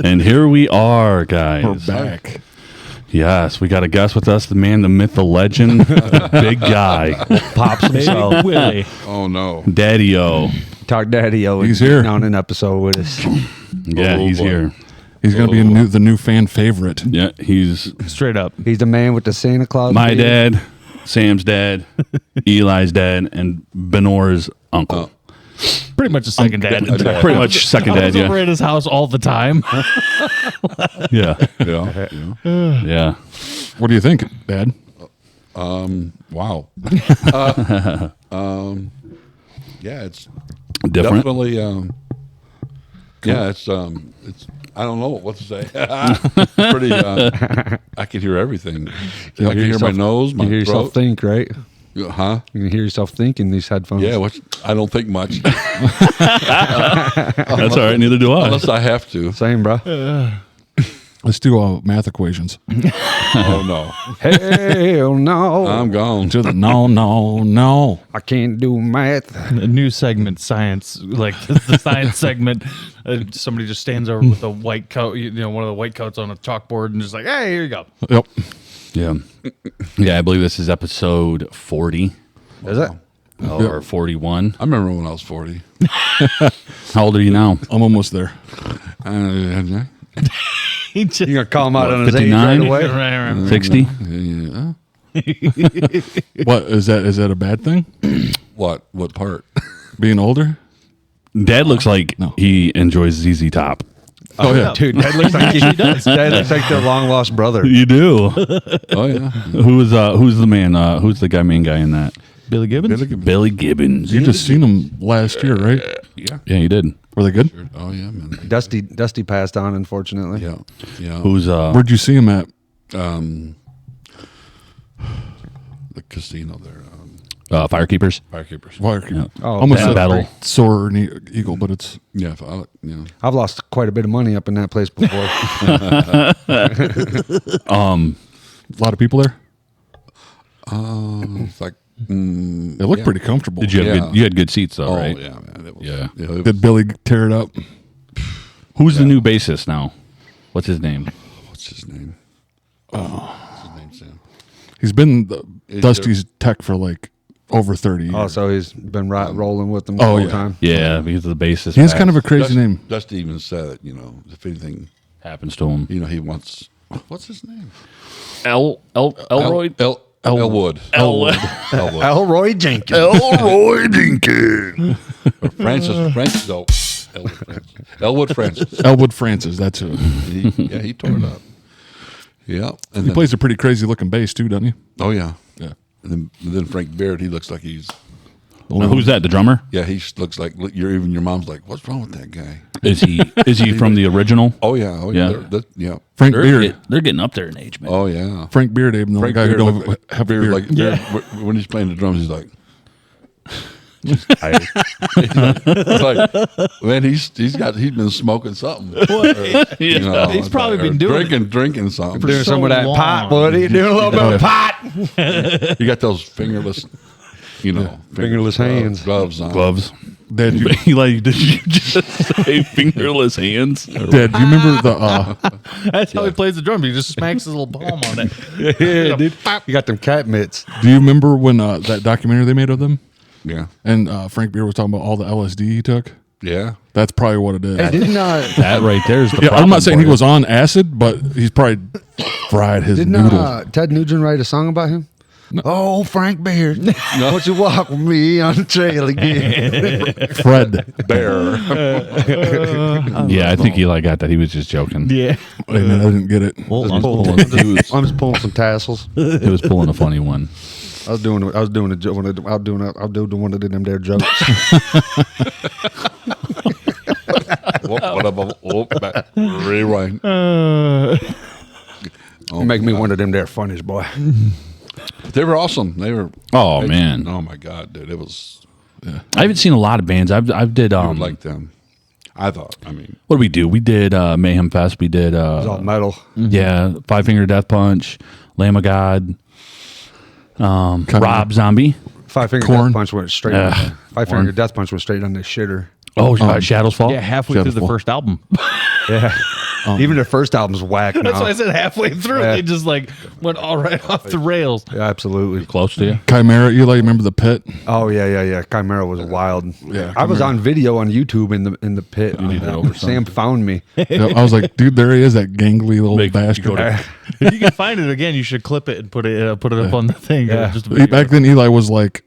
And here we are, guys. We're back. Yes, we got a guest with us, the man, the myth, the legend, the big guy, Pops himself, Willie. Oh no, Daddy-O. Talk Daddy-O. He's here on an episode with us. Yeah, he's boy. here. He's gonna be the new fan favorite. Yeah, he's Straight up. He's the man with the Santa Claus. my beard. dad, Sam's dad, Eli's dad, and Benor's uncle. Pretty much a second dad. Pretty much second I dad, was yeah. over at his house all the time. Yeah, Yeah. yeah. What do you think, Dad? Wow. Yeah, it's Different. definitely. Yeah, it's. I don't know what to say. Pretty. I can hear everything. I can hear my nose, my You hear yourself throat. think, right? Huh? You can hear yourself think in these headphones. Yeah. I don't think much That's all right. Neither do I. unless I have to. Same, bro. Let's do math equations. Oh no, Hell no. I'm gone. To the no. I can't do math. A new segment, science, like the science segment. Somebody just stands over with a white coat, one of the white coats on a chalkboard, and just like, hey, here you go. Yep. Yeah, yeah. I believe this is episode 40 Is it? or 41. I remember when I was 40. How old are you now? I'm almost there. He just, You gonna call him out on his age 59? right away? right. 60. Yeah. What is that? Is that a bad thing? What part? Being older? Dad looks like he enjoys ZZ Top. Oh yeah. Dude, that looks like That looks like their long lost brother. You do. Oh yeah. Who's the man? Who's the main guy in that? Billy Gibbons? Billy Gibbons. You just seen them last year, right? Yeah. Yeah, you did. Were they good? Oh yeah, man. Dusty passed on, unfortunately. Yeah. Yeah. Who's Where'd you see him at? The casino there. Firekeepers? Firekeepers. Yeah. Oh, Almost Bad a Battle. Soar and Eagle, but it's I've lost quite a bit of money up in that place before. a lot of people there. It's like They look pretty comfortable. Did you have Yeah. you had good seats though, oh right? yeah, man. It was, Yeah. it was, Did Billy tear it up? Who's the new bassist now? What's his name? what's his name? What's his name, Sam? He's been Is Dusty's tech for like over 30 years. Oh, so he's been rolling with them Oh, the whole yeah. time. Yeah, because of the bassist. He has kind of a passed. crazy name. Dusty even said it. If anything, happens to him. he wants. What's his name? Elroy. Elwood. Elwood. Elwood. Elroy Jenkins. Elroy Dinkin. Francis. Elwood Francis. Elwood Francis, that's who. He tore it up. Yeah. And He then, plays a pretty crazy looking bass too, doesn't he? oh yeah. Yeah. And then Frank Beard, he looks like he's. Who's that? The drummer? Yeah, he looks like your mom's like, what's wrong with that guy? Is he from the original? Oh yeah, oh Yeah. yeah, yeah. Frank Beard. They're getting up there in age, man. Oh yeah. Frank Beard, Abe, the Frank guy Beard who looked don't have a Beard beard. like Beard, when he's playing the drums, he's like, it's like, man, he's been smoking something. He's probably been doing drinking something. Doing So some of that long. pot, buddy. Doing a little bit of pot. You got those fingerless, Fingerless hands. gloves on. Gloves. Dad, you, Did you just say fingerless hands? Dad, do you remember the That's how he plays the drum. He just smacks his little palm on it. Yeah, dude. You got them cat mitts. do you remember when that documentary they made of them? Yeah, And Frank Beard was talking about all the LSD he took? yeah. That's probably what it is. Hey, didn't That right there is the Yeah, problem. I'm not saying for he you. was on acid, but he's probably fried his noodles. Ted Nugent write a song about him? Oh, Frank Beard. Won't you walk with me on the trail again? Fred. Bear. Yeah, I think Eli got that. He was just joking. Yeah. Wait a minute, I didn't get it. I'm I'm just pulling some tassels. It was pulling a funny one. I was doing one of them there jokes. Rewind. Make me one of them there funnies, boy. They were awesome. They were. Oh man, Oh my god, dude! It was. I haven't seen a lot of bands. I've did I would like them. I thought. I mean, what did we do? We did Mayhem Fest. We did It's all metal. yeah, Five Finger Death Punch, Lamb of God, Rob Zombie. Five Finger Corn. Death Punch went straight. Five Finger Death Punch went straight on the shitter. Oh, Shadows Fall. Yeah, halfway Shadows through the Fall. first album. Yeah. Even their first album's whack now. That's why I said halfway through. Yeah. They just like went all right off the rails. Yeah, absolutely. Close to you. Chimera, Eli, remember the pit? Oh yeah. Chimera was wild. Yeah, I was Chimera. on video on YouTube in the pit. Sam found me. Yeah, I was like, dude, there he is, that gangly little bastard. If you can find it again, you should clip it and put it up on the thing. Yeah. Just a video. Back then, Eli was like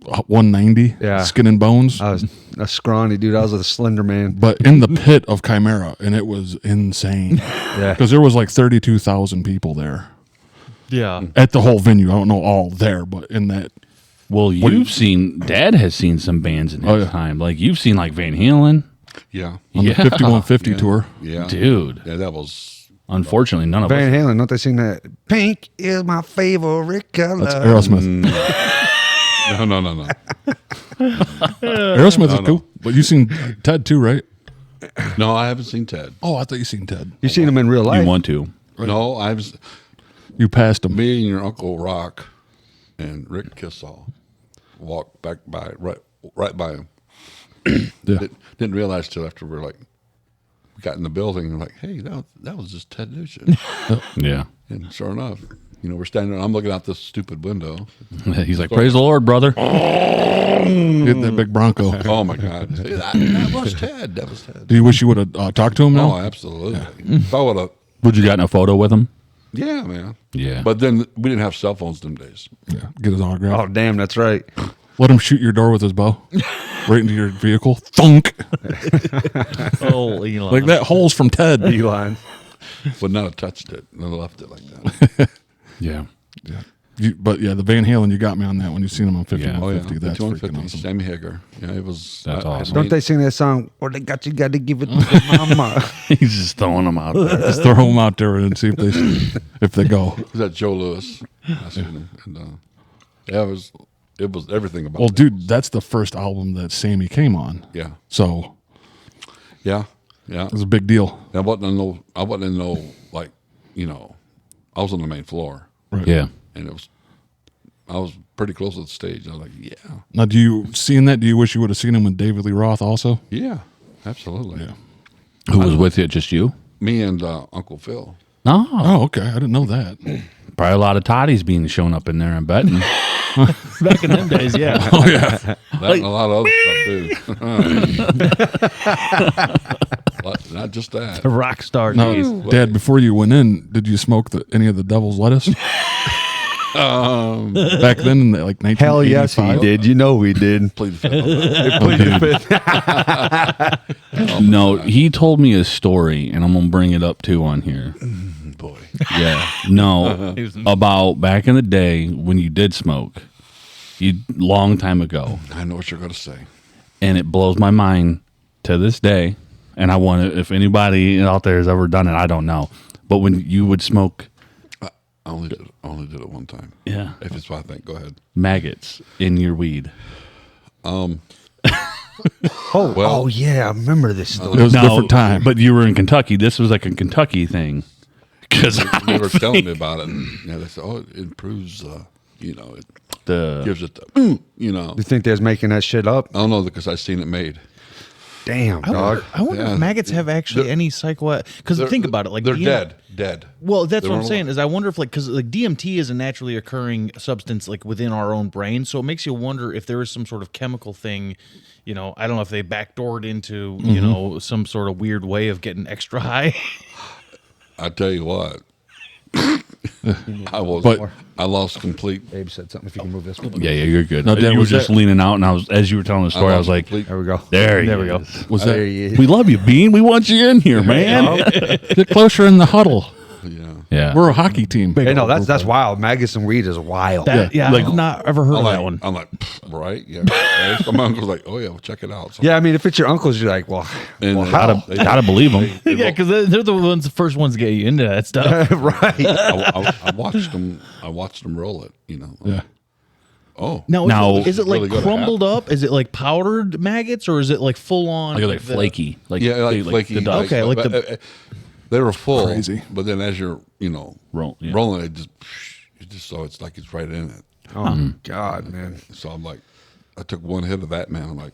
190, Yeah. skin and bones. I was a scrawny dude. I was a slender man. But in the pit of Chimera, and it was insane. Yeah. Because there was like 32,000 people there Yeah. at the whole venue. I don't know all there, but in that. Well, Dad has seen some bands in his Oh, yeah. time. Like you've seen like Van Halen. Yeah. On the 5150 tour. Yeah. Dude. Yeah, that was. Unfortunately, none of Van us. Halen, don't they sing that? Pink is my favorite color. That's Aerosmith. No. Aerosmith is cool. But you seen Ted too, right? No, I haven't seen Ted. Oh, I thought you seen Ted. You seen him in real life? You want to? No, I was. You passed him. Me and your Uncle Rock and Rick Kissall walked back by right by him. Yeah. Didn't realize till after we got in the building and like, hey, that was just Ted Nugent. Yeah. And sure enough, we're standing there. I'm looking out this stupid window. He's like, praise the Lord, brother. Get that big Bronco. Oh my God, that was Ted. That was Ted. Do you wish you would have talked to him Oh, now? absolutely. If I would have, Would you gotten a photo with him? yeah, man. Yeah. But then we didn't have cell phones them days. Yeah. Get his autograph. Oh, damn, that's right. Let him shoot your door with his bow. Right into your vehicle. Thunk. Oh, Elon. Like that hole's from Ted. Elon. Would not have touched it and left it like that. Yeah. Yeah. But yeah, the Van Halen, you got me on that when you seen him on 5150. Oh yeah, That's freaking 5150. awesome. Sammy Hagar. Yeah, it was. That's awesome. Don't they sing that song? Or they got you got to give it to the mama. He's just throwing them out there. Just throw them out there and see if they go. Was that Joe Lewis? I seen him, and yeah, it was everything about. Well, that. dude, that's the first album that Sammy came on. Yeah, So yeah. it was a big deal. I wasn't in no like, I was on the main floor, Right. Yeah. and I was pretty close to the stage. I was like, yeah, Now, do you wish you would have seen him with David Lee Roth also? yeah, absolutely. Yeah. Who was with you? Just you? Me and Uncle Phil. No. Oh, okay. I didn't know that. Probably a lot of toddies being shown up in there, I'm betting. Back in them days, yeah. Oh, yeah. That and a lot of other stuff too. Not just that. The rock star Now, days. Dad, before you went in, did you smoke any of the devil's lettuce? Back then, in like 1985? Hell yes, he did. You know we did. Plead the fifth. No, he told me a story, and I'm going to bring it up too on here. Boy. Yeah. No, about back in the day when you did smoke, long time ago. I know what you're going to say. And it blows my mind to this day. And I want to, if anybody out there has ever done it, I don't know. But when you would smoke, I only did it one time. yeah, If it's what I think, go ahead. maggots in your weed. Oh yeah, I remember this story. It was a different time. But you were in Kentucky. This was like a Kentucky thing. Because They were telling me about it, and they said, "Oh, it improves. It gives it the, You think they was making that shit up? I don't know because I seen it made. Damn, dog. I wonder Yeah. if maggots have actually any psycho. Because think about it, like they're DM dead. Well, that's They what I'm weren't saying. alive. Is I wonder if because DMT is a naturally occurring substance like within our own brain, so it makes you wonder if there is some sort of chemical thing. I don't know if they backdoored into some sort of weird way of getting extra high. I tell you what, But- I lost complete. Babe said something. If you can move this one. yeah, you're good. No, Dan, you were was just that- leaning out, and as you were telling the story, I was like, complete- There we go. there we go. Was There that he is. We love you, Bean. We want you in here, man. get closer in the huddle? yeah. Yeah. We're a hockey team. Hey, no, that's wild. Maggots and weed is wild. I've not ever heard I'm of like, that one. I'm like, right? Yeah. So my uncle's like, oh yeah, well, check it out. So, Yeah, I mean, if it's your uncle's, you're like, well, and how? Gotta believe them. Yeah, because they're the first ones to get you into that stuff. Right. I watched them. I watched them roll it. Yeah. Oh, Now- Is it like really good crumbled up? Is it like powdered maggots, or is it like full on? Like flaky. Like, yeah, like flaky. the dust. Okay, like the- they were full, Crazy. but then as you're, yeah. rolling it, just so it's like it's right in it. Oh God, man. So I'm like, I took one hit of that, man. I'm like,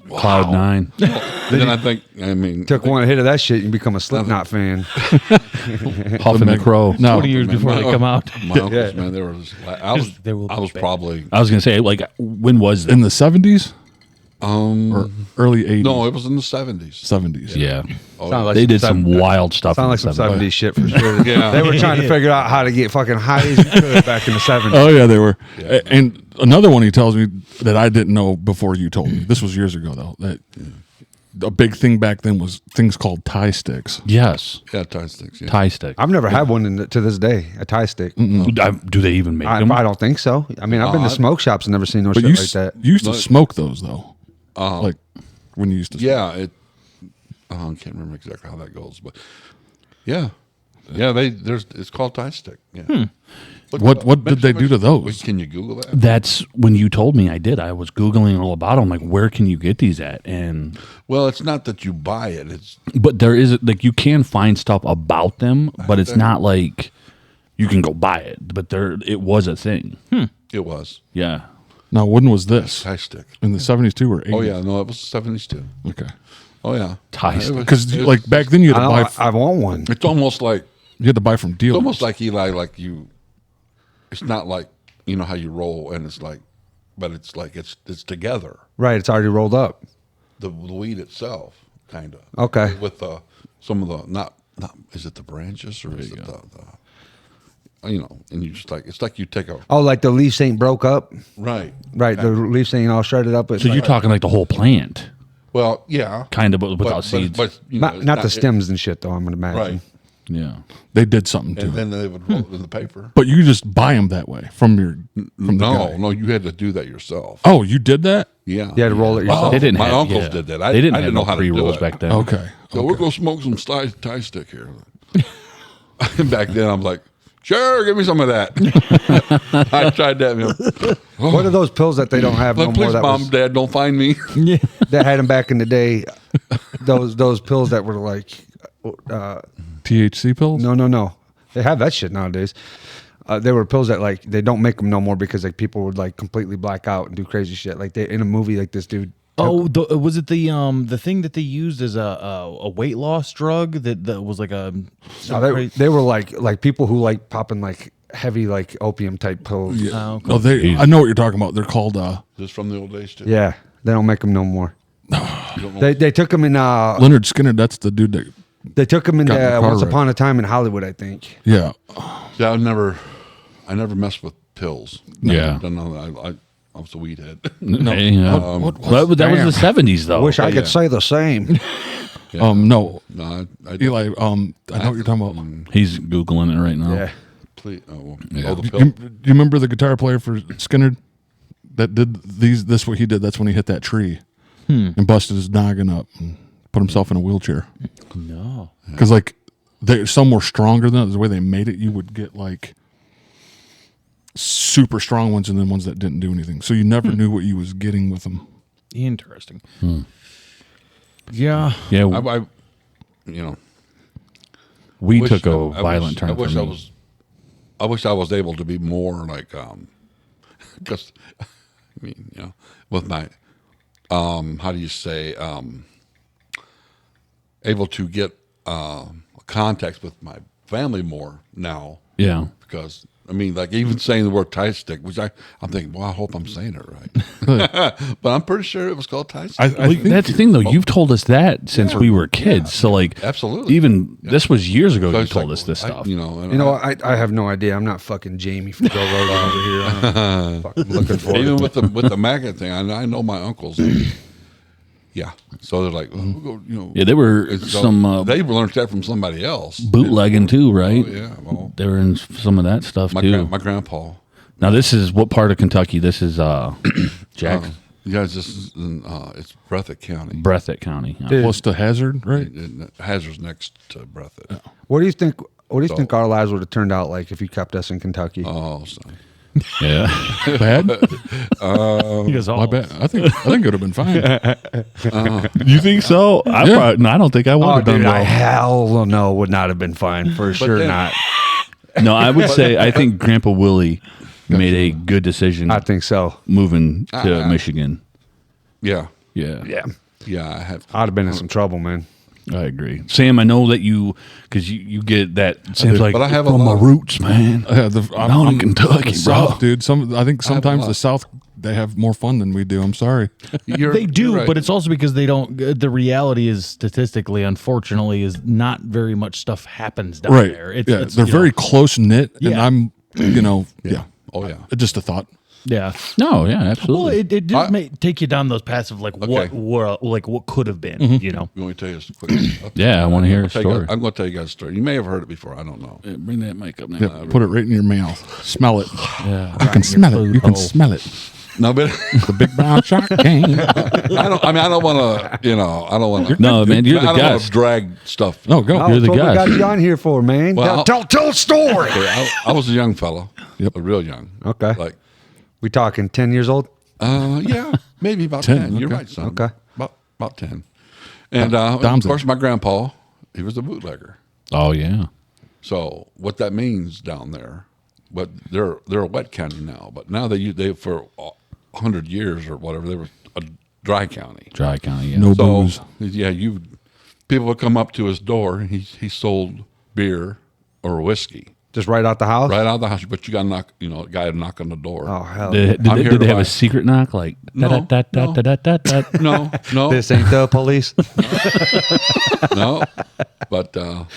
Cloud 9. Then I think, Took one hit of that shit and become a Slipknot fan. Huffing the Crow. No, 20 years before they come out. My uncles, man, they were just, I was probably, I was going to say, like, when was In it? the 70s? Or early 80s? no, it was in the 70s. 70s. Yeah. Oh, Sound like They did some some wild stuff. Sound in like the some 70s. 70s shit for sure. Yeah. They were trying to figure out how to get fucking high as you could back in the 70s. Oh, yeah, they were. Yeah. And another one he tells me that I didn't know before you told me. This was years ago, though. That a big thing back then was things called tie sticks. Yes. Yeah, tie sticks. Yeah. Tie stick. I've never had one to this day, a tie stick. Do they even make I them? don't think so. I mean, I've been to smoke shops and never seen no But shit you, like that. you used to smoke those, though. Like when you used to smoke. Yeah, I can't remember exactly how that goes, but yeah, it's called tie stick. Yeah. Look it up. What did they do to those? Can you Google that? That's when you told me I did. I was Googling all about them. Like, where can you get these at? And Well, it's not that you buy it. It's but there is like you can find stuff about them, but it's not like you can go buy it. But it was a thing. it was Yeah. Now, when was this? tie stick. In the 70s too or 80s? Oh yeah, no, it was the 70s too. Okay. Oh yeah, Tie stick. Because like back then you had to buy. I want one. it's almost like You had to buy from it's dealers. almost like Eli, like you. It's not like you know how you roll, and it's like, but it's like it's together. Right, it's already rolled up. The weed itself, kind of. Okay. With some of the not is it the branches or is it the and you just like it's like you take a Oh, like the leaves ain't broke up? right. Right, the leaves ain't all shredded up. It's So like- you're talking like the whole plant, Well, yeah, kind of, but without seeds. But you know, not the it's stems and shit, though, I'm going to imagine. right? Yeah. They did something to And it. then they would roll it in the paper. But you just buy them that way from the guy. No, you had to do that yourself. Oh, you did that? Yeah, You had to roll it yourself. They didn't my have, uncles yeah. did that. They didn't I have didn't know no how to do pre-rolls it. back then. Okay. So we're gonna smoke some tie stick here. Back then, I'm like, sure, give me some of that. I tried that. What are those pills that they don't have no Like, more? please, That mom, dad, don't find me. they had them back in the day. Those pills that were like, THC pills? no. They have that shit nowadays. They were pills that like they don't make them no more because like people would like completely black out and do crazy shit. Like they in a movie like this dude. Oh, was it the thing that they used as a weight loss drug that was like a? No, they were like people who like popping like heavy like opium type pills. Yeah. Oh, okay. Oh, I know what you're talking about. They're called Just from the old days too. They don't make them no more. You don't know. They took them in. Leonard Skinner. That's the dude that. They took them in Got in the car Once wreck. Upon a Time in Hollywood, I think. Yeah. Yeah, I never messed with pills. Yeah. I was a weed head. Hey, yeah. What Well, that was the 70s, though. Wish I could yeah. say the same. No. No, I Eli, I know what you're talking about. He's Googling it right now. Yeah. Please, Yeah. oh, the You, pill. you remember the guitar player for Skinner that did this? What he did? That's when he hit that tree and busted his noggin up and put himself in a wheelchair. No. Because like some were stronger than it. The way they made it, you would get like super strong ones and then ones that didn't do anything. So you never knew what you was getting with them. Interesting. Yeah. Yeah, I we wish took I- a I violent wish- turn I wish for I me. was. I wish I was able to be more like, because, I mean, with my, how do you say, able to get contacts with my family more now. Yeah. Because I mean, like even saying the word tie stick, which I'm thinking, well, I hope I'm saying it right. But I'm pretty sure it was called tie stick. I think That's the thing, though. You've told us that since we were kids. So, like, Absolutely. even this was years ago. So You it's told like, us this I- stuff. I have no idea. I'm not fucking Jamie from Joe Rogan over here. I'm fucking looking for even it. with the maggot thing, I know my uncles. Yeah, so they're like, well, we'll go, Yeah, they were so some they learned that from somebody else. bootlegging too, right? Oh, yeah, well, They were in some of that stuff too. my grandpa. Now, this is what part of Kentucky? This is Jackson, You guys, this is it's Breathitt County. Breathitt County. Yeah. close to Hazard, right? Hazard's next to Breathitt. What do you think? What do you think our lives would have turned out like if you kept us in Kentucky? Oh, son. Yeah. Bad? He goes, My bad. I think it would have been fine. You think so? I don't think I would have done dude, I well. hell no would not have been fine for sure. then- Not. No, I would say I think Grandpa Willie made a good decision I think so. moving to Michigan. Yeah, Yeah. Yeah, I have. I'd have been in some trouble, man. I agree. Sam, I know that because you get that. Sam's like, but I have a from my lot. roots, man. Down in Kentucky, the bro. South, dude. I think sometimes lot. the South, they have more fun than we do. I'm sorry. They do, you're right. but it's also because they don't. The reality is, statistically, unfortunately, is not very much stuff happens down Right. there. They're very close knit, and Yeah. I'm, yeah. Oh yeah. Just a thought. yeah. No, yeah, Well, absolutely. it just may take you down those paths of like Okay. what could have been, you know. You want me to tell you a quick? Yeah, I wanna hear a I'll tell you guys- story. I'm going to tell you guys a story. You may have heard it before. I don't know. Yeah, bring that mic up now. Yeah, put it right in your mouth. Smell it. Yeah. You can smell it. You can smell it. No, but The big brown shark came. I don't. I mean, I don't want to. I don't want to. No, man, you're the I don't want guest. to drag stuff. No, go. Oh, You're the that's what we guy. got you on here for, man. Well, tell a story. Okay, I was a young fellow. Yep. A real young. Okay. Like, We talking 10 years old? yeah, maybe about 10, 10. You're okay. right, son. Okay. About 10. And of Dom's course, in. my grandpa, he was a bootlegger. Oh, yeah. So what that means down there, but they're a wet county now. But now they for 100 years or whatever, they were a dry county. Dry County, yeah. No So booze. yeah, people would come up to his door. And he sold beer or whiskey Just right out the house? right out of the house. But you got to knock, a guy to knock on the door. Oh, hell. Did I'm here they to have buy- a secret knock? Like, No, no. da-da-da-da-da-da-da? No, This ain't the police. no. But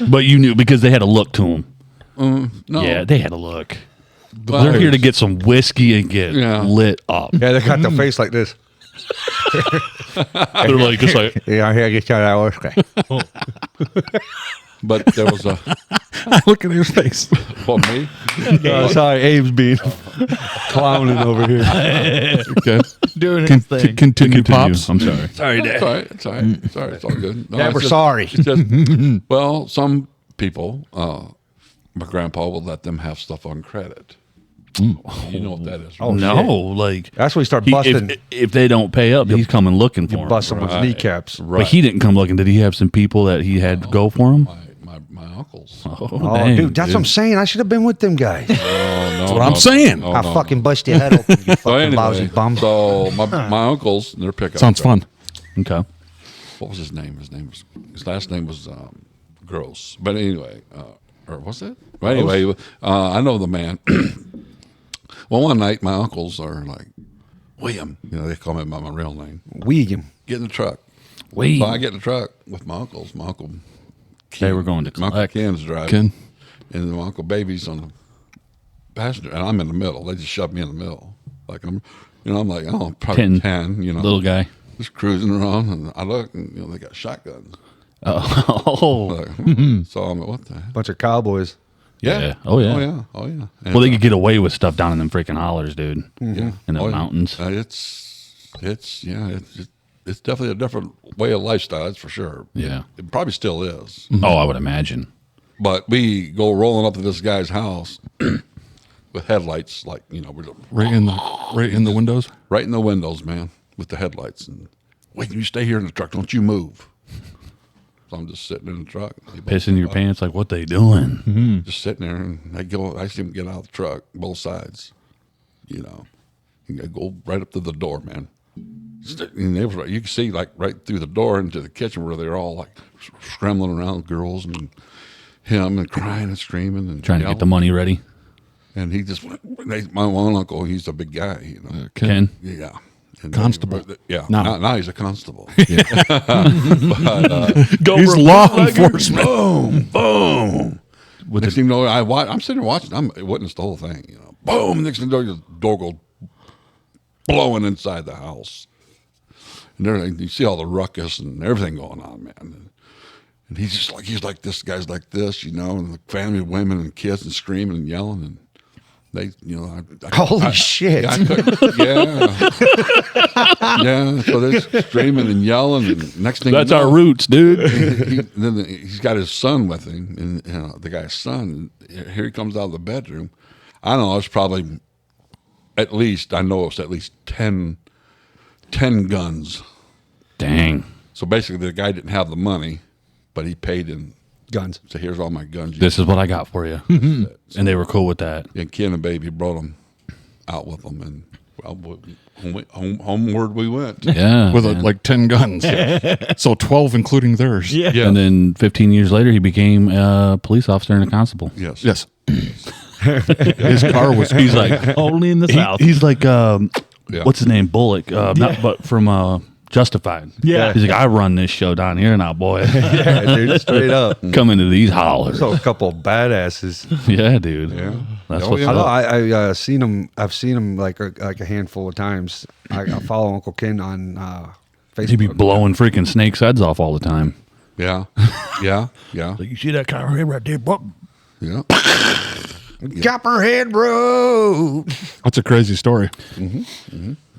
But you knew because they had a look to them. no. Yeah, they had a look. But They're here to get some whiskey and get Yeah. lit up. Yeah, they got the face like this. They're like, just like, Yeah, I'm here to get you out of that whiskey. But there was a Look at his face. for me. Oh, sorry, Abe's being clowning over here. Okay. Doing his thing. Continue, Pops. I'm sorry. Sorry, It's Dad. all right. It's all right. It's all right. It's all good. No, Yeah, it's we're just- sorry. It's just, well, some people, my grandpa will let them have stuff on credit. You know what that is? Oh, No, shit. like That's when you start he- busting. if they don't pay up, he's coming looking for You him. bust someone's kneecaps. Right. But he didn't come looking. Did he have some people that he had go for him? my uncles. Oh, Oh, dang, dude, that's what I'm saying. I should have been with them guys. That's what I'm saying. No, I'll no, fucking bust your head open, you So fucking lousy anyway, bum. so my uncles, their pickup. Sounds fun. Okay. What was his name? His last name was Gross. But anyway, or was it? But anyway, I know the man. Well, one night my uncles are like, William, they call me by my real name. William. Get in the truck. Wait. So I get in the truck with my uncles. My uncle They were going to my uncle collect. Ken's driving. Ken. And then my uncle Baby's on the passenger, and I'm in the middle. They just shoved me in the middle. Like I'm like, oh, probably 10, Little guy. just cruising around, and I look, and they got shotguns. Oh. Like, so I'm like, what the heck? Bunch of cowboys. Yeah. Oh, yeah. Oh, yeah. Oh, yeah. And, Well, they could get away with stuff down in them freaking hollers, dude. yeah. In the Oh, yeah. mountains. It's definitely a different way of lifestyle, that's for sure. Yeah. It probably still is. Oh, I would imagine. But we go rolling up to this guy's house with headlights, like, we're Right in the windows. right in the windows, man, with the headlights. And wait, you stay here in the truck. Don't you move. So I'm just sitting in the truck. Pissing your pants, like, what they doing? Just sitting there, and I see him get out of the truck, both sides. And I go right up to the door, man. And they were, you can see like right through the door into the kitchen where they're all like scrambling around, girls and him, and crying and screaming and Trying to get the yelling. money ready. And he just my one uncle, he's a big guy, Ken. Yeah. And Constable. Yeah. Now. Now he's a constable. He's law enforcement. Boom, boom. With Next the, thing you know, I'm sitting there watching. I'm witnessed the whole thing. Boom. Next thing you know, the door goes blowing inside the house, and there you see all the ruckus and everything going on, man. And he's like this guy's like this, and the family of women and kids and screaming and yelling, and they, Holy shit. I couldn't- yeah. So they're screaming and yelling, and next thing that's you know, our roots, dude. then he's got his son with him, and the guy's son. And here he comes out of the bedroom. I don't know. It's probably at least 10 guns. Dang. So basically, the guy didn't have the money, but he paid in. Guns. So here's all my guns. This is what I got for you. And they were cool with that. And Ken and Baby brought them out with them, and Well, homeward we went. Yeah. with man. like 10 guns. So 12 including theirs. Yeah. Yeah. And then 15 years later, he became a police officer and a constable. Yes. Yes. His car was. He's like, Only in the South. he's like, Yeah. what's his name? Bullock. Not, but from Justified. Yeah. He's like, I run this show down here now, boy. Yeah, dude, straight up. Come into these hollers. So a couple badasses. Yeah, dude. Yeah. That's Oh, what's yeah. I know. up. I seen him. I've seen him like a handful of times. I follow Uncle Ken on Facebook. He'd be blowing freaking snakes' heads off all the time. Yeah. Yeah. Yeah. Like, you see that kind of head right there, buck? Yeah. Copperhead Road. That's a crazy story.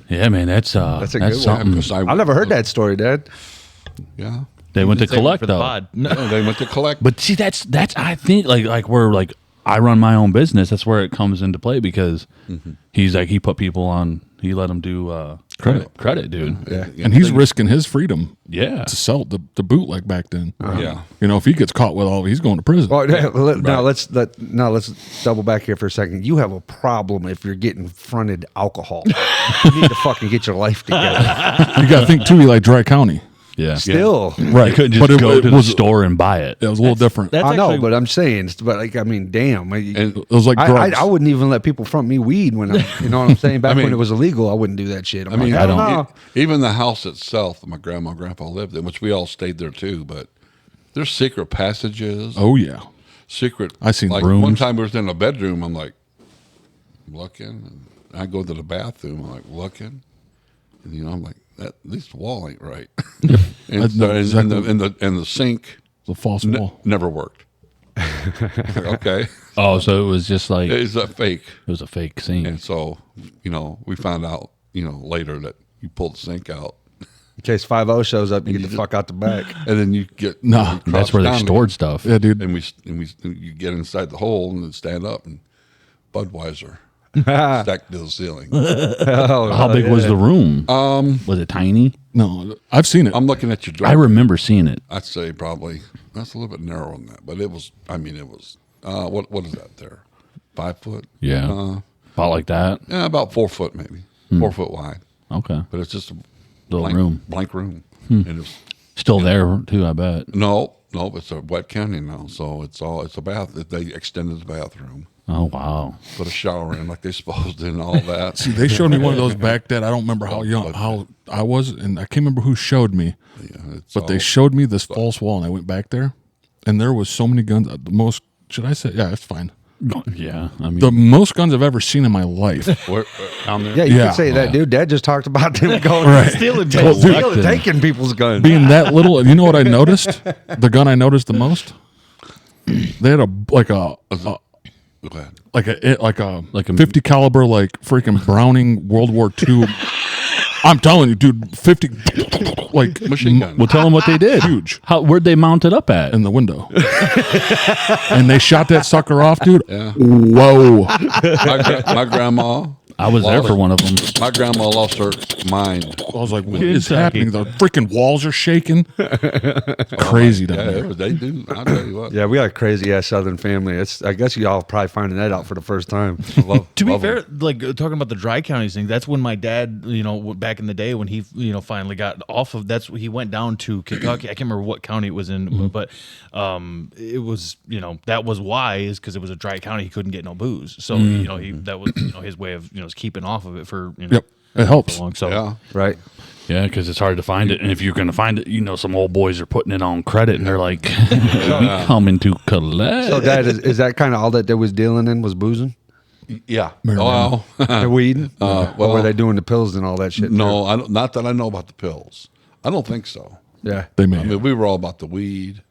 Yeah, man, that's a good one. something. Because I never heard that story, Dad. Yeah. They went to Save it collect for the though. pod. No. Yeah, they went to collect. But see, that's I think like where like I run my own business. That's where it comes into play because he's like he put people on. He let them do credit, dude. Yeah. And he's risking his freedom Yeah. to sell the bootleg back then. Yeah. You know, if he gets caught with all, he's going to prison. Well, now let's double back here for a second. You have a problem if you're getting fronted alcohol. You need to fucking get your life together. You got to think too, like Dry County. Yeah. Still, Right. You couldn't just But it- go it to was- the store and buy it. It was a little different. That's I know, actually- but I'm saying, but like, I mean, damn. And It was like drugs. I wouldn't even let people front me weed when I, you know what I'm saying? Back I mean- when it was illegal, I wouldn't do that shit. I'm I mean, like, I don't know. even the house itself that my grandma and grandpa lived in, which we all stayed there too, but there's secret passages, Oh, yeah. secret. I seen like rooms. one time we was in a bedroom. I'm like looking, and I go to the bathroom. I'm like looking, and I'm like this wall ain't right. And, I know exactly. and the sink It's a false wall. never worked. Like, okay, Oh, so it was just like it it's a fake. was a fake scene. And so we found out later that you pull the sink out, In case 5-0 shows up, you get the fuck out the back. and then you get No, you cross That's where they down stored stuff. Yeah, dude. And you get inside the hole and then stand up and Budweiser stacked to the ceiling. How big was the room? Was it tiny? No, I've seen it. I'm looking at your door. I remember seeing it. I'd say probably that's a little bit narrow on that, but it was. I mean, it was. What is that there? 5 foot? Yeah. About like that. Yeah, about 4 foot maybe. 4 foot wide, Okay. but it's just a Little blank room. Blank room. And it's Still there too, I bet. no, it's a wet county now, so it's a bath. They extended the bathroom, Oh wow. put a shower in like they supposed to, and all that. See, they showed me one of those back then. I don't remember how young, how I was, and I can't remember who showed me, Yeah, it's but they all- showed me this false wall, and I went back there, and there was so many guns. The most, should I say? Yeah, it's fine. Yeah. I mean, The most guns I've ever seen in my life. down there. Yeah, you Yeah. could say that, dude. Dad just talked about them going Right. Stealing Well, dude, tables. taking people's guns. Being that little, you know what I noticed? The gun I noticed the most. They had a Go ahead. like a a- 50 caliber like freaking Browning World War II. I'm telling you, dude, 50 like Machine gun. Well, tell them what they did. Huge. Where'd they mount it up at? in the window. And they shot that sucker off, dude. Yeah. Whoa. My grandma. I was there for one of them. My grandma lost her mind. I was like, what is Kentucky. happening? The freaking walls are shaking. Crazy down Yeah, there. they do. I'll tell you what. Yeah, we got a crazy ass Southern family. It's I guess y'all probably finding that out for the first time. To be Love fair, 'em. like talking about the dry counties thing, that's when my dad, back in the day when he, finally got off of he went down to Kentucky. I can't remember what county it was in, but it was, that was why is because it was a dry county. He couldn't get no booze, so that was his way of keeping off of it for Yep. It helps. Long. So Yeah. Right. yeah, because it's hard to find it, and if you're going to find it, some old boys are putting it on credit, and they're like, "We coming to collect." So, Dad, is that kind of all that they was dealing in was boozing Yeah. Well, and weed? Or were well- they doing the pills and all that shit? no, I don't, not that I know about the pills. I don't think so. too? Yeah. They I may. mean, we were all about the weed,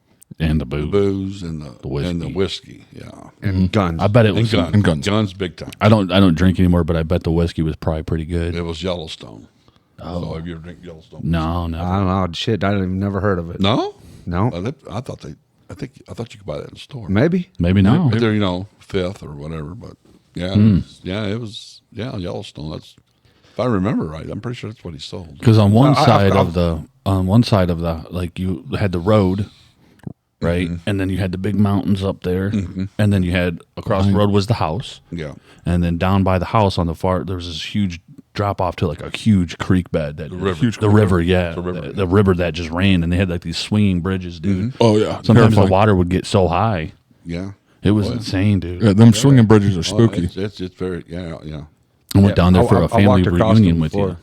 and the booze. booze, and the whiskey. whiskey. Yeah. And guns. I bet it And was. guns. And guns. Guns big time. I don't drink anymore, but I bet the whiskey was probably pretty good. It was Yellowstone. Oh. So have you ever drink Yellowstone? No, never. I don't know. Shit, I never heard of it. No? No. I thought I thought you could buy that in the store. Maybe. Maybe no. Either, Fifth or whatever, but yeah, it was Yellowstone. That's if I remember right. I'm pretty sure that's what he sold. Because on one Well, side of the like you had the road, right, and then you had the big mountains up there, and then you had across the road was the house, Yeah. and then down by the house on the far there was this huge drop off to like a huge creek bed. That river. the river, yeah, The river. the river that just ran, and they had like these swinging bridges, dude. Oh yeah, Sometimes terrifying. the water would get so high, Yeah. it was insane, dude. Yeah, them swinging bridges are Oh, spooky. it's very, yeah. I went down there for a I family walked across reunion them with you. before.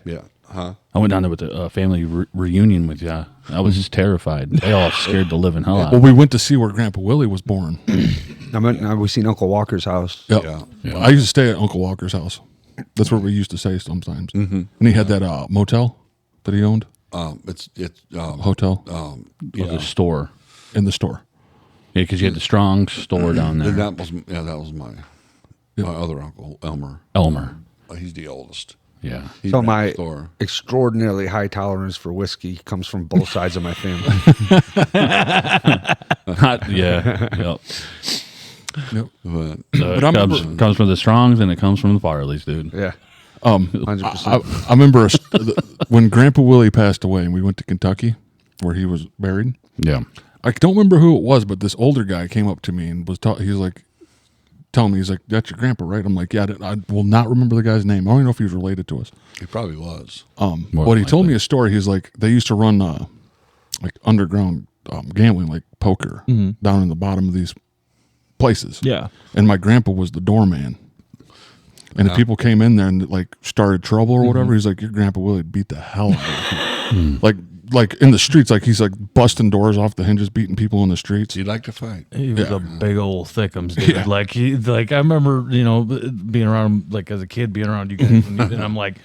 Yeah. Huh? I went down there with a family reunion with you. I was just terrified. They all scared the living hell out Well, of me. we went to see where Grandpa Willie was born. We seen Uncle Walker's house. Yep. Yeah. I used to stay at Uncle Walker's house. That's where we used to stay sometimes. Mm-hmm. And he had that motel that he owned, It's hotel It was a store. in the store. Yeah, because you had the Strong store down there. that was my other uncle Elmer. Elmer. He's the oldest. Yeah. He So ran the my store. extraordinarily high tolerance for whiskey comes from both sides of my family. Yeah. Yep. But So it I comes from the Strongs and it comes from the Farleys, dude. Yeah, 100%. I remember when Grandpa Willie passed away and we went to Kentucky where he was buried. Yeah. I don't remember who it was, but this older guy came up to me and was he's like, telling me, he's like, "That's your grandpa, right?" I'm like, "Yeah." I will not remember the guy's name. I don't even know if he was related to us. he probably was. More But he than told likely. me a story. He's like, they used to run like underground gambling, like poker, down in the bottom of these places. Yeah. And my grandpa was the doorman. And if people came in there and like started trouble or whatever, he's like, "Your Grandpa Willie beat the hell out of you." Like in the streets, like he's like busting doors off the hinges, beating people in the streets. He liked to fight. He was Yeah. a big old thickums, dude. Yeah. Like I remember, being around him, like as a kid, being around you guys, and I'm like,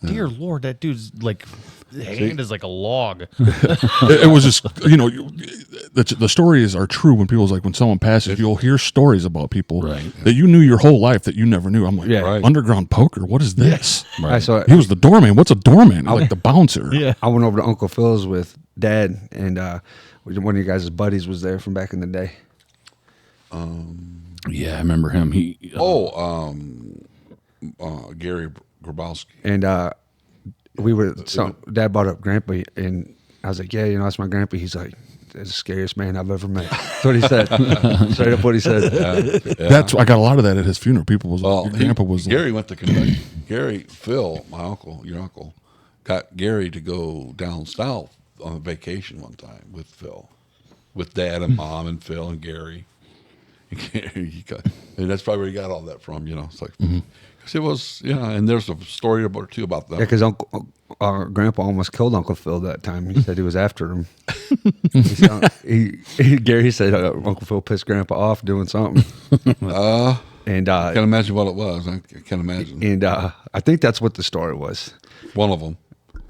dear Lord, that dude's like, hand is like a log. It was just, the stories are true when people's like, when someone passes, you'll hear stories about people that you knew your whole life that you never knew. I'm like, Yeah. Right. underground poker, what is this? I saw He was the doorman. What's a doorman? Like the bouncer. Yeah. I went over to Uncle Phil's with Dad, and one of you guys' buddies was there from back in the day. Yeah, I remember him. Gary Grabowski. And Dad brought up Grandpa, and I was like, "Yeah, that's my Grandpa." He's like, "That's the scariest man I've ever met." That's what he said. Straight up what he said. That's I got a lot of that at his funeral. People was Well, like, your grandpa was Gary went to Kentucky. Phil, my uncle, your uncle, got Gary to go down south on a vacation one time with Phil, with Dad and Mom and Phil and Gary. And that's probably where he got all that from. It's like because it was and there's a story about that. Yeah, because Grandpa almost killed Uncle Phil that time. He said he was after him. Gary said Uncle Phil pissed Grandpa off doing something. And I can't imagine what it was. I can't imagine. And I think that's what the story was. One of them,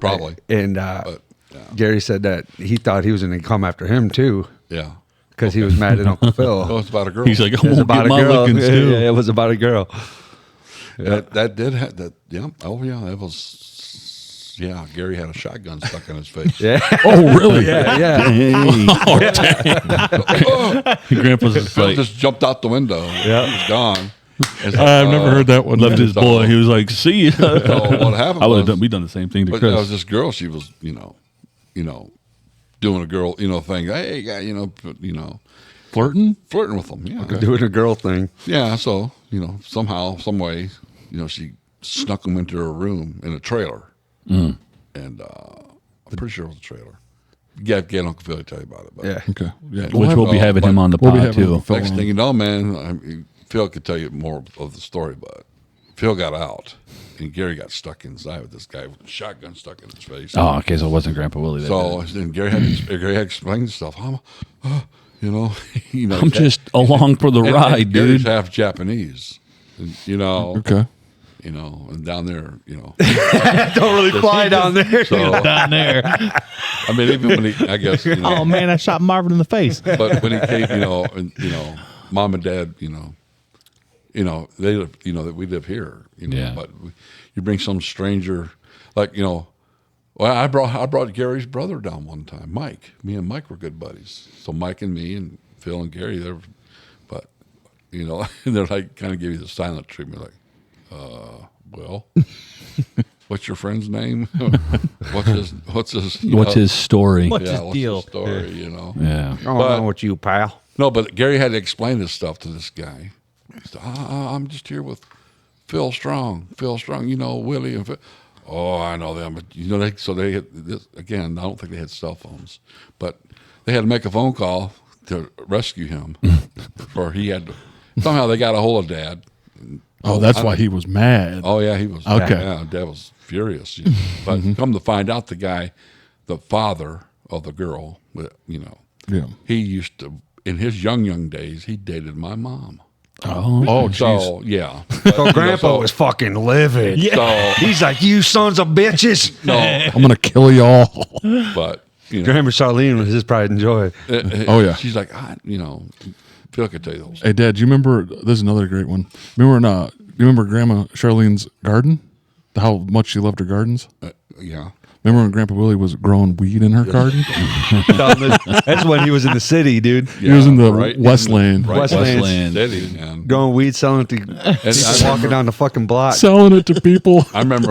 probably. And But yeah. Gary said that he thought he was going to come after him too, Yeah. because he was mad at Uncle Phil. Oh, it's about a girl. He's like, I It was won't about get a my girl. lickings Yeah, too. it was about a girl. that did have that. Yeah. Oh yeah. It was. Yeah. Gary had a shotgun stuck in his face. Yeah, oh, really? yeah. Grandpa's just Phil like, just jumped out the window. Yeah. He was gone. It's like, I've never heard that one. left his so- boy. He was like, see ya. So what happened I would have was, done. We done the same thing to but Chris. there was this girl. She was, doing a girl, thing. Hey, guy, Flirting? flirting with him. Yeah. Doing a girl thing. Yeah. So somehow, some way, she snuck him into her room in a trailer, and I'm pretty sure it was a trailer. Get Uncle Phil to tell you about it. But Yeah. Okay. Yeah. Which we'll be having him on the we'll be pod having too. Phil Next on. thing you know, man, Phil could tell you more of the story, but Phil got out, and Gary got stuck inside with this guy with a shotgun stuck in his face. Oh, okay. So it wasn't Grandpa Willie. That So did it. then Gary had explained stuff. I'm just along for the ride, Gary's dude. half Japanese, and, Okay. and down there, Don't really fly down there. So Down there. I mean, even when he, I guess, Oh man, I shot Marvin in the face. but when he came, and Mom and Dad, they live, that we live here, Yeah. but you bring some stranger, like, well, I brought Gary's brother down one time, Mike. Me and Mike were good buddies. So Mike and me and Phil and Gary, they're like kind of give you the silent treatment, like, well, what's your friend's name? what's What's his story? What's his what's deal? his story, Yeah. I don't know what you, pal. No, but Gary had to explain this stuff to this guy. He said, I'm just here with Phil Strong, you know, Willie and Phil. Oh, I know them, but you know, they had this, again. I don't think they had cell phones, but they had to make a phone call to rescue him, or he had to. Somehow they got a hold of Dad. Oh, that's why he was mad. Oh yeah, he was. Okay. Yeah, Dad was furious. You know. But come to find out, the father of the girl, you know, he used to, in his young days, he dated my mom. Oh, So yeah. So Grandpa was fucking livid. So He's like, you sons of bitches. no, I'm gonna kill y'all. but you know, Grandma Charlene was his pride and joy. Oh, yeah. She's like, you know, Phil could tell you those. Hey, Dad, do you remember? This is another great one. You remember Grandma Charlene's garden? How much she loved her gardens? Yeah. Remember when Grandpa Willie was growing weed in her garden? That's when he was in the city, dude. He was in the right Westland. Westland. City, man. Growing weed, selling it to people walking down the fucking block. Selling it to people. I remember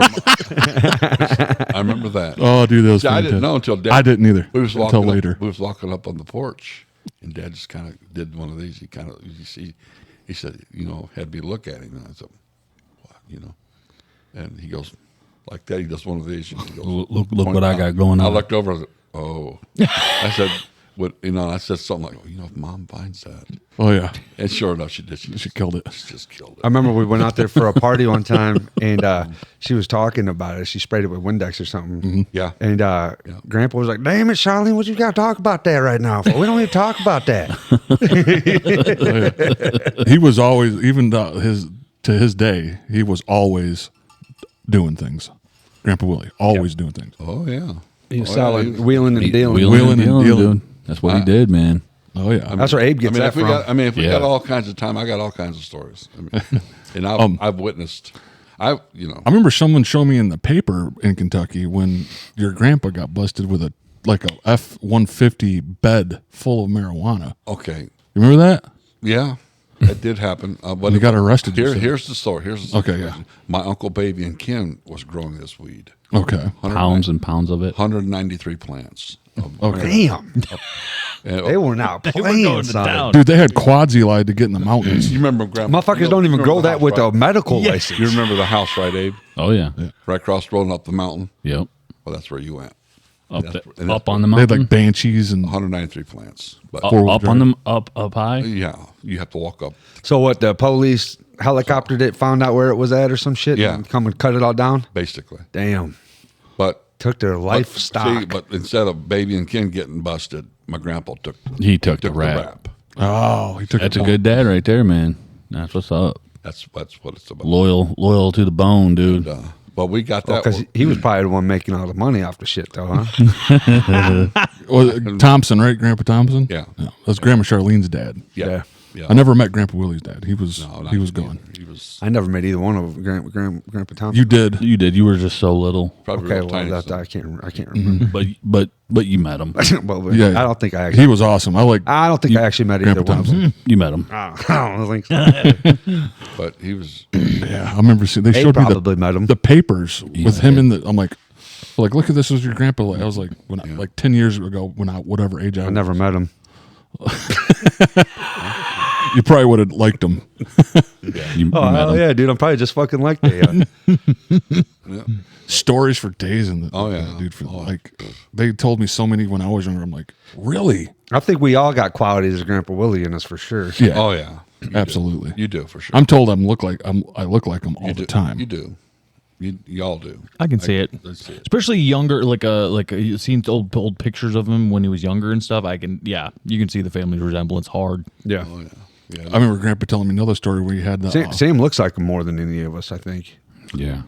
that. Oh, dude, that was I fantastic. didn't know until Dad. I didn't either. We was until walking later. Up, we was walking up on the porch, and Dad just kind of did one of these. He said, you know, had me look at him, and I said, what, you know, and he goes like that. He does one of these. And he goes, Look what I got going I on. looked over. I said, oh, I said, what, you know, I said something like, oh, you know, if Mom finds that, Oh, yeah. and sure enough, she did. She killed it. She just killed it. I remember we went out there for a party one time, and she was talking about it. She sprayed it with Windex or something. Yeah. And Grandpa was like, damn it, Charlene, what you got to talk about that right now for? We don't even talk about that. He was always, even to his day, he was always doing things. Grandpa Willie, always doing things. Oh yeah. He was Oh, selling, yeah, wheeling and dealing. Wheeling and dealing. dude. That's what he did, man. Oh, yeah. That's where Abe gets that from. If we Yeah. got all kinds of time, I got all kinds of stories. I mean, and I've witnessed. I remember someone showing me in the paper in Kentucky when your grandpa got busted with a F-150 bed full of marijuana. Okay. You remember that? Yeah, that did happen. But He got arrested. you said. Here's the story. Here's the Okay, situation. My uncle, Baby, and Ken was growing this weed. Okay. Pounds and pounds of it. 193 plants. Okay. Damn. And, They were not playing, son. Dude, they had quads he lied to get in the mountains. you remember Grandma? Motherfuckers don't even grow that with a medical license. You remember the house, right, Abe? Oh yeah. Right across the road and up the mountain. Yep. Well, that's where you went. Up, That's- the, and up that's- on the They had mountain. like banshees and 193 plants. But Up on them. Up high. yeah, you have to walk up. So what, the police helicoptered it, found out where it was at or some shit? Yeah. And come and cut it all down? Basically. Damn. But Took their life but, stock. see, but instead of Baby and Ken getting busted, my grandpa took He took the the rap. rap. oh, he took That's it a good dad right there, man. That's what's up. That's what it's about. Loyal to the bone, dude. And, but we got that. Because he was probably the one making all the money off the shit, though, huh? Thompson, right? Grandpa Thompson? Yeah. That's Grandma Charlene's dad. yeah. I never met Grandpa Willie's dad. He was No, he was gone. He was I never met either one of them, Grandpa Thompson. You did. You did. You were just so little, probably Okay, real well, tiny. I can't remember. but you met him. Well, Yeah. I don't think I actually. He was awesome. I I actually met either Grandpa one of them. You met him. I don't think so. But he was. Yeah, I remember seeing. They They showed me probably met him. the papers with him in the. I'm like, look at this as your grandpa. Like, I was like, like 10 years ago, when whatever age I I was. never met him. You probably would have liked him. You Oh, met hell him. yeah, dude. I'm probably just fucking like that. Yeah. Stories for days in the. Oh, yeah. dude. Like they told me so many when I was younger. I'm like, really? I think we all got qualities of Grandpa Willie in us for sure. Yeah, Oh yeah. absolutely. You do for sure. I'm told I look like him all You the do. time. You do. You all do. I can see it. Let's see it. Especially younger, you've seen old pictures of him when he was younger and stuff. You can see the family resemblance hard. Yeah. Oh yeah. Yeah. I remember Grandpa telling me another story where he had the. Sam looks like him more than any of us, I think. Yeah.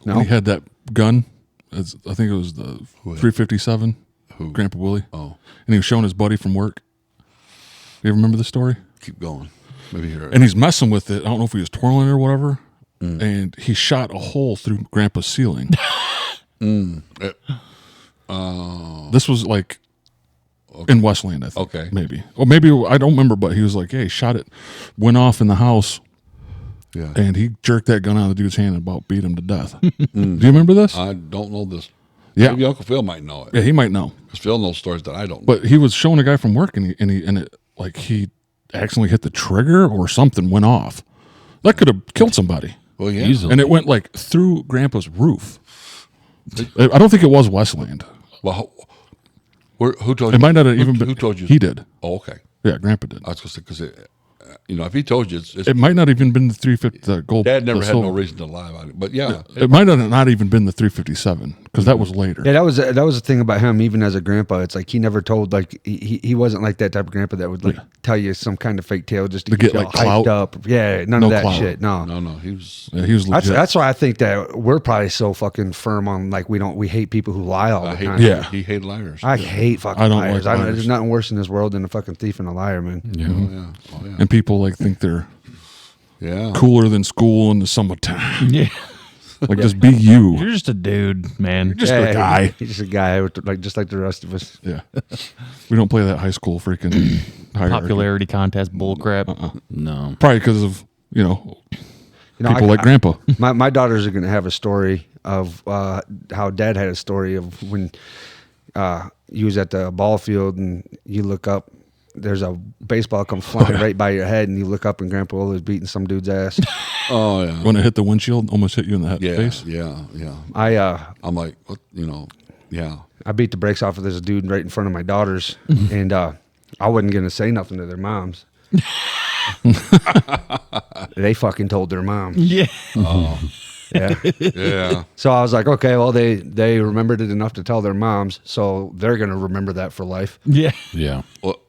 No? He had that gun. I think it was the 357. Who? Grandpa Willie. Oh, And he was showing his buddy from work. You ever remember the story? keep going. Maybe here. And he's messing with it. I don't know if he was twirling it or whatever. And he shot a hole through Grandpa's ceiling. This was like in Westland, I think. Okay. Maybe. Or maybe, I don't remember, but he was like, hey, shot it. Went off in the house. Yeah. And he jerked that gun out of the dude's hand and about beat him to death. Do you remember this? I don't know this. Yeah. Maybe Uncle Phil might know it. Yeah, he might know. Because Phil knows stories that I don't know. But he was showing a guy from work, and he accidentally hit the trigger or something went off. That could have killed somebody. Well, yeah. Easily. and it went like through Grandpa's roof. I don't think it was Westland. Well, who told you? It might not have even been. Who told you? He did. Oh, okay. Yeah, Grandpa did. I was going to say, because if he told you, it's It might not even been the 350. The gold. Dad never the had no silver. reason to lie about it. But yeah, It might have not even been the 357 because that was later. Yeah, that was the thing about him. Even as a grandpa, it's like he never told like he wasn't like that type of grandpa that would like tell you some kind of fake tale just to get you like all clout. hyped up. Yeah, none No of that clout. shit. No. no, he was. Yeah, he was legit. That's why I think that we're probably so fucking firm on like we hate people who lie all the I hate. time. Yeah. He hated liars. I hate fucking I don't liars. like liars. There's nothing worse in this world than a fucking thief and a liar, man. Yeah. Oh yeah. and people like think they're Yeah. cooler than school in the summertime. Yeah. Like just be you. You're just a dude, man. Just a guy. He's just a guy, like just like the rest of us. Yeah. We don't play that high school freaking hierarchy. Popularity contest bullcrap. No. Probably because of You know, people like Grandpa. My daughters are going to have a story of how Dad had a story of when you was at the ball field and you look up, there's a baseball comes flying right by your head, and you look up and Grandpa Willie was beating some dude's ass. Oh yeah. When it hit the windshield, almost hit you in the head Yeah. face. Yeah. I'm like, what? Yeah. I beat the brakes off of this dude right in front of my daughters, and I wasn't going to say nothing to their moms. They fucking told their mom. Yeah. Yeah. Yeah. So I was like, okay, well they remembered it enough to tell their moms, so they're going to remember that for life. Yeah. Yeah. What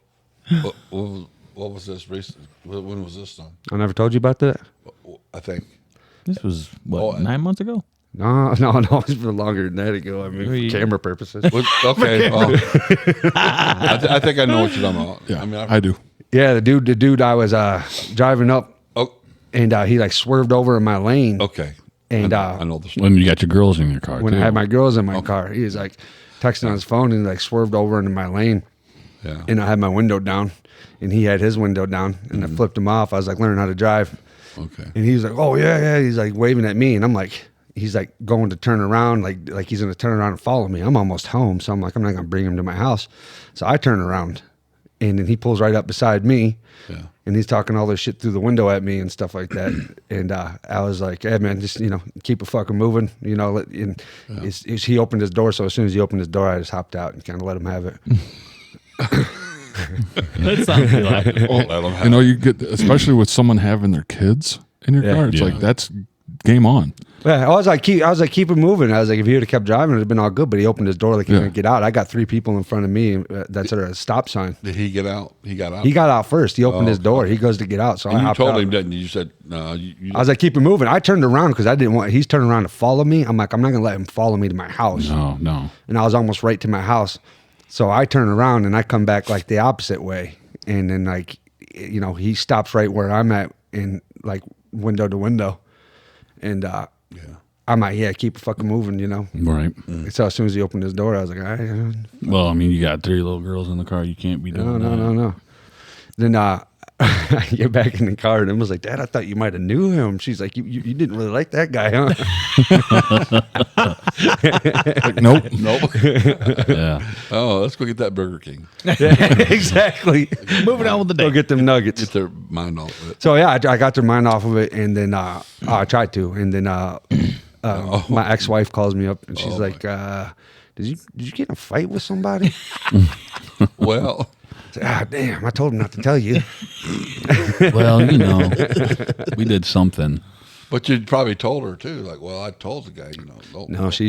was this recent? When was this done? I never told you about that. I think. This was, what, Oh, 9 months ago? No, it's been longer than that ago. I mean, for camera purposes. Okay. Well, I think I know what you're talking about. Yeah, I mean, I do. Yeah, the dude I was driving up, Oh, and he like swerved over in my lane. okay. And I know the story. When you got your girls in your car, when too. I had my girls in my car, he was like texting on his phone and like swerved over into my lane. Yeah. And I had my window down, and he had his window down, and I flipped him off. I was like learning how to drive, Okay. and he was like, "Oh yeah." He's like waving at me, and I'm like, he's like going to turn around, like he's gonna turn around and follow me. I'm almost home, so I'm like, I'm not gonna bring him to my house. So I turn around, and then he pulls right up beside me. Yeah. And he's talking all this shit through the window at me and stuff like that. And I was like, hey, man, just, keep it fucking moving. He opened his door. So as soon as he opened his door, I just hopped out and kind of let him have it. That sounds like it. Let 'em have You get, especially with someone having their kids in your Yeah. car, it's Yeah. like that's game on. Yeah, I was like, keep it moving. I was like, if he would have kept driving, it'd have been all good. But he opened his door like he was Yeah. going to get out. I got 3 people in front of me that's at a stop sign. Did he get out? He got out. He got out first. He opened his door. He goes to get out. So And I you hopped told out. him, didn't you? You said no. I was like, keep it moving. I turned around because I didn't want. He's turning around to follow me. I'm like, I'm not gonna let him follow me to my house. No. And I was almost right to my house, so I turn around and I come back like the opposite way, and then he stops right where I'm at, in like window to window, and I'm like, yeah, keep it fucking moving, Right. So as soon as he opened his door, I was like, all right, Well, I mean, you got 3 little girls in the car. You can't be doing that. no. Then I get back in the car and I was like, Dad, I thought you might have knew him. She's like, you didn't really like that guy, huh? Like, nope. nope. Yeah. Oh, let's go get that Burger King. Exactly. Moving on with the Go day. get them nuggets. Get their mind off of it. So yeah, I got their mind off of it, and then I tried to, and then my ex-wife calls me up, and she's like, "Did you get in a fight with somebody?" Well, I said, damn! I told him not to tell you. Well, we did something. but you probably told her too. Like, well, I told the guy, don't. No, she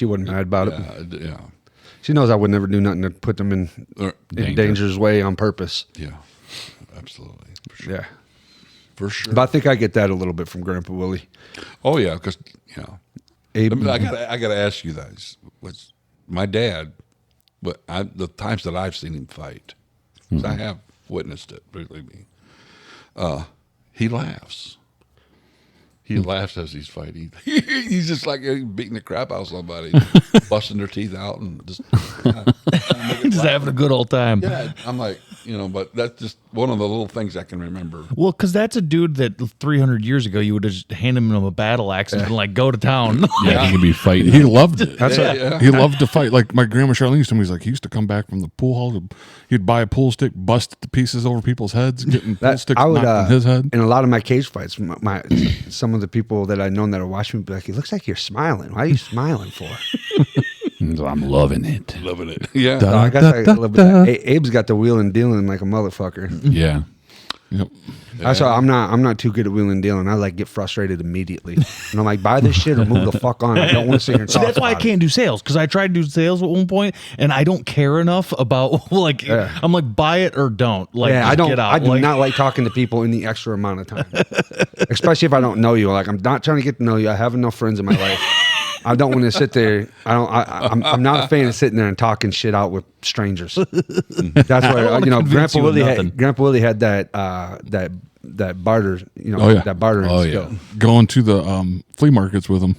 wasn't mad about it. Yeah. She knows I would never do nothing to put them in Danger. danger's way on purpose. Yeah. Absolutely. For sure. Yeah, For sure. but I think I get that a little bit from Grandpa Willie. Oh yeah, because Abe, I gotta ask you guys. Was my dad? But the times that I've seen him fight, 'cause I have witnessed it. Believe me. He laughs. He laughs as he's fighting. He's just like beating the crap out of somebody, busting their teeth out, and just Just having a good old time. yeah. I'm like, but that's just one of the little things I can remember. Well, because that's a dude that 300 years ago you would have just handed him a battle axe and been like, go to town. Yeah, he could be fighting. He loved it. Yeah. He loved to fight. Like my grandma Charlene used to tell me, he's like, he used to come back from the pool hall. He'd buy a pool stick, bust it to pieces over people's heads, getting pool sticks knocked in his head. In a lot of my cage fights, some of the people that I known that are watching me be like, it looks like you're smiling. Why are you smiling for? I'm loving it. Loving it. Yeah. So I guess I a little bit of that. Abe's got the wheeling and dealing like a motherfucker. Yeah. Yep. That's why I'm not too good at wheeling and dealing. I like get frustrated immediately, and I'm like, buy this shit or move the fuck on. I don't want to sit here and So talk that's why I about can't do sales, because I tried to do sales at one point and I don't care enough about like I'm like, buy it or don't. Like, Yeah, just get out. I do not like talking to people in the extra amount of time, especially if I don't know you. Like, I'm not trying to get to know you. I have enough friends in my life. I don't want to sit there. I'm not a fan of sitting there and talking shit out with strangers. That's why convince Grandpa you of Willie had that barter. That bartering skill. Yeah. Going to the flea markets with him.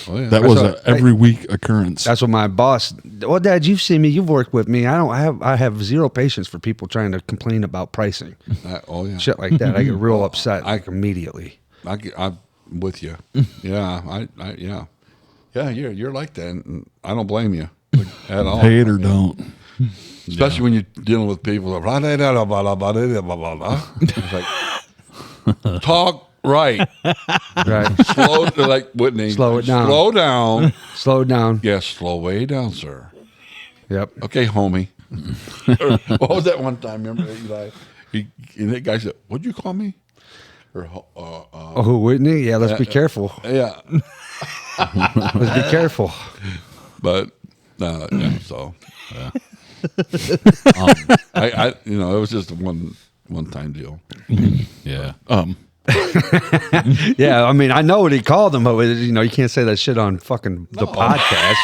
Oh, yeah. That was an every week occurrence. That's what my boss. Well, Dad, you've seen me. You've worked with me. I have zero patience for people trying to complain about pricing. Yeah. Shit like that. I get real upset immediately. I'm with you. Yeah. Yeah. Yeah, you're like that. And I don't blame you at all. Pay it or don't. Especially when you're dealing with people. It's like, talk right. Right. Slow, like Whitney. Slow it down. Slow down. Slow down. Yes, slow way down, sir. Yep. Okay, homie. What was that one time? Remember, Eli? And that guy said, "What'd you call me?" Or who, Whitney? Yeah, let's be careful. yeah. Let's be careful. But yeah, so I it was just a one time deal. Yeah. Yeah, I mean, I know what he called them, but you can't say that shit on fucking the podcast.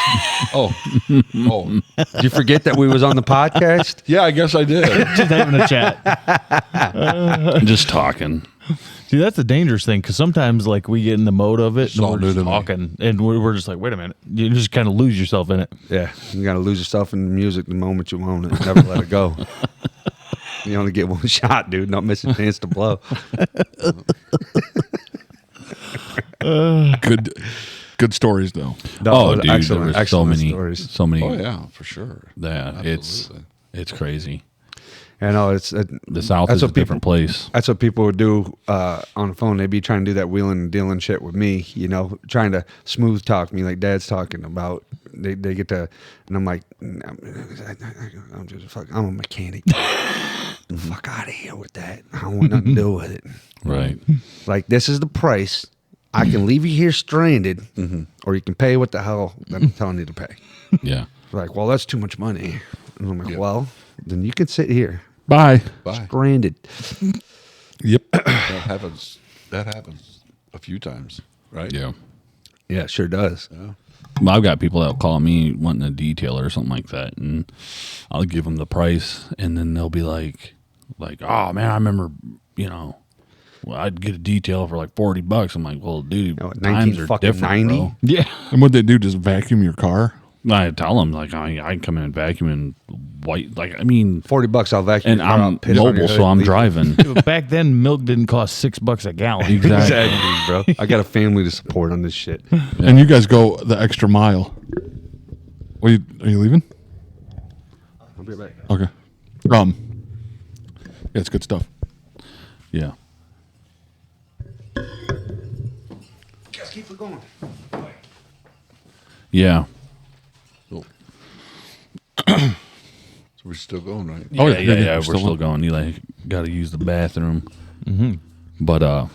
Oh, Did you forget that we was on the podcast? yeah, I guess I did. Just having a chat. Just talking. See, that's the dangerous thing, because sometimes like we get in the mode of it and all we're new just to me. talking and we're just like, wait a minute. You just kind of lose yourself in it. Yeah, you got to lose yourself in the music the moment you own it. Never let it go. You only get one shot, dude. Not miss a chance to blow. Good stories though. Oh, dude, excellent, there was excellent stories. so many. Oh yeah, for sure. Yeah, Absolutely. it's crazy. I know it's The South that's is a what people- different place. That's what people would do on the phone. They'd be trying to do that wheeling and dealing shit with me, trying to smooth talk me like Dad's talking about. They get to, and I'm like, I'm a mechanic. Fuck out of here with that. I don't want nothing to do with it. Right. Like, this is the price. I can leave you here stranded, or you can pay what the hell that I'm telling you to pay. Yeah. Like, well, that's too much money. And I'm like, well, then you can sit here Bye. stranded. Yep. That happens a few times, right? Yeah. Yeah, it sure does. Well, I've got people that'll call me wanting a detail or something like that, and I'll give them the price, and then they'll be like, oh man, I remember, well, I'd get a detail for like $40. I'm like, well, dude, times are different, 1990? bro. Yeah. And what they do, just vacuum your car? I tell them like I can come in and vacuum and white, like I mean, $40, I'll vacuum. and your car out, I'm piss on your mobile, hood, so I'm leave it. driving. Back then, milk didn't cost $6 a gallon. Exactly. Bro. I got a family to support on this shit. And you guys go the extra mile. Are you leaving? I'll be right back. Okay. Yeah, it's good stuff. Yeah. Just keep it going. Yeah. So we're still going, right? Oh yeah, yeah. we're We're still still on. going. You like got to use the bathroom. But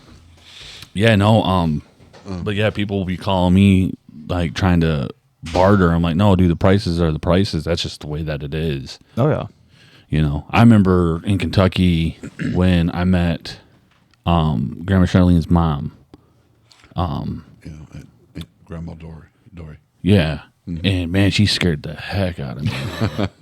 yeah, no. But yeah, people will be calling me like trying to barter. I'm like, no, dude, the prices are the prices. That's just the way that it is. Oh, yeah. I remember in Kentucky when I met Grandma Charlene's mom. At Grandma Dory. Yeah. And man, she scared the heck out of me.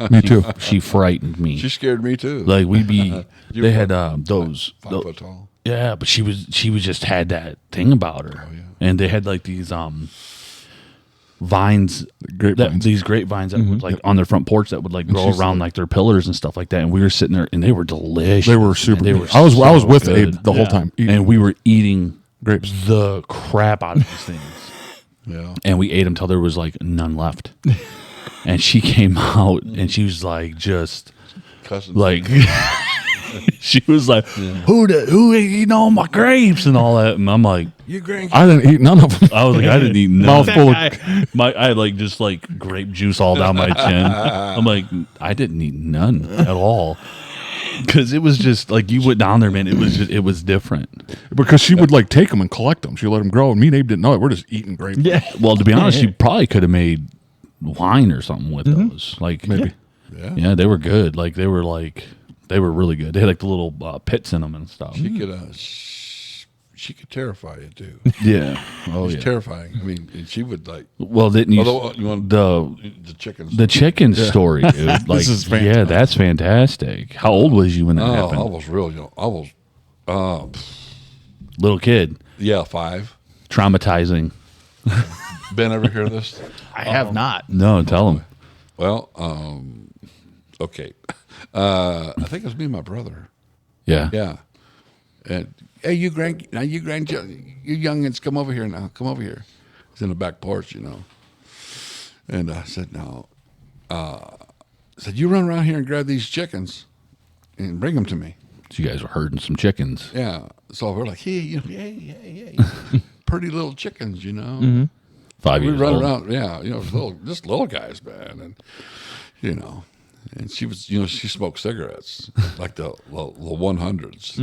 Me too. She frightened me. She scared me too. Like we'd be, they had those. 5 foot tall. Yeah, but she was just had that thing about her. Oh, yeah. And they had like these vines, Grapevines. these grapevines that would like on their front porch that would like grow around like their pillars and stuff like that. And we were sitting there, and they were delicious. They were super. They good. were I was so with good. Abe the whole time, eating and we were eating grapes. the crap out of these things. Yeah. And we ate them till there was like none left. And she came out and she was like, just Cussing. like, she was like, who ain't eating all my grapes and all that? And I'm like, You grandkids. I didn't eat none of them. I was like, I didn't eat none. Mouthful of I had like just like grape juice all down my chin. I'm like, I didn't eat none at all. Because it was just like you went down there, man. It was different. Because she would like take them and collect them. She let them grow. And me and Abe didn't know it. We're just eating grapes. Yeah. Well, to be honest, you probably could have made wine or something with those. Like Maybe. Yeah. they were good. Like they were really good. They had like the little pits in them and stuff. She could terrify you too. Yeah. Oh She's yeah. terrifying. I mean, and she would like Well, didn't you? although you want the chickens. chicken story, dude. Like, is yeah, fantastic. that's fantastic. How old was you when that I happened? was real young. I was Little kid. 5. Traumatizing. Ben, ever hear this? I have not. No, tell him. Well, okay. I think it was me and my brother. Yeah. Yeah. And hey, you youngins, come over here now. Come over here. It's in the back porch, you know. And I said, no. I said, you run around here and grab these chickens and bring them to me. So you guys were herding some chickens. Yeah. So we're like, hey, pretty little chickens, you know. 5 We years run old. around, yeah, you know, just little guys, man, and you know, and she was, you know, she smoked cigarettes like the 100s.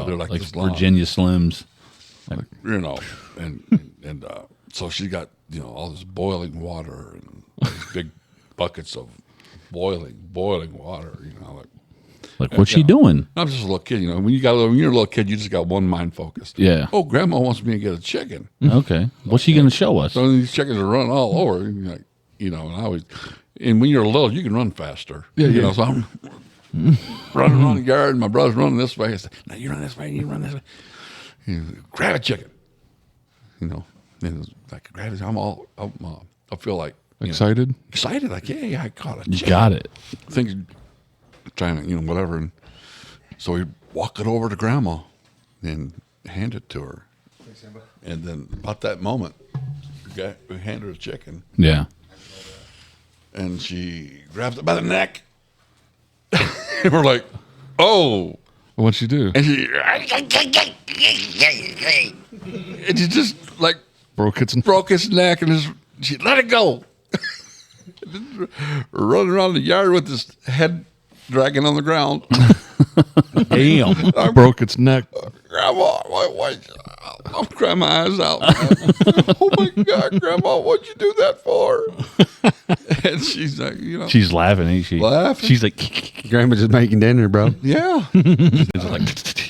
They're like Like this long, Virginia Slims. you know, and so she got, you know, all this boiling water and these big buckets of boiling water, you know, Like, what's she doing? I'm just a little kid, you know. When you're a little kid, you just got one mind focus. Yeah. Oh, Grandma wants me to get a chicken. Okay. What's she going to show us? So these chickens are running all over, and you're like, you know. And when you're little, you can run faster. You know. So I'm running around the yard, and my brother's running this way. I said, "Now you run this way, you run this way. Grab a chicken." You know, and I could grab it. I feel like Excited? excited, like yeah, I caught a chicken. You got it. Thinking, trying to, you know, whatever. And so we walk it over to Grandma and hand it to her. And then about that moment, we hand her a chicken, Yeah. and she grabs it by the neck. And we're like, oh. What'd she do? And she just like Broke its broke his neck, and she let it go. Running around the yard with his head dragging on the ground. Damn. broke its neck. Grandma, why I'm crying my eyes out. Oh my God, Grandma, what'd you do that for? And she's like, you know, She's laughing, ain't she? Laughing? She's like, Grandma just making dinner, bro. yeah. it's like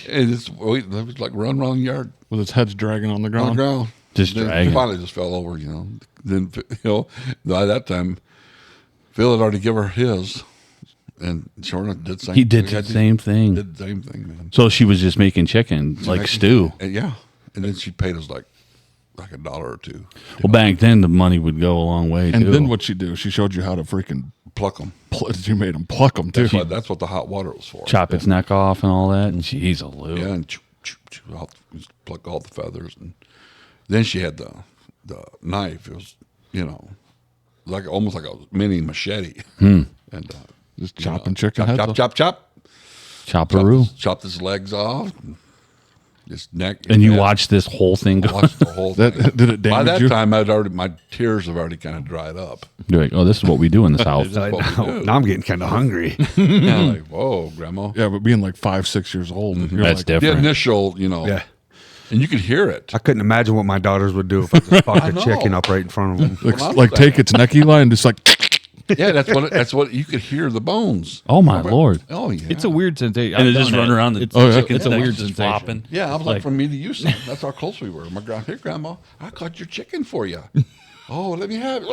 And it was like run around the yard With its head's dragging on the on ground. the ground. Just Then dragging. Finally just fell over, you know. Then, you know, by that time, Phil had already given her his. And sure enough, did the same he did thing. the same thing. Did the same thing, man. So she was just making chicken, like stew. And yeah. And then she paid us like $1 or $2. Well, back then the money would go a long way And too. then what'd she do? She showed you how to freaking Pluck them. you made them pluck them too. That's what the hot water was for. Chop its neck off and all that. And she's a Lou. Yeah, and pluck all the feathers. And then she had the knife. It was, you know, like almost like a mini machete. And Just you chopping know, chicken heads off. chop. Chopperoo. Chopped his legs off. His neck. And you head. watched this whole thing go. Watched the whole thing. Did it By damage that you? time, my tears have already kind of dried up. You're like, oh, this is what we do in this house. That's what we do. Now I'm getting kind of hungry. I'm like, whoa, Grandma. Yeah, but being like 5, 6 years old, you're That's like, The different. initial, you know. Yeah. And you could hear it. I couldn't imagine what my daughters would do if I just fucked a know. chicken up right in front of them. like, Well, I'm like saying- take its neck, Eli, and just like Yeah, that's what you could hear the bones. Oh my Lord. Oh yeah. It's a weird sensation. And I've it just done run it. around the It's, chicken it's a neck weird just sensation. flopping. Yeah, I was like from me to you, son. That's how close we were. My grandma, hey, Grandma, I caught your chicken for you. Oh, let me have it.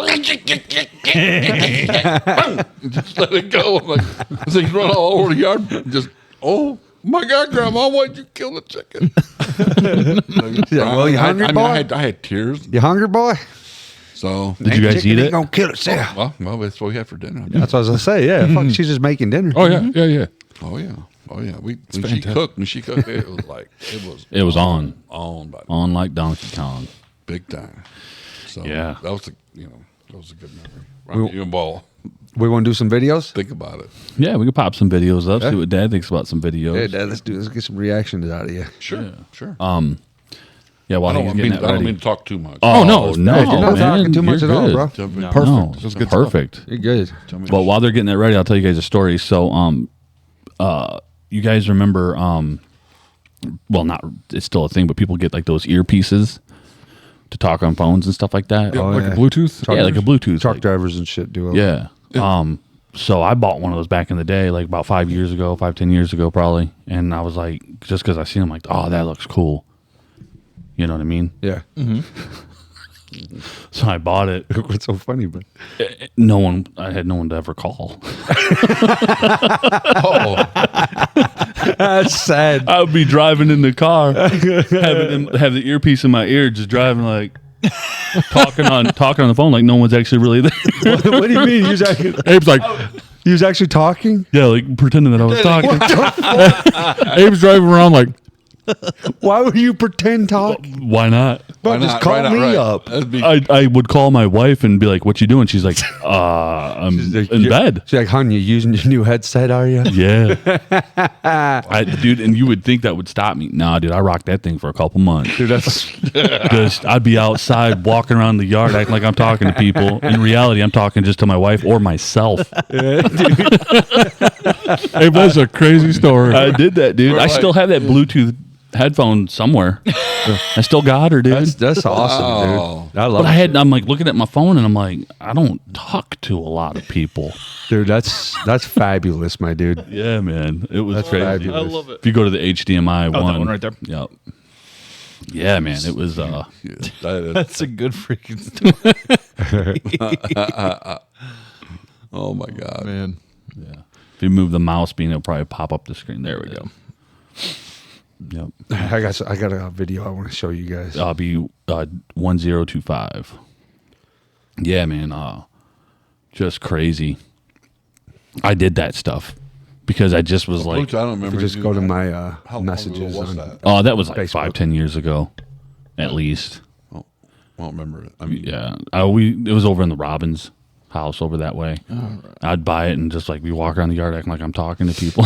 Just let it go. I'm like, so you run all over the yard. Just, oh my God, Grandma, why'd you kill the chicken? Yeah, well, you hungry, boy? I had tears. You hungry, boy? So, Did you guys Chicken eat ain't it? gonna kill itself. well, that's what we had for dinner. That's what I was gonna say. Yeah, fuck, she's just making dinner. Oh yeah, yeah. Oh yeah. When fantastic. she cooked, it was like It was on by like Donkey Kong. big time. So Yeah. that was a good memory. Right, you and Ball, We want to do some videos. think about it. Yeah, we could pop some videos up. See what Dad thinks about some videos. Hey, Dad, let's get some reactions out of you. Sure, sure. Yeah, while I he's don't getting mean that ready. to talk too much. Oh no, no, Hey, you're not man, talking too much you're at all, good. bro. Jump in. Perfect. No, That's it's good perfect. You're good. But while they're getting that ready, I'll tell you guys a story. So, you guys remember? Well, not it's still a thing, but people get like those earpieces to talk on phones and stuff like that. Yeah, Oh, like yeah. a Bluetooth. Yeah, like a Bluetooth. Truck like- drivers and shit do it. Yeah. So I bought one of those back in the day, like about 10 years ago, probably. And I was like, just because I seen them, like, oh, that looks cool. You know what I mean? Yeah. So I bought it. What's so funny, but I had no one to ever call. Oh, that's sad. I would be driving in the car, have the earpiece in my ear, just driving like talking on the phone, like no one's actually really there. What do you mean? Abe's like, You was actually talking? Yeah, like pretending that I was talking. Abe's driving around like, Why would you pretend talk? Why not? Bro, just call me up. That'd be, I would call my wife and be like, "What you doing?" She's like, I'm in bed." She's like, hon, you using your new headset, are you? Yeah, dude, and you would think that would stop me. Nah, dude, I rocked that thing for a couple months. Dude, that's Just I'd be outside walking around the yard acting like I'm talking to people. In reality, I'm talking just to my wife or myself. Abe, that's a crazy story. I did that, dude. I Right. still have that Bluetooth headphone somewhere. I still got her, dude. that's awesome, Wow. dude. I love But I'm like looking at my phone and I'm like, I don't talk to a lot of people. dude. That's fabulous, my dude. Yeah, man. It was crazy. fabulous. I love it. If you go to the HDMI that one, one right there. Yep. Yeah, man. It was That's a good freaking story, oh my God. man. yeah. If you move the mouse beam, it'll probably pop up the screen. There we go. Yep. I got a video I want to show you guys. I'll be 1025. Yeah, man. Just crazy. I did that stuff because I just was like, Bluetooth, I don't If remember. you just doing go to that. my How long messages ago was on that? oh, that was like Facebook. 5-10 years ago, at least. I don't remember it. I mean, Yeah. It was over in the Robbins house over that way. I'd buy it and just like we walk around the yard acting like I'm talking to people.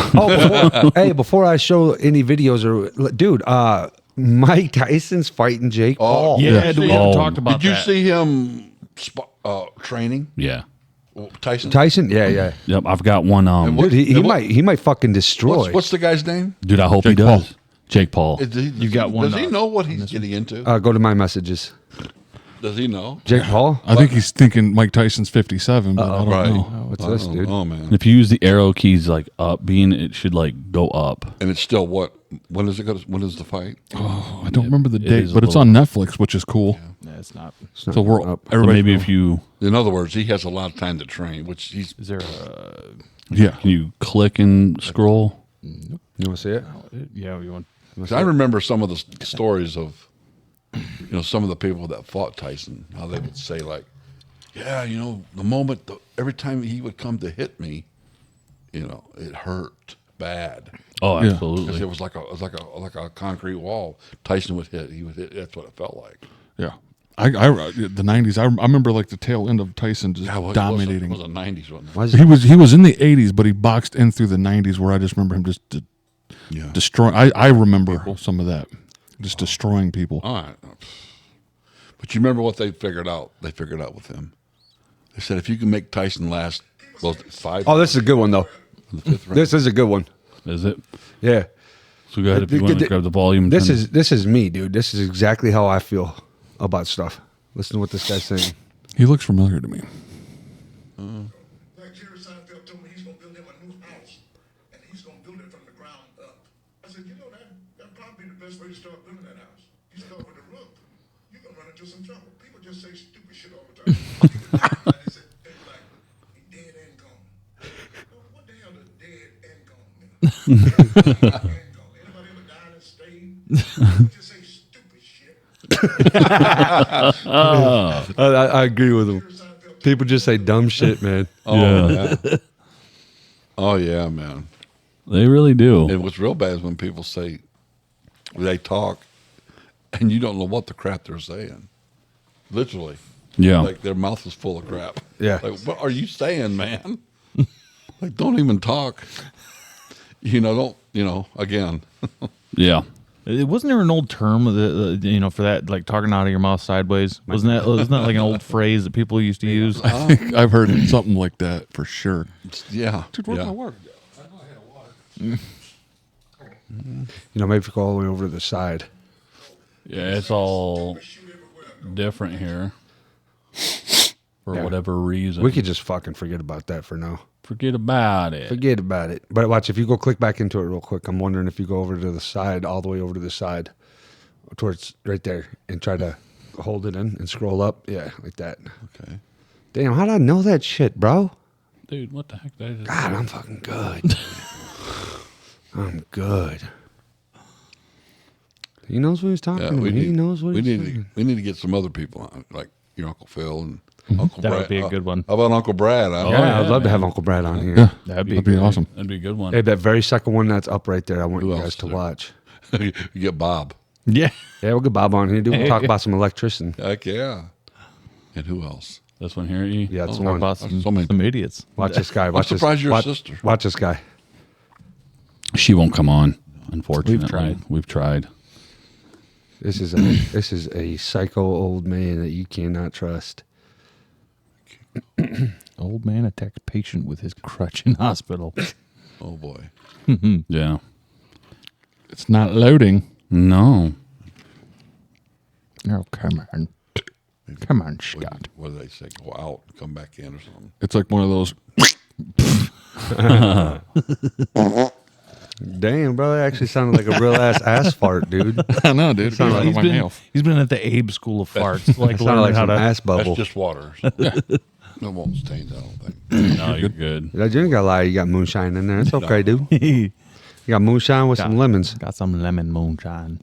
Before I show any videos dude, Mike Tyson's fighting Jake Paul. Yeah, we haven't Oh. talked about did you that. see him training? Yeah. Tyson? Tyson, yeah. Yep. I've got one. Dude, he might fucking destroy. What's the guy's name? Dude, I hope he Jake Paul. does. Jake Paul. You got one, Does he know what he's getting into? Go to my messages. Does he know? Jake Paul. I think he's thinking Mike Tyson's 57, but I don't Right. know. What's I this, don't dude? know, man. If you use the arrow keys like up, it should like go up. And it's still what? When is it going? When is the fight? Oh, I don't remember the it date, is a but it's little- on Netflix, which is cool. No, it's not. So we're up. Or everybody. maybe if you In other words, he has a lot of time to train, which he's. Is there a? Yeah, can you click and scroll. You want to see it? Yeah, you want? I remember some of the stories of, some of the people that fought Tyson, how they would say like, yeah, the moment, every time he would come to hit me, it hurt bad. Oh, Yeah. Because absolutely. it was like a concrete wall. Tyson would hit. He would hit. That's what it felt like. yeah. I the 90s. I remember like the tail end of Tyson just dominating. It was the 90s, wasn't it? Why is He was in the 80s, but he boxed in through the 90s, where I just remember him just Yeah. destroying. I remember some of that, just destroying people. All right. But you remember what they figured out? They figured out with him. They said if you can make Tyson last, well, 5. Oh, this is a good one though. in the 5th round. This is a good one. Is it? Yeah. So go ahead if you want to grab the volume. and This turn is me, dude. This is exactly how I feel about stuff. Listen to what this guy's saying. He looks familiar to me. Like Jerry Seinfeld told me he's going to build him a new house, and he's going to build it from the ground up. I said, that'd probably be the best way to start building that house. You start with the roof. You're going to run into some trouble. People just say stupid shit all the time. They say, like, he dead and gone. Well, what the hell does dead and gone mean? Dead and gone. Anybody ever died and stayed? People just say stupid shit. I agree with him. People just say dumb shit, man. Oh, yeah. Oh, yeah, man. They really do. And what's real bad is when people say, they talk, and you don't know what the crap they're saying. Literally. Yeah. Like their mouth is full of crap. Yeah. Like, what are you saying, man? Like, don't even talk. Again. Wasn't Yeah. there an old term for that, like talking out of your mouth sideways? Wasn't that like an old phrase that people used to use? I think I've heard something like that for sure. Yeah. Dude, where's yeah. my water? Maybe go all the way over to the side. Yeah, it's all different here for whatever reason. We could just fucking forget about that for now. forget about it. Forget about it. But watch, if you go click back into it real quick, I'm wondering if you go over to the side, all the way over to the side, towards right there, and try to hold it in and scroll up. Yeah, like that. Okay. Damn, how did I know that shit, bro? Dude, what the heck? That is God, I'm fucking good. I'm good. He knows what he's talking Yeah, about. He knows what he's saying. we need to get some other people on, like your Uncle Phil and Uncle That Brad. would be a good one. How about Uncle Brad? Huh? Yeah, I'd love to have Uncle Brad on here. Yeah, That'd be awesome. That'd be a good one. Hey, that very second one that's up right there, I want Who you else guys is to there? watch. You get Bob. Yeah. Yeah, we'll get Bob on here. We'll talk about some electrician. Heck yeah. And who else? This one here, E? Yeah, that's Oh, one. About So some many- idiots. Watch this guy. Watch surprised this. your watch, sister. Watch this guy. She won't come on, unfortunately. tried. We've tried. This is a psycho old man that you cannot trust. Old man attacks patient with his crutch in hospital. Oh boy. Yeah. It's not loading. No. Oh, come on. Come on, Scott. What do they say? Go out, come back in, or something. It's like one of those. Damn, bro, that actually sounded like a real ass fart, dude. I know, dude. It comes out of my mouth. He's been at the Abe School of Farts, like Sounded learning like how some to. ass bubble. That's just water. It won't stain, I don't think. No, you're good. You ain't gotta lie. You got moonshine in there. It's okay, dude. You got moonshine with some lemons. Got some lemon moonshine.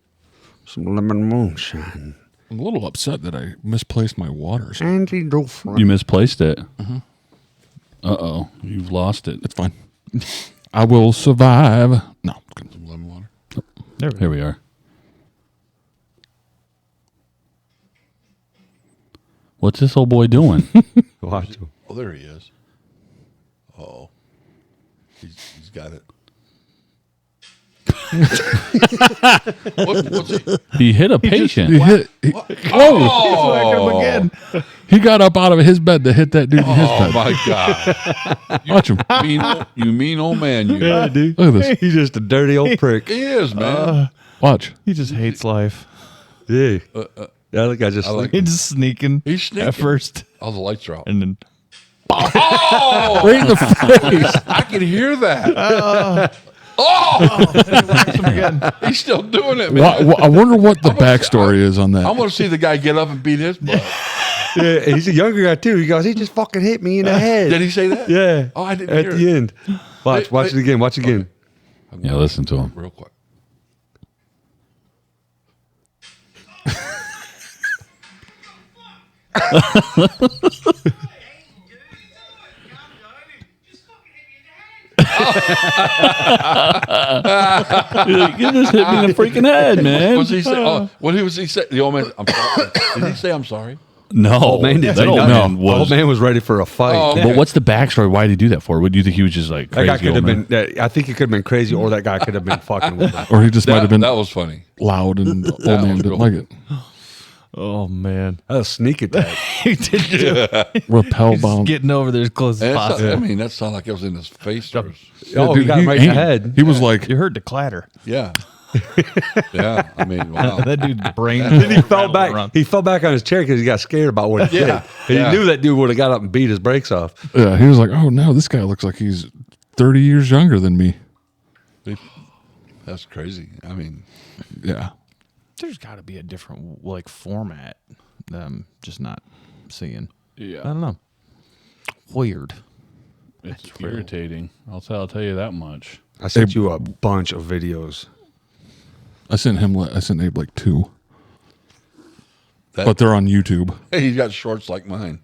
Some lemon moonshine. I'm a little upset that I misplaced my waters. Andy Dufresne. You misplaced it. Uh-oh. You've lost it. It's fine. I will survive. No. Some lemon water. Here we are. What's this old boy doing? Watch him. Oh, there he is. Oh, he's got it. What's he? He hit a patient. He hit. Oh, again. He got up out of his bed to hit that dude in his oh bed. my God! Watch him. You mean old man? You. dude. Look at this. He's just a dirty old prick. He is, man. Watch. He just hates life. Yeah. Yeah, that guy just. I like He's just sneaking. He's sneaking. At first. All the lights are out. And then. Oh, Right in the face. I can hear that. He's still doing it, man. I wonder what the backstory is on I that. want to see the guy get up and beat his butt. Yeah, he's a younger guy too. He goes, he just fucking hit me in the head. Did he say that? Yeah. Oh, I didn't At hear the it. end. Watch it again. Watch it again. Yeah, listen to him. Real quick. You just hit me in the freaking head, man. Was he say? Oh, what was he say? The old man. I'm sorry. Did he say I'm sorry? No. Old man didn't that say old nothing. man was. Old man was ready for a fight. Oh, But what's the backstory? Why did he do that for? What do you think he was just like That crazy? guy could have old man? been. I think he could have been crazy, or that guy could have been fucking with him. Or he just might have been That was funny. loud and the old That man was didn't real like it. Oh, man. That was a sneak attack. He did do it. Rappel He's bound. getting over there as close And as it's not, possible. I mean, that sounded like it was in his face. Or, Oh, he got him right in the head. He was like, You heard the clatter. yeah. Yeah. I mean, wow. That dude's brain. Then he fell rattling back. around. He fell back on his chair because he got scared about what he Yeah. did. And Yeah. he knew that dude would have got up and beat his brakes off. yeah, he was like, oh no, this guy looks like he's 30 years younger than me. That's crazy. I mean, Yeah. There's got to be a different like format that I'm just not seeing. I Yeah. don't know. Weird. It's irritating. I'll tell you that much. I sent you a bunch of videos. I sent Abe like 2. but they're on YouTube. Hey, he's got shorts like mine.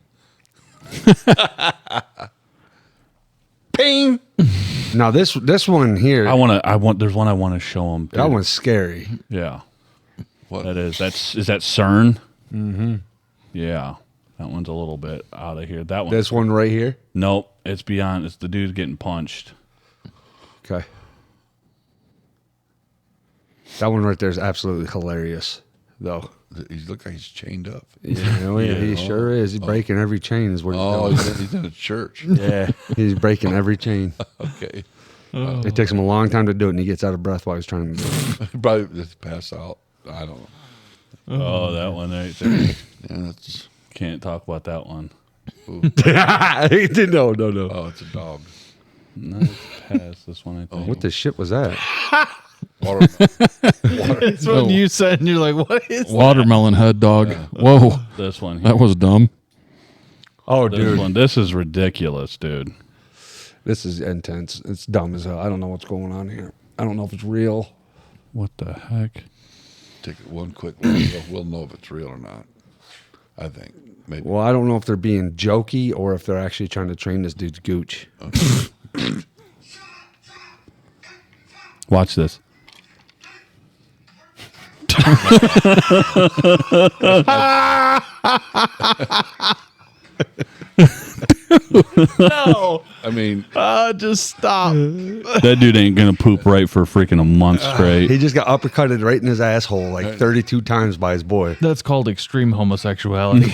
Ping. Now this one here, There's one I want to show him. that one's scary. Yeah. What? Is that CERN? Mm-hmm. Yeah. That one's a little bit out of here. That one. This one right here. Nope. It's beyond. It's the dude getting punched. Okay. That one right there is absolutely hilarious, though. He looks like he's chained up. Yeah, he sure is. He's breaking every chain. Is what He's in a church. yeah, he's breaking every chain. Okay. It takes him a long time to do it, and he gets out of breath while he's trying to do it. Probably just pass out. I don't know. Oh, that one right there. Yeah, that's. Can't talk about that one. no. Oh, it's a dog. No, it's past this one, I think. What the shit was that? Water. It's when you said, and you're like, what is Watermelon head dog. Whoa, This one here. that was dumb. Oh, This one. This is ridiculous, dude. This is intense. It's dumb as hell. I don't know what's going on here. I don't know if it's real. What the heck? Take it one quick look. We'll know if it's real or not. I think maybe. Well, I don't know if they're being jokey or if they're actually trying to train this dude's gooch. Watch this. no? I mean, Just stop. That dude ain't gonna poop right for freaking a month straight. He just got uppercutted right in his asshole like 32 times by his boy. That's called extreme homosexuality.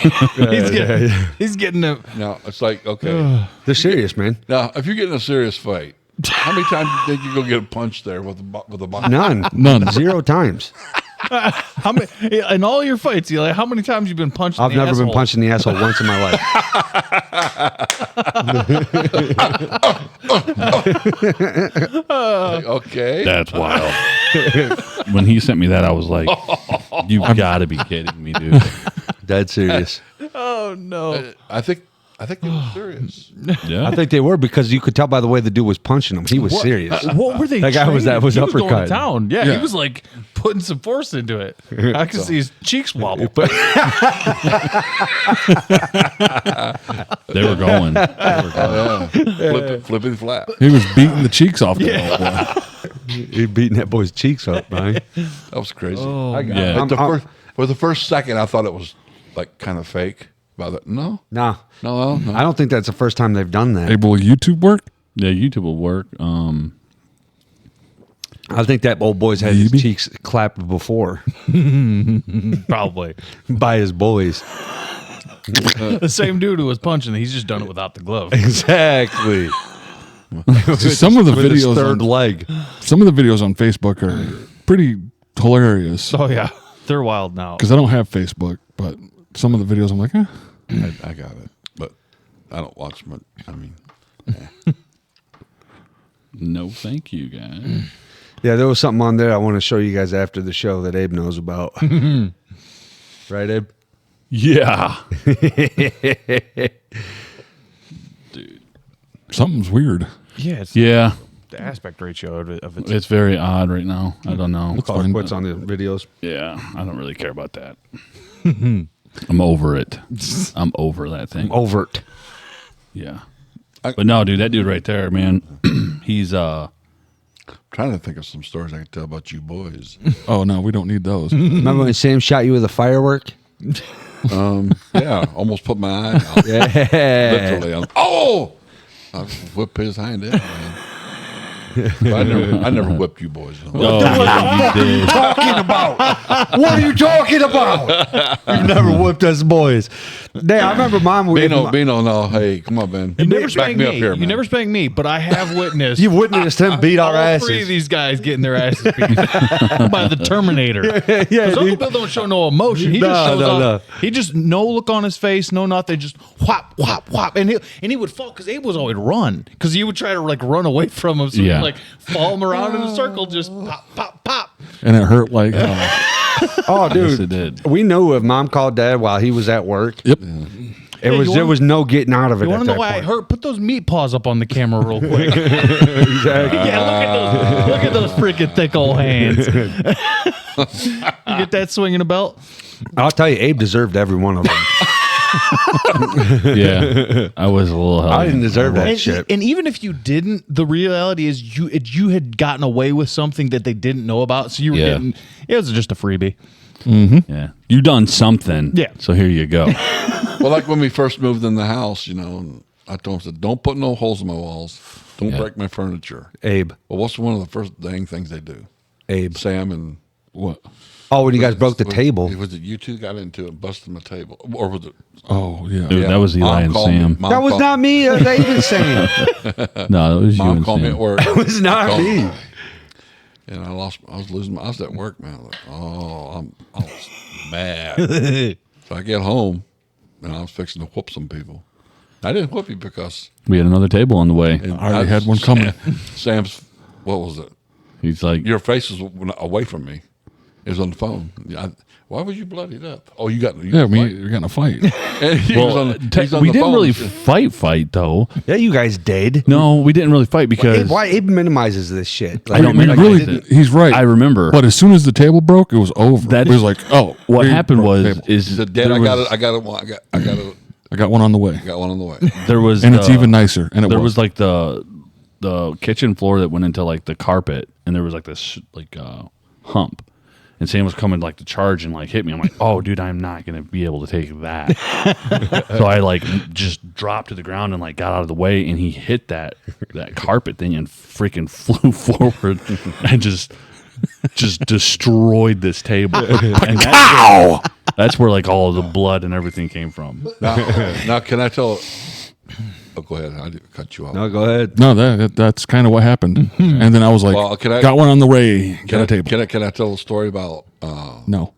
He's getting it. now it's like okay. They're serious, man. Now, if you get in a serious fight, how many times do you think you go get a punch there with a box? None. 0 times. How many in all your fights? Eli, how many times you been punched? I've in the never been asshole? punched in the asshole once in my life. Okay. That's wild. When he sent me that, I was like, "You got to be kidding me, dude." Dead serious. Oh no! I think they were serious. Yeah. I think they were because you could tell by the way the dude was punching him. He was serious. What were they? That guy was- that training? was He going uppercut. to town. Yeah, Yeah. he was like putting some force into it. I could see his cheeks wobble. They were going. Flipping flap. He was beating the cheeks off the ball. He beating that boy's cheeks up, man. That was crazy. Yeah. For the first second, I thought it was like kind of fake. No. Nah, No. I don't think that's the first time they've done that. Hey, will YouTube work? Yeah, YouTube will work. I think that old boy's had his cheeks clapped before Probably by his boys. the same dude who was punching. He's just done it without the glove. Exactly. See, some of the With his videos, third leg. some of the videos on Facebook are pretty hilarious. Oh yeah, they're wild now. Because I don't have Facebook, but some of the videos I'm like, I got it, but I don't watch them. I mean, No, thank you, guys. Yeah, there was something on there I want to show you guys after the show that Abe knows about. Right, Abe? Yeah, something's weird. Yeah, it's yeah. the aspect ratio of it. It's very odd right now. I don't know. Call quits on the videos. Yeah, I don't really care about that. I'm over it. I'm over that thing. Overt. Yeah. But no, dude, that dude right there, man, he's trying to think of some stories I can tell about you boys. Oh, no, we don't need those. Remember when Sam shot you with a firework? Yeah, almost put my eye out. Yeah. Literally. I whipped his hind end, man. But I never whipped you boys. No. oh, yeah, you did. Talking about? What are you talking about? You never whipped us boys. Damn, I remember Mom. Bino, no. Hey, come on, man. You never Back spanked me me. up here, You man. never spanked me, but I have witnessed. You witnessed him beat our all asses. 3 of these guys getting their asses beat by the Terminator. Yeah, Because Uncle dude. Bill don't show no emotion. He No, just shows no, up. He just no look on his face, no nothing. Just whop, whop, whop, and he would fall because Abe was always run because he would try to like run away from him, so Yeah. he'd like follow him around in a circle, just pop, pop, pop. And it hurt like, Oh, dude. Yes, it did. We knew if Mom called Dad while he was at work, yep. there was no getting out of it. You want at to know that why I point. hurt? Put those meat paws up on the camera real quick. Exactly. Yeah, look at those freaking thick old hands. You get that swinging a belt. I'll tell you, Abe deserved every one of them. Yeah, I was a little. I didn't deserve that shit. And even if you didn't, the reality is you had gotten away with something that they didn't know about, so you were Yeah. getting. It was just a freebie. Yeah, you done something. Yeah. So here you go. Well, like when we first moved in the house, you know, and I told him, I said, don't put no holes in my walls. Don't break my furniture. Abe. Well, what's one of the first dang things they do? Abe. Sam and what? Oh, when you guys broke the table. Was it you two got into it, busted my table, or was it? Oh yeah. Dude, that was Eli and called me- Sam. Mom That was called- not me. That was Abe and Sam. No, it was you Mom and called me at Sam. work. That was not Called me. And I was at work, man. I was like, I was mad. So I get home, and I was fixing to whoop some people. I didn't whoop you because We had another table on the way. and I already had one coming. Sam's, what was it? He's like, Your face was away from me. It was on the phone. Why was you bloodied up? Oh, you got Yeah, we got in a fight. And he was on, he's on we the didn't phone. really fight though. Yeah, you guys did. No, we didn't really fight because Why Abe minimizes this shit? I don't I mean, remember really, it. he's right. I remember. But as soon as the table broke, it was over. That- it was like, oh, what we happened broke the was table. is He said, Dad, there I got was- it. I got one on the way, one on the way. There was and it's even nicer. And it there was was like the kitchen floor that went into like the carpet, and there was like this like hump. And Sam was coming like to charge and like hit me. I'm like, oh, dude, I'm not gonna be able to take that. So I like just dropped to the ground and like got out of the way, and he hit that carpet thing and freaking flew forward and just destroyed this table. And that's where like all of the blood and everything came from. Now, can I tell? Oh, go ahead. I didn't cut you off. No, go ahead. no, that's kind of what happened. And then I was like, Well, can I- got one on the way. Got a table. Can I tell a story about? No,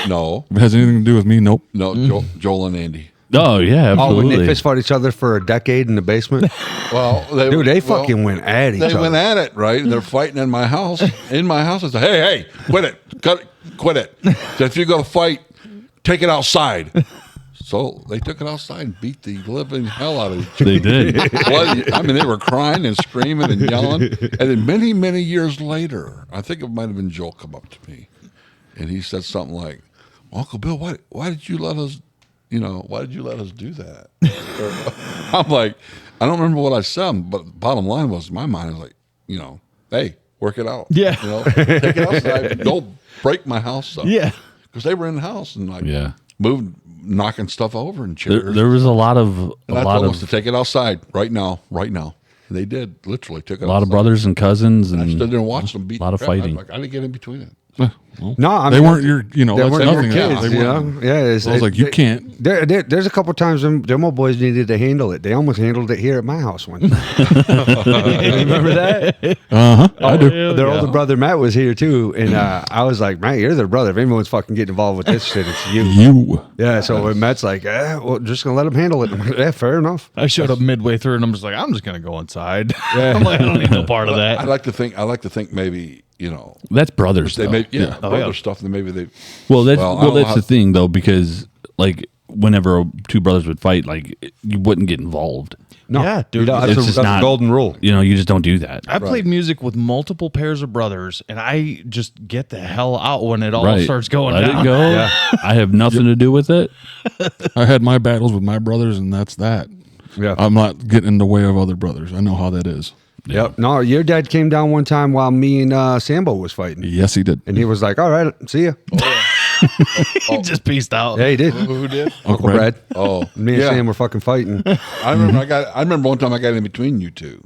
No, if it has anything to do with me. Nope. no. Joel and Andy. Oh yeah, Oh, when absolutely. they fist fought each other for a decade in the basement? Well, Dude, they fucking went at each They other. went at it, right? And they're fighting in my house. In my house, I said, "Hey, quit it, quit it." So if you're gonna fight, take it outside. So they took it outside and beat the living hell out of each other. They did. I mean, they were crying and screaming and yelling. And then many years later, I think it might have been Joel come up to me, and he said something like, "Uncle Bill, why did you let us? Why did you let us do that?" I'm like, I don't remember what I said, but bottom line was, my mind was like, hey, work it out. Yeah. Take it outside. Don't break my house up. Yeah. Because they were in the house and like Yeah. knocking stuff over and chairs. There was a lot of and I told us to take it outside right now. And they did, literally took it a lot of outside. brothers and cousins and I stood there and watched them beat a lot of the crap. fighting. I didn't get in between it. No, I They mean, weren't your, They that's weren't your nothing. kids, They you weren't. know? Yeah, I was like, you can't. There's a couple times them old boys needed to handle it. They almost handled it here at my house one time. Remember that? I do. Their older brother Matt was here too, and I was like, Matt, you're their brother. If anyone's fucking getting involved with this shit, it's you. You. Yeah. So when Matt's like, well, just gonna let him handle it. I'm like, yeah, fair enough. I showed up midway through, and I'm just like, I'm just gonna go inside. I'm like, I don't need no part of I that. like to think maybe, that's brothers. they though. maybe Oh, yeah. other stuff that maybe they Well, that's Well, I don't know that's how- the thing though, because like whenever two brothers would fight, like you wouldn't get involved. No, Yeah, dude, that's, it's a, just that's not- a golden rule. You know, you just don't do that. I played music with multiple pairs of brothers, and I just get the hell out when it all Right. starts going Let down. it go. I have nothing to do with it. I had my battles with my brothers, and that's that. Yeah. I'm not getting in the way of other brothers. I know how that is. Yep. No, your dad came down one time while me and Sambo was fighting, Yes, he did. and he was like, "All right, see ya." He just pieced out. Yeah, he did. who did? Uncle Brad. Oh, Me and yeah. Sam were fucking fighting. I remember one time I got in between you two.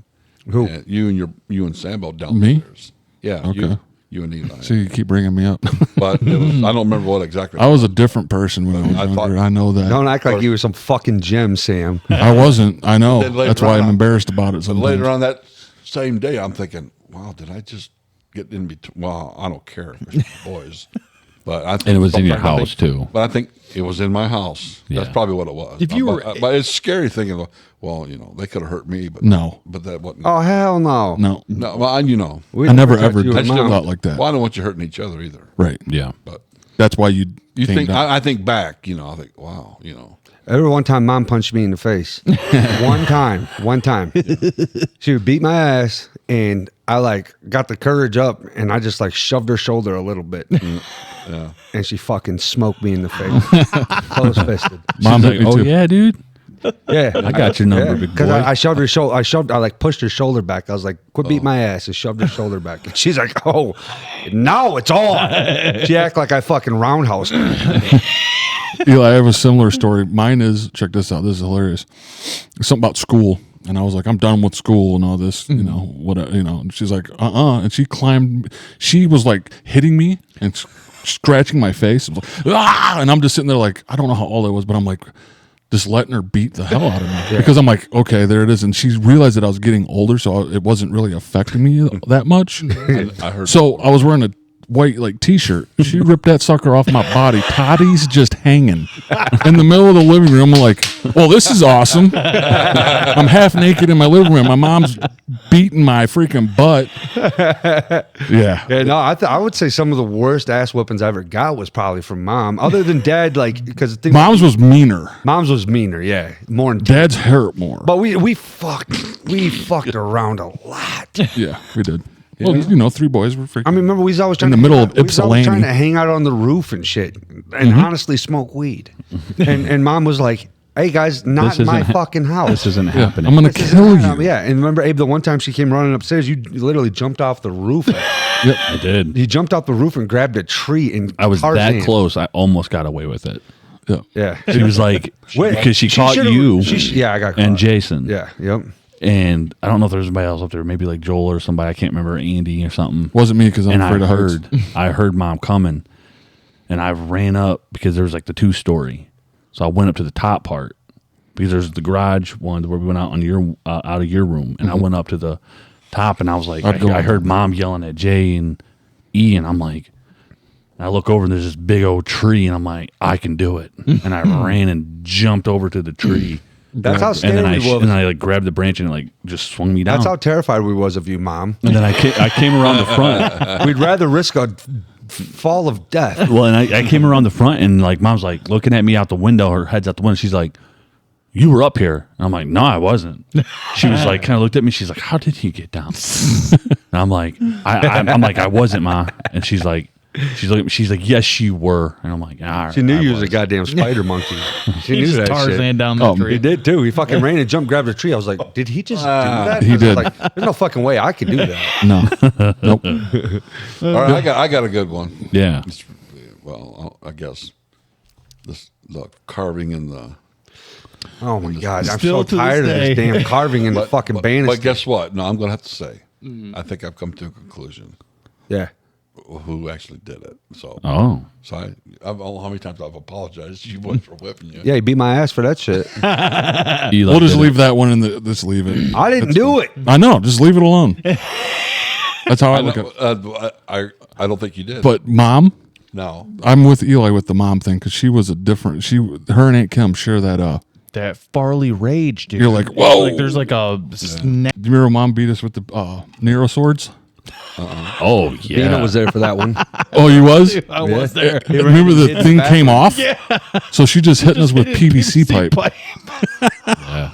Who? Yeah, you and Sambo downstairs. Me? Yeah. Okay. You and Eli. See, you keep bringing me up. But it was, I don't remember what exactly. I was a different person when I was I younger. thought- I know that. Don't act like you were some fucking gem, Sam. I wasn't. I know. Then later That's why I'm on- embarrassed about it sometimes. Later on that same day, I'm thinking, wow, did I just get in between? Well, I don't care if it's boys. But I think And it was in your sometimes I house, think- too. But I think it was in my house. That's Yeah. probably what it was. If you were- but it's scary thinking, well, they could have hurt me, but No. but that wasn't. Oh hell no. No. No, well, We I never protect ever you did and Mom. thought like that. Well, I don't want you hurting each other either. Right. Yeah. But That's why you you came think down. I think back, I think, wow, Every one time, Mom punched me in the face. One time. She would beat my ass, And I like got the courage up and I just like shoved her shoulder a little bit. Yeah. And she fucking smoked me in the face. Close fisted. Mom She's hit like, me oh too. yeah, dude. Yeah. I got your number, big Because boy. I shoved her shoulder. I like pushed her shoulder back. I was like, quit beating my ass. And shoved her shoulder back. And she's like, oh, now it's on. She act like I fucking roundhouse her. Eli, I have a similar story. Mine is, check this out. This is hilarious. Something about school. And I was like, I'm done with school and all this, you know, and she's like, and she climbed, she was like hitting me and scratching my face. Like, and I'm just sitting there like, I don't know how old I was, but I'm like, just letting her beat the hell out of me because I'm like, okay, there it is. And she realized that I was getting older. So it wasn't really affecting me that much. I heard. So I was wearing a white like t-shirt. She ripped that sucker off my body. Toddy's just hanging in the middle of the living room. I'm like, well, this is awesome. I'm half naked in my living room. My mom's beating my freaking butt. Yeah. Yeah, no, I would say some of the worst ass whippings I ever got was probably from mom. Other than dad, like, because Mom's was meaner. mom's was meaner, yeah, more intense. Dad's hurt more. But we fucked around a lot. Yeah, we did. Well, you know, 3 boys were freaking. I mean, remember we was always trying the to middle hang of out- we was always trying Ypsilanti. to hang out on the roof and shit, and honestly smoke weed. and mom was like, "Hey guys, not This my isn't ha- fucking house. This isn't Yeah, happening. I'm gonna This isn't kill happening." you. Yeah, and remember, Abe, the one time she came running upstairs, you literally jumped off the roof. I did. You jumped off the roof and grabbed a tree and I was Tarzan. that close. I almost got away with it. Yeah. Yeah, She was like, Wait, because she caught should've- you yeah, I got caught. and Jason. Yeah, yep. And I don't know if there was anybody else up there, maybe like Joel or somebody. I can't remember, Andy or something. Wasn't me because I'm And afraid of heights. I heard mom coming, and I ran up because there was like the 2-story. So I went up to the top part because there's the garage one where we went out on your out of your room, and I went up to the top, and I was like, I'd go I on. heard mom yelling at Jay and E, and I'm like, I look over and there's this big old tree, and I'm like, I can do it, and I ran and jumped over to the tree. That's how And scared then I we was. and I like grabbed the branch and it like just swung me down. That's how terrified we was of you, Mom. and then I came around the front. We'd rather risk a fall of death. Well, and I came around the front and like mom's like looking at me out the window, her head's out the window. She's like, "You were up here." And I'm like, "No, I wasn't." She was like, kind of looked at me. She's like, "How did he get down?" And I'm like, I'm like, "I wasn't, Ma." And she's like, she's like, "Yes, you were." And I'm like, "All right." She knew I you was a goddamn spider monkey. She knew that Tarzan shit. down the Oh, tree. He did too. He fucking ran and jumped, grabbed a tree. I was like, did he just do that? he I was did. Like, there's no fucking way I could do that. No. Nope. All right, I got a good one. Yeah. Well, I guess the carving in the. Oh my god, I'm Still so to this tired of day. this damn carving in the fucking But banister. guess what? No, I'm going to have to say, I think I've come to a conclusion Yeah. who actually did it. So, Oh. I don't know how many times I've apologized to you boys for whipping you. Yeah, he beat my ass for that shit. Eli We'll just did leave that one in the. Just leave it. I didn't do it. I know. Just leave it alone. That's how I I, look at it. I don't think you did. But mom, no, I'm with Eli with the mom thing because she was a different. Her and Aunt Kim share that. That Farley rage, dude. You're like, whoa. Like there's like a snap. Do you remember mom beat us with the Nero swords? Oh yeah. Dina was there for that one. Oh, you was? I was there. Remember the thing came off? Yeah. So she just hitting us with PVC pipe.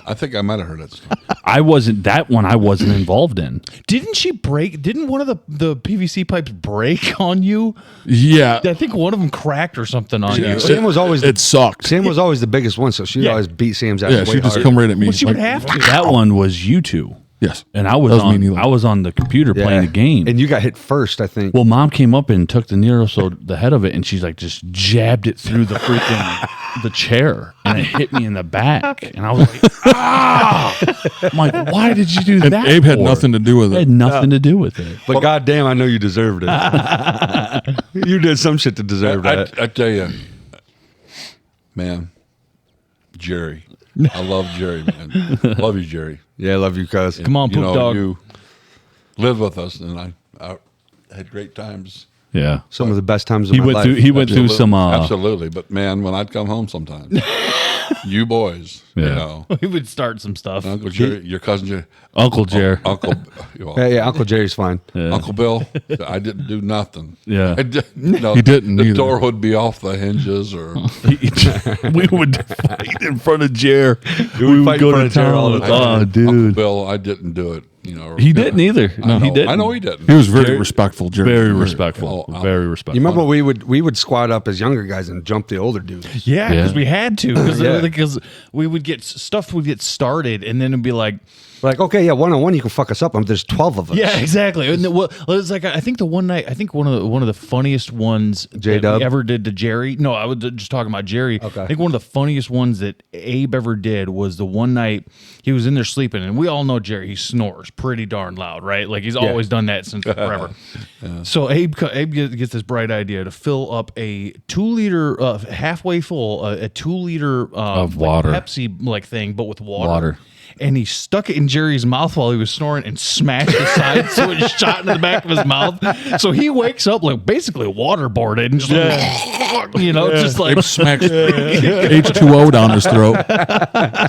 I think I might have heard that story. I wasn't that one. I wasn't involved in. Didn't she break? Didn't one of the PVC pipes break on you? Yeah. I think one of them cracked or something on you. Sam was always It sucked. Sam was always the biggest one, so she'd Yeah. always beat Sam's ass. Yeah, way she just harder. come right at me. Well, she would like, have to. That one was you two, Yes. and I was That was me on. and Eli. I was on the computer playing the game. and you got hit first, I think. Well, mom came up and took the Nero sword, the head of it, and she's like just jabbed it through the freaking the chair, and it hit me in the back, and I was like, ah! I'm like, why did you do And that? Abe had for? nothing to do with It had it. nothing to do with it. But goddamn, I know you deserved it. You did some shit to deserve that. I tell you, man, Jerry. I love Jerry, man. Love you, Jerry. Yeah, I love you, cuz. Come on, You poop dog. you lived with us, and I had great times. Yeah, Some of the best times of he my went life. through. He went through some. Absolutely. But man, when I'd come home sometimes, you boys, you Yeah. know, We would start some stuff. Uncle Jerry, your cousin Jerry, Uncle Jer. Uncle, well, Yeah, Uncle Jerry's fine. Uncle Bill, I didn't do nothing. Yeah. I didn't, no, He didn't The either. door would be off the hinges, or We would fight in front of Jer. We would fight go in front to of Jer all town. the Oh, Uncle dude. Bill, I didn't do it. You know, He didn't either. I know, he didn't. I know he didn't. He was very respectful, Jerry. Very respectful. Oh, Very respectful. You remember we would squat up as younger guys and jump the older dudes. Yeah, because Yeah. we had to. Because Yeah. we would get stuff would get started, and then it'd be like, Like, okay, yeah, 1-on-1, you can fuck us up. There's 12 of us. yeah, exactly. And well, it's like I think the one night, I think one of the funniest ones that J-Dub? we ever did to Jerry. No, I was just talking about Jerry. Okay. I think one of the funniest ones that Abe ever did was the one night he was in there sleeping, and we all know Jerry. He snores pretty darn loud, right? Like he's always done that since forever. So Abe gets this bright idea to fill up a 2-liter, halfway full, a 2-liter Of water. like Pepsi like thing, but with water. Water. And he stuck it in Jerry's mouth while he was snoring and smashed the side so it shot into the back of his mouth. So he wakes up like basically waterboarded and just just like Smacks H2O down his throat.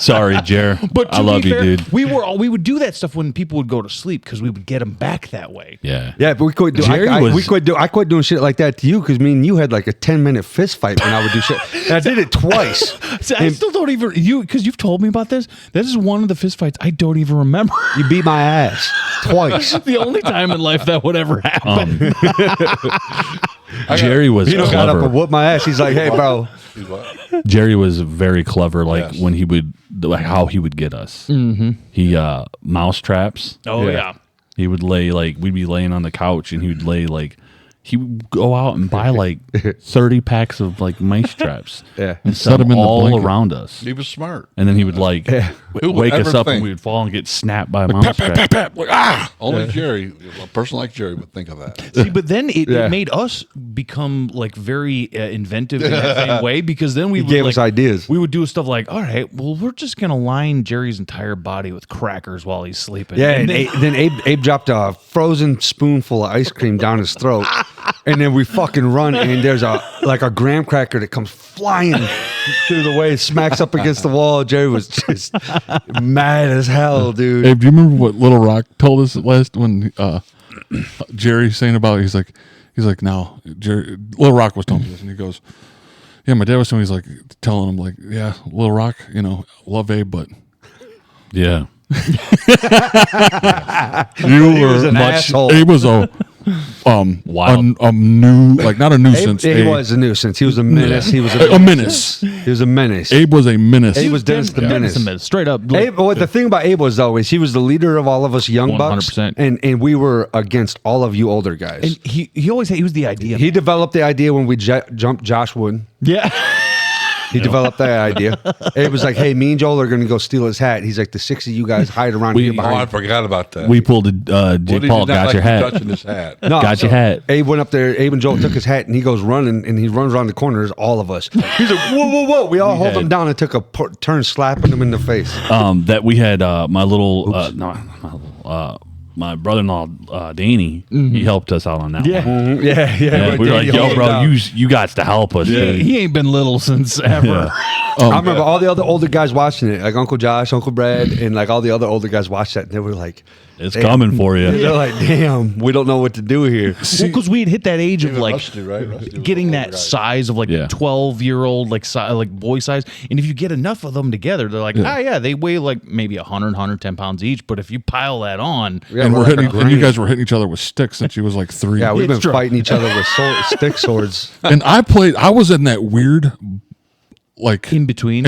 Sorry, Jer. But to I love be you, fair, dude. we would do that stuff when people would go to sleep because we would get them back that way. Yeah. Yeah, but we quit doing. Jerry was- I quit doing shit like that to you because me and you had like a 10-minute fist fight when I would do shit. And I did it twice. See, I still don't even because you've told me about this. This is one of the fist fights I don't even remember. You beat my ass twice. The only time in life that would ever happen. Jerry was He got up and clever. whooped my ass. He's like, "Hey, bro, He's what? Jerry was very clever. Like Yes. when he would, like how he would get us. Mm-hmm. He mouse traps. Oh yeah. He would lay like we'd be laying on the couch, and he would lay like he would go out and buy like 30 packs of like mice traps. Yeah. and Set set 'em them in the all blanket. around us. He was smart. And then he would like Who would wake us ever up, and think? we would fall and get snapped by a mouse trap. Like, only Jerry, a person like Jerry, would think of that. See, but then it Yeah. made us become like very inventive in that same way because then we would, gave like, us ideas. We would do stuff like, all right, well, we're just gonna line Jerry's entire body with crackers while he's sleeping. yeah." and And then Abe dropped a frozen spoonful of ice cream down his throat, and then we fucking run, and there's a graham cracker that comes flying through the way, smacks up against the wall. Jerry was just mad as hell, dude. Hey, do you remember what Little Rock told us last when Jerry's saying about he's like now Jerry Little Rock was telling me this, and he goes, yeah, my dad was telling him like, yeah, Little Rock, love Abe, but Yeah. you was were an much asshole. Abe was a Wild. a new, like not a nuisance. Abe was a nuisance. He was a menace. He was a menace. He was a menace. Abe was a menace. Abe was Dennis the Menace. straight up. Abe, well, the thing about Abe was though is he was the leader of all of us young bucks, 100%. and we were against all of you older guys. And he always said he was the idea. He developed the idea when we jumped Josh Wood. yeah. He developed that idea. Abe was like, "Hey, me and Joel are going to go steal his hat." He's like, "The 6 of you guys hide around here Oh, I behind." forgot about that. We pulled a What Jake did Paul, he not got like your you hat. touching his hat? No, Got your hat. Abe went up there. Abe and Joel took his hat, and he goes running, and he runs around the corner. There's all of us. He's like, "Whoa, whoa, whoa!" We all hold him down and took a turn slapping him in the face. That we had my little my brother-in-law Danny. He helped us out on that. Yeah. one. Yeah, Yeah, we were like, "Yo, bro, you got to help us." dude." He ain't been little since ever. I remember all the other older guys watching it, like Uncle Josh, Uncle Brad, and like all the other older guys watched that, and they were like, It's coming for you. They're like, "Damn, we don't know what to do here." Because we had hit that age of Even like Rusty, right? Rusty was getting the that older guy. size of like Yeah. 12-year-old like boy size, and if you get enough of them together, they're like, they weigh like maybe 110 pounds each. But if you pile that on, Yeah, and we're we're like hitting, a and you grain. guys were hitting each other with sticks since you was like 3. Yeah, we've been It's true. fighting each other with stick swords. And I was in that weird, like in between,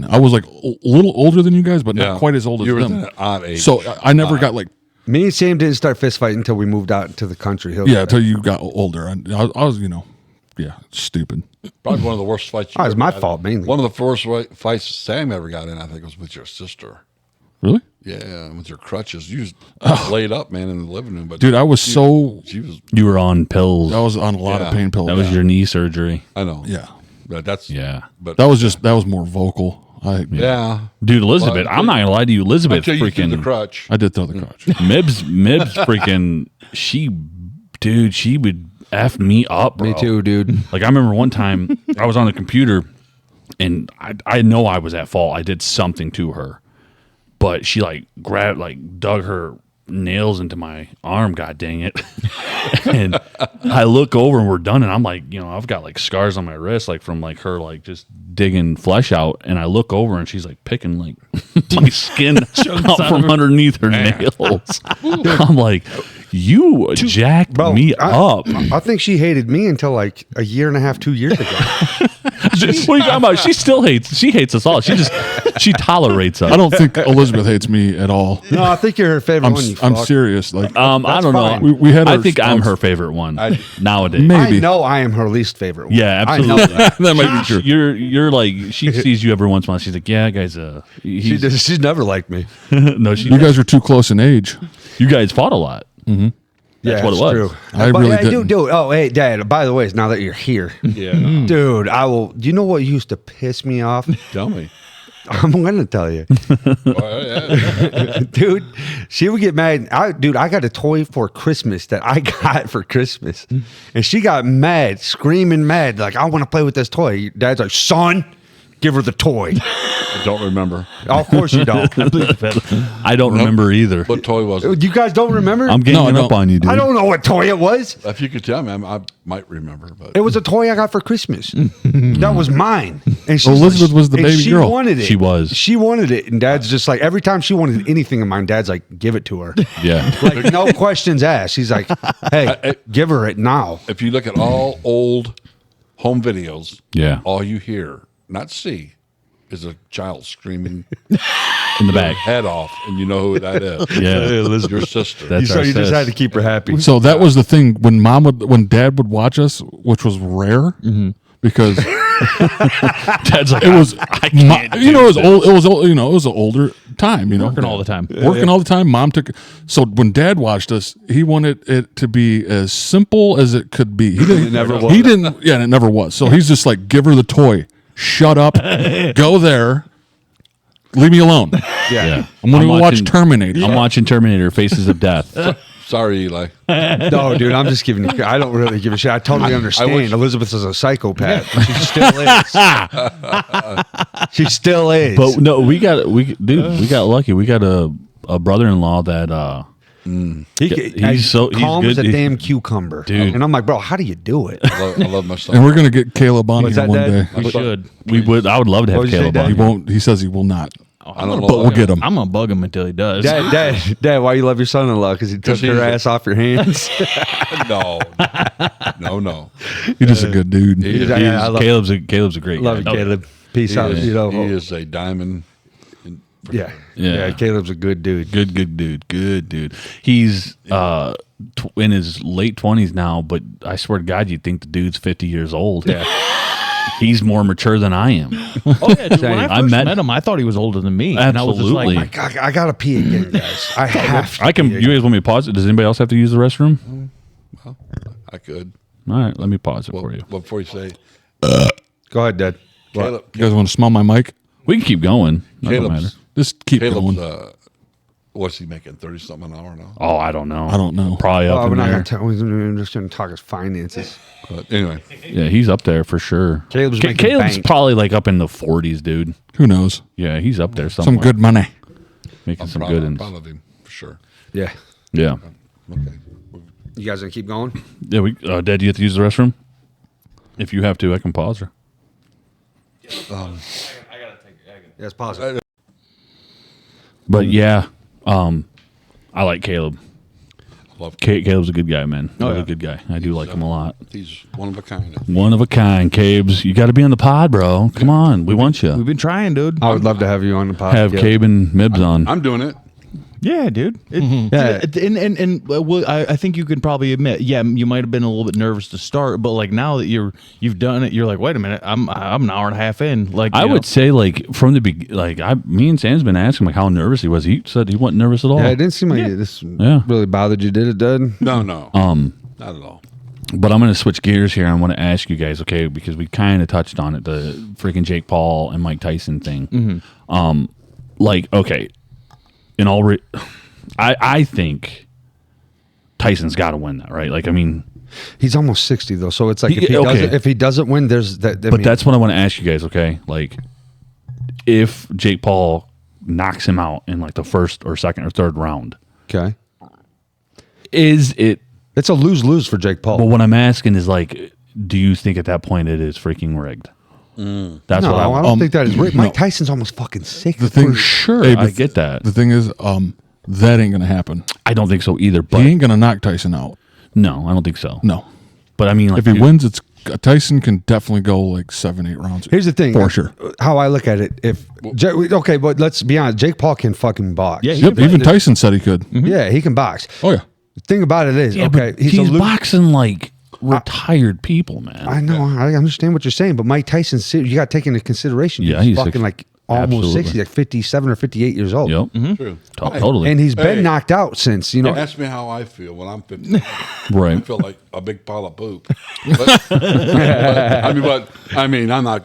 I was like a little older than you guys, but Yeah. not quite as old as You were them. that odd age. So I never got like, Me and Sam didn't start fist fighting until we moved out into the country. until you got older. I was, stupid. Probably one of the worst fights. Oh, it was ever my got fault, in. mainly. One of the first fights Sam ever got in, I think, was with your sister. Really? Yeah, with your crutches. You was laid up, man, in the living room. But Dude, I was so, she was. You were on pills. I was on a lot of Yeah. pain pills. That was your knee surgery. I know. Yeah. But that's Yeah. But That was more vocal. yeah. Dude, Elizabeth, I'm not gonna lie to you. Elizabeth Until you threw the freaking crutch. I did throw the crotch. Mibs freaking she would F me up, bro. Me too, dude. Like I remember one time I was on the computer and I know I was at fault. I did something to her. But she like grabbed dug her nails into my arm, god dang it. And I look over and we're done, and I'm like, I've got like scars on my wrist, like from like her like just digging flesh out, and I look over and she's like picking like my skin out from underneath her nails. I'm like, you jacked me up. I think she hated me until like a year and a half, 2 years ago. What are you talking about? She still hates us all. She tolerates us. I don't think Elizabeth hates me at all. No, I think you're her favorite one. I'm serious. Like, I don't fine. know. We had I our think I'm scouts- her favorite one nowadays. Maybe. I know I am her least favorite one. Yeah, I know absolutely. that. That might be true. You're like, she sees you every once in a while. She's like, yeah, guys. She's never liked me. No, You guys are too close in age. You guys fought a lot. That's what it it's was. True. I But, really yeah, didn't. Dude. Oh, hey, Dad. By the way, now that you're here, Yeah. dude, I will. Do you know what used to piss me off? Tell me. I'm gonna tell you, Well, yeah. dude. She would get mad. I got a toy for Christmas that I got for Christmas, and she got mad, screaming mad, like I want to play with this toy. Dad's like, son, give her the toy. I don't remember. Of course you don't. I don't remember either. What toy was it? You guys don't remember? I'm ganging No, up on you, dude. I don't know what toy it was. If you could tell me, I might remember. But It was a toy I got for Christmas. That was mine. And she's Elizabeth was the and baby she girl. Wanted it. She was. She wanted it, and Dad's just like every time she wanted anything of mine, Dad's like, give it to her. Yeah. Like no questions asked. He's like, hey, give her it now. if you look at all old home videos, Yeah. all you hear, not see, is a child screaming In the back. head off, and you know who that is. Yeah. Your sister. That's So our you just sis. had to keep her happy. So that was the thing when Dad would watch us, which was rare, because Dad's like, it was, I can't it was old. It was old. It was an older time. Working all the time. Working all the time. Mom took. So when Dad watched us, he wanted it to be as simple as it could be. He didn't. It never was. He didn't. Yeah, and it never was. So he's just like, give her the toy. Shut up. Go there. Leave me alone. Yeah. I'm going to watch watching- Terminator. I'm watching Terminator: Faces of Death. Sorry, Eli. No, dude, I'm just giving you. I don't really give a shit. I totally understand. wish- Elizabeth is a psychopath. She still is. She still is. But no, we got lucky. We got a brother-in-law that he's calm as good. a damn cucumber, Dude. And I'm like, bro, how do you do it? I love my son. And we're going to get Caleb on Was here that one Dad? day. We should. I would love to have What'd you say, Caleb Dad? on. He here. won't. He says he will not. I don't know. But we'll get him. I'm gonna bug him until he does. Dad, why you love your son-in-law? Because he took he's her a- ass off your hands. No. He's just a good dude. He is, Yeah, I love- Caleb's a great Love guy. you, Caleb. Peace out. he You know, is a diamond. yeah, Yeah. Caleb's a good dude. Good dude. He's in his late 20s now, but I swear to God, you'd think the dude's 50 years old. Yeah. He's more mature than I am. Oh yeah, dude, when I I first met- met him, I thought he was older than me. And I was just Absolutely. like, I gotta pee again, guys. I have. To I can. pee You again. guys want me to pause it? Does anybody else have to use the restroom? I could. All right, let me pause it Well, for you. before you say, Go ahead, Dad. Caleb, You guys want to smell my mic? We can keep going. That don't matter. Caleb's, Just keep Caleb's going. what's he making? 30-something an hour now? Oh, I don't know. I don't know. Probably up Oh, in we're not there. gonna tell. We're just gonna talk his finances. But anyway, Yeah, he's up there for sure. Caleb's making Caleb's bank. probably like up in the 40s, dude. Who knows? Yeah, he's up there somewhere. Some good money. Making I'm some proud, good I'm ones. proud of him, for sure. Yeah. Yeah. Okay. You guys gonna keep going? Yeah, Dad, do you have to use the restroom? If you have to, I can pause her. Yes, pause. But yeah, I like Caleb. Love Caleb's a good guy, man. Oh, He's yeah. a good guy. I do like him a lot. He's one of a kind. One of a kind, Cabes. You got to be on the pod, bro. Come on, we want we've you. been trying, dude. I would love to have you on the podcast. Have Cabe and Mibs on. I'm doing it. Yeah, dude. Yeah. I think you can probably admit, yeah, you might have been a little bit nervous to start, but like now that you've done it, you're like, wait a minute, I'm an hour and a half in. Like I you know. would say, like from the beginning, me and Sam's been asking like how nervous he was. He said he wasn't nervous at all. Yeah, it didn't seem like this Yeah. really bothered you, did it, Dad? No. Not at all. But I'm going to switch gears here. I want to ask you guys, okay, because we kind of touched on it, the freaking Jake Paul and Mike Tyson thing. Okay, in all, I think Tyson's got to win that, right? Like, I mean, He's almost 60 though, so it's like okay. if he doesn't win, there's that. but that's what I want to ask you guys, okay? Like, if Jake Paul knocks him out in like the first or second or third round, okay. Is it? It's a lose-lose for Jake Paul. But what I'm asking is like, do you think at that point it is freaking rigged? That's no, what I don't think that is rigged. Mike Tyson's almost fucking sick. The thing, For sure, Hey, I but get that. The thing is, that ain't gonna happen. I don't think so either. But He ain't gonna knock Tyson out. no, I don't think so. No. But I mean, like, If he wins, Tyson can definitely go like 7-8 rounds. Here's the thing. For sure. How I look at it, okay, but let's be honest. Jake Paul can fucking box. Yeah, he Yep, can even fight. Tyson said he could. Yeah, he can box. Oh yeah. The thing about it is, yeah, okay, but he's boxing like retired people, man. I know, I understand what you're saying, but Mike Tyson, you got to take into consideration. Yeah, he's he's fucking 60. like almost Absolutely. 60, like 57 or 58 years old. Yep. True. Totally. And he's been Hey. knocked out since, Ask me how I feel when I'm 50. I Right. feel like a big pile of poop. I mean, I'm not,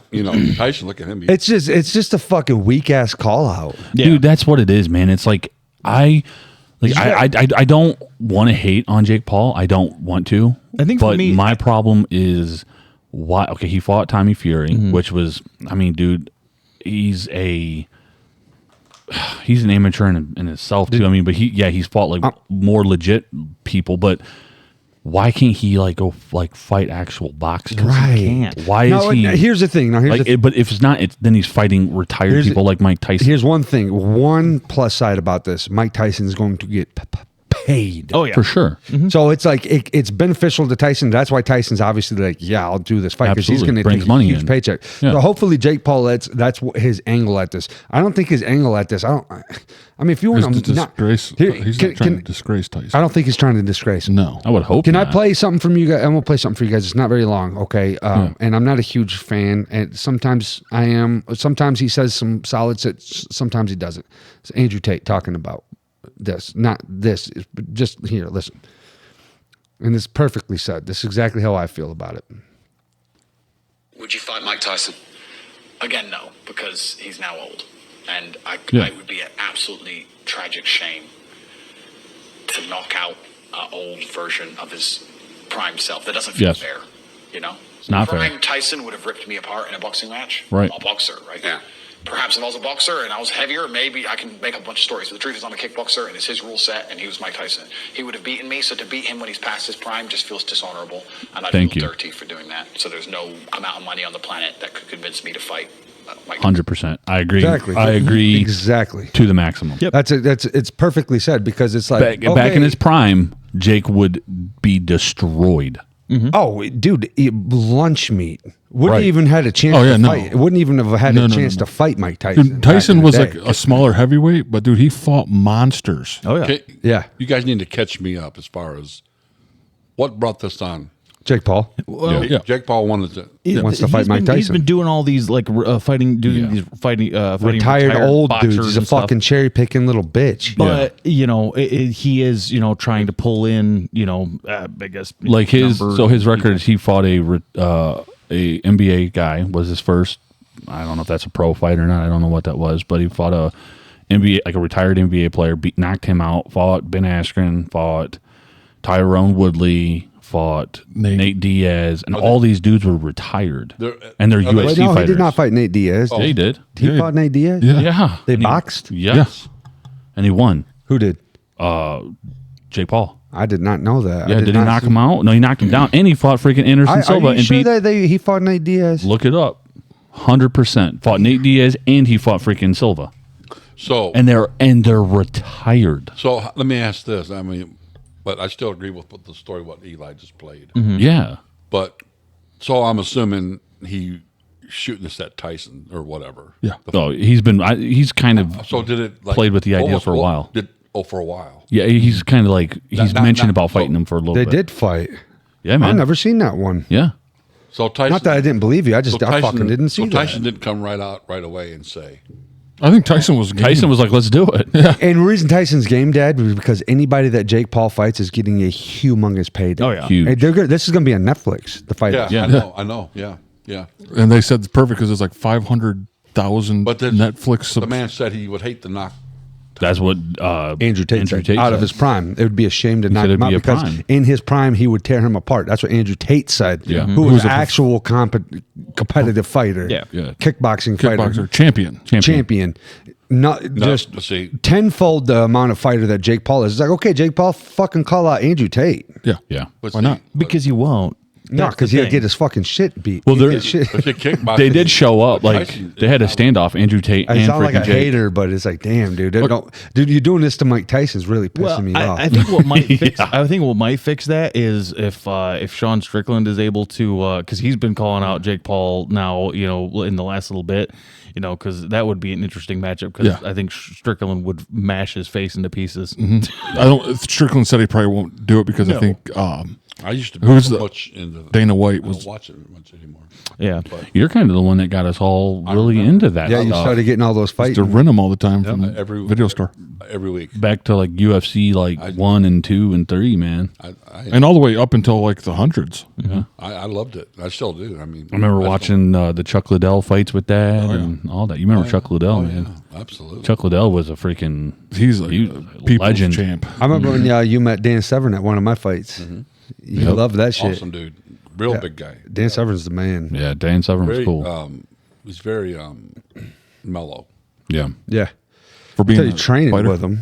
Tyson, look at him. It's just a fucking weak ass call out. Yeah. Dude, that's what it is, man. It's like I don't want to hate on Jake Paul. I don't want to. I think for but me- my problem is why. Okay, he fought Tommy Fury, which was, I mean, dude, he's an amateur in itself too. I mean, but he's fought like more legit people. But why can't he like go like fight actual boxers? Right. can't. Why is he? Here's the thing. Now, here's Like, the but if it's not, then he's fighting retired Here's people the- like Mike Tyson. Here's one thing. One plus side about this: Mike Tyson is going to get paid. Oh yeah, for sure. So it's like it's beneficial to Tyson. That's why Tyson's obviously like, yeah, I'll do this fight because he's Absolutely. going to Brings take money a huge in. paycheck. Yeah. So hopefully Jake Paul that's his angle at this. I don't think his angle at this. I mean, if you want He's to disgrace. He's not trying to disgrace Tyson. I don't think he's trying to disgrace him. No. I would hope. Can I not. play something from you guys? I'm gonna play something for you guys. It's not very long, okay? And I'm not a huge fan, and sometimes I am. Sometimes he says some solid sits. Sometimes he doesn't. It's Andrew Tate talking about this, not this. Just here, listen. And it's perfectly said. This is exactly how I feel about it. Would you fight Mike Tyson? Again, no, because he's now old, and Yeah. it would be an absolutely tragic shame to knock out an old version of his prime self. That doesn't feel Yes. fair, you know. It's not prime fair. Tyson would have ripped me apart in a boxing match. Right. A boxer, right? Yeah. Perhaps if I was a boxer and I was heavier, maybe I can make up a bunch of stories. But the truth is, I'm a kickboxer, and it's his rule set, and he was Mike Tyson. He would have beaten me, so to beat him when he's past his prime just feels dishonorable, and I Thank feel you. dirty for doing that. So there's no amount of money on the planet that could convince me to fight Mike Tyson. 100%. I agree. Exactly. I agree Exactly. to the maximum. Yep. It's perfectly said because it's like Back in okay, his prime, Jake would be destroyed. Oh, dude, lunch meat. Wouldn't Right. even had a chance Oh, yeah, to no. fight. Wouldn't even have had No, a no, chance no. to fight Mike Tyson. Dude, Tyson back in was the like day. a smaller heavyweight, but dude, he fought monsters. Oh yeah. Okay, Yeah. You guys need to catch me up as far as what brought this on. Jake Paul. Yeah. Jake Paul wanted to. Wants to fight Mike He's Tyson. been doing all these like fighting, doing these fighting Retired old dudes. boxers He's a and stuff. fucking cherry picking little bitch. But he is trying to pull in I guess Like his numbers. record is he fought a NBA guy was his first. I don't know if that's a pro fight or not. I don't know what that was, but he fought a NBA, like a retired NBA player, knocked him out. Fought Ben Askren, fought Tyrone Woodley, fought Nate Diaz, and all these dudes were retired, and they're UFC Wait, no, fighters. he did not fight Nate Diaz. Yeah, he did. He fought Nate Diaz? Yeah. Yeah, They And he- boxed? Yes, and he won. Who did? Jake Paul. I did not know that. Yeah, I did he not knock see- him out? No, he knocked him down, and he fought freaking Anderson Silva Are you and sure beat. that he fought Nate Diaz? Look it up. 100% fought Nate Diaz, and he fought freaking Silva, So and they're retired. So let me ask this. I mean, but I still agree with the story what Eli just played. Yeah, But so I'm assuming he shooting this at Tyson or whatever. Yeah. oh, he's kind of So did it like, Played with the idea almost- for a while. For a while. yeah. He's kind of like he's Not- mentioned not- about fighting so him for a little They bit. did fight. Yeah, I've man. never seen that one. Yeah, So Tyson. Not that I didn't believe you. I just so I fucking didn't see So that. Tyson didn't come right away and say. I think Tyson was game. Tyson was like, "Let's do it." And the reason Tyson's game, Dad, was because anybody that Jake Paul fights is getting a humongous payday. Oh, yeah. Huge. Hey, this is going to be on Netflix. The fight. Yeah, Yeah. I know. Yeah. And they said it's perfect because it's like 500,000 But Netflix. The man said he would hate to knock That's what Andrew Tate said, out of his prime. It would be a shame to knock said him it'd out be a because prime. in his prime he would tear him apart. That's what Andrew Tate said. Yeah. Who was an actual competitive fighter. Yeah. Kickboxing fighter. Kickboxer champion. Not No, just see, tenfold the amount of fighter that Jake Paul is. It's like, okay, Jake Paul, fucking call out Andrew Tate. Yeah. Yeah. but Why see, not? Because you won't. No, That's because the he'll thing. get his fucking shit beat. Well, He'll they're- get shit. But see, kickboxing, They did show up. Like, Tyson- they had a standoff, Andrew Tate I and sound like a freaking Jake. hater, but it's like, damn, dude, dude, you're doing this to Mike Tyson's really pissing me off. I think what might fix. I think what might fix that is if Sean Strickland is able to, because he's been calling out Jake Paul now, in the last little bit, because that would be an interesting matchup. Because Yeah. I think Strickland would mash his face into pieces. Strickland said he probably won't do it because I think I used to be Who's so the- much into Dana White I don't was. watch it much anymore. Yeah, You're kind of the one that got us all really into that yeah, you stuff. started getting all those fights. To rent them all the time from the Every video store. every week. Back to like UFC, like 1 and 2 and 3, man. And all the way up until like the hundreds. I loved it. I still do. I mean, I remember watching the Chuck Liddell fights with Dad and all that. You remember Chuck Liddell, man? Absolutely. Chuck Liddell was a freaking He's like he a was a people's legend. champ. I remember when you met Dan Severn at one of my fights. You loved that shit. Awesome dude. Real big guy. Dan Severn's the man. Yeah, Dan Severn was Very, cool. he's very mellow. Yeah. Yeah. For being Until you a training fighter. with him.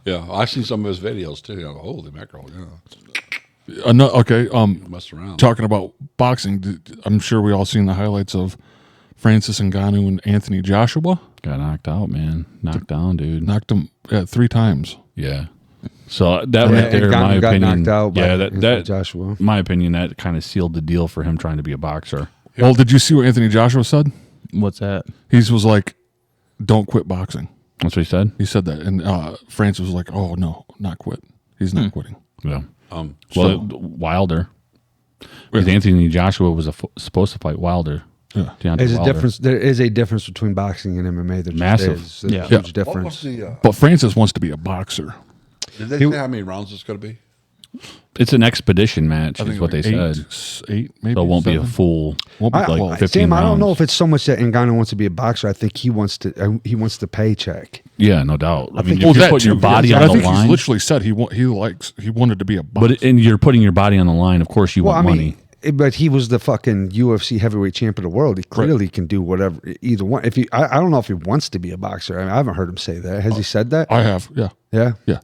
Yeah, I've seen some of his videos too. Holy mackerel! Yeah, Okay. mess around. Talking about boxing, I'm sure we all seen the highlights of Francis Ngannou and Anthony Joshua. Got knocked out, man. Knocked down, dude. Knocked him 3 times. Yeah. So that Yeah, right there, in Ngannou my got opinion, knocked out by yeah, Anthony that Joshua. my opinion, that kind of sealed the deal for him trying to be a boxer. Well, did you see what Anthony Joshua said? what's that? He was like, "Don't quit boxing." That's what he said. He said that, and Francis was like, "Oh no, not quit. He's not quitting." Yeah. Um, Well, Wilder. Because Anthony Joshua was supposed to fight Wilder. Yeah. Deontay There's a Wilder. difference. There is a difference between boxing and MMA. There just Massive. is. There's Yeah. a huge what difference. was the? But Francis wants to be a boxer. Did they say how many rounds it's going to be? It's an expedition match, is what they like said. 8, maybe. So it won't be a 7. full. Won't be like well, 15 Sam, I don't know rounds. if it's so much that Ngannou wants to be a boxer. I think he wants the paycheck. Yeah, no doubt. I mean, think- if Well, you're that putting too, your body but on I the think he's line, literally said he wanted to be a boxer. and you're putting your body on the line. Of course, you Well, want I money. mean, but he was the fucking UFC heavyweight champion of the world. He clearly can do whatever, either one. If I don't know if he wants to be a boxer. I mean, I haven't heard him say that. Has he said that? I have, yeah. Yeah. Yeah.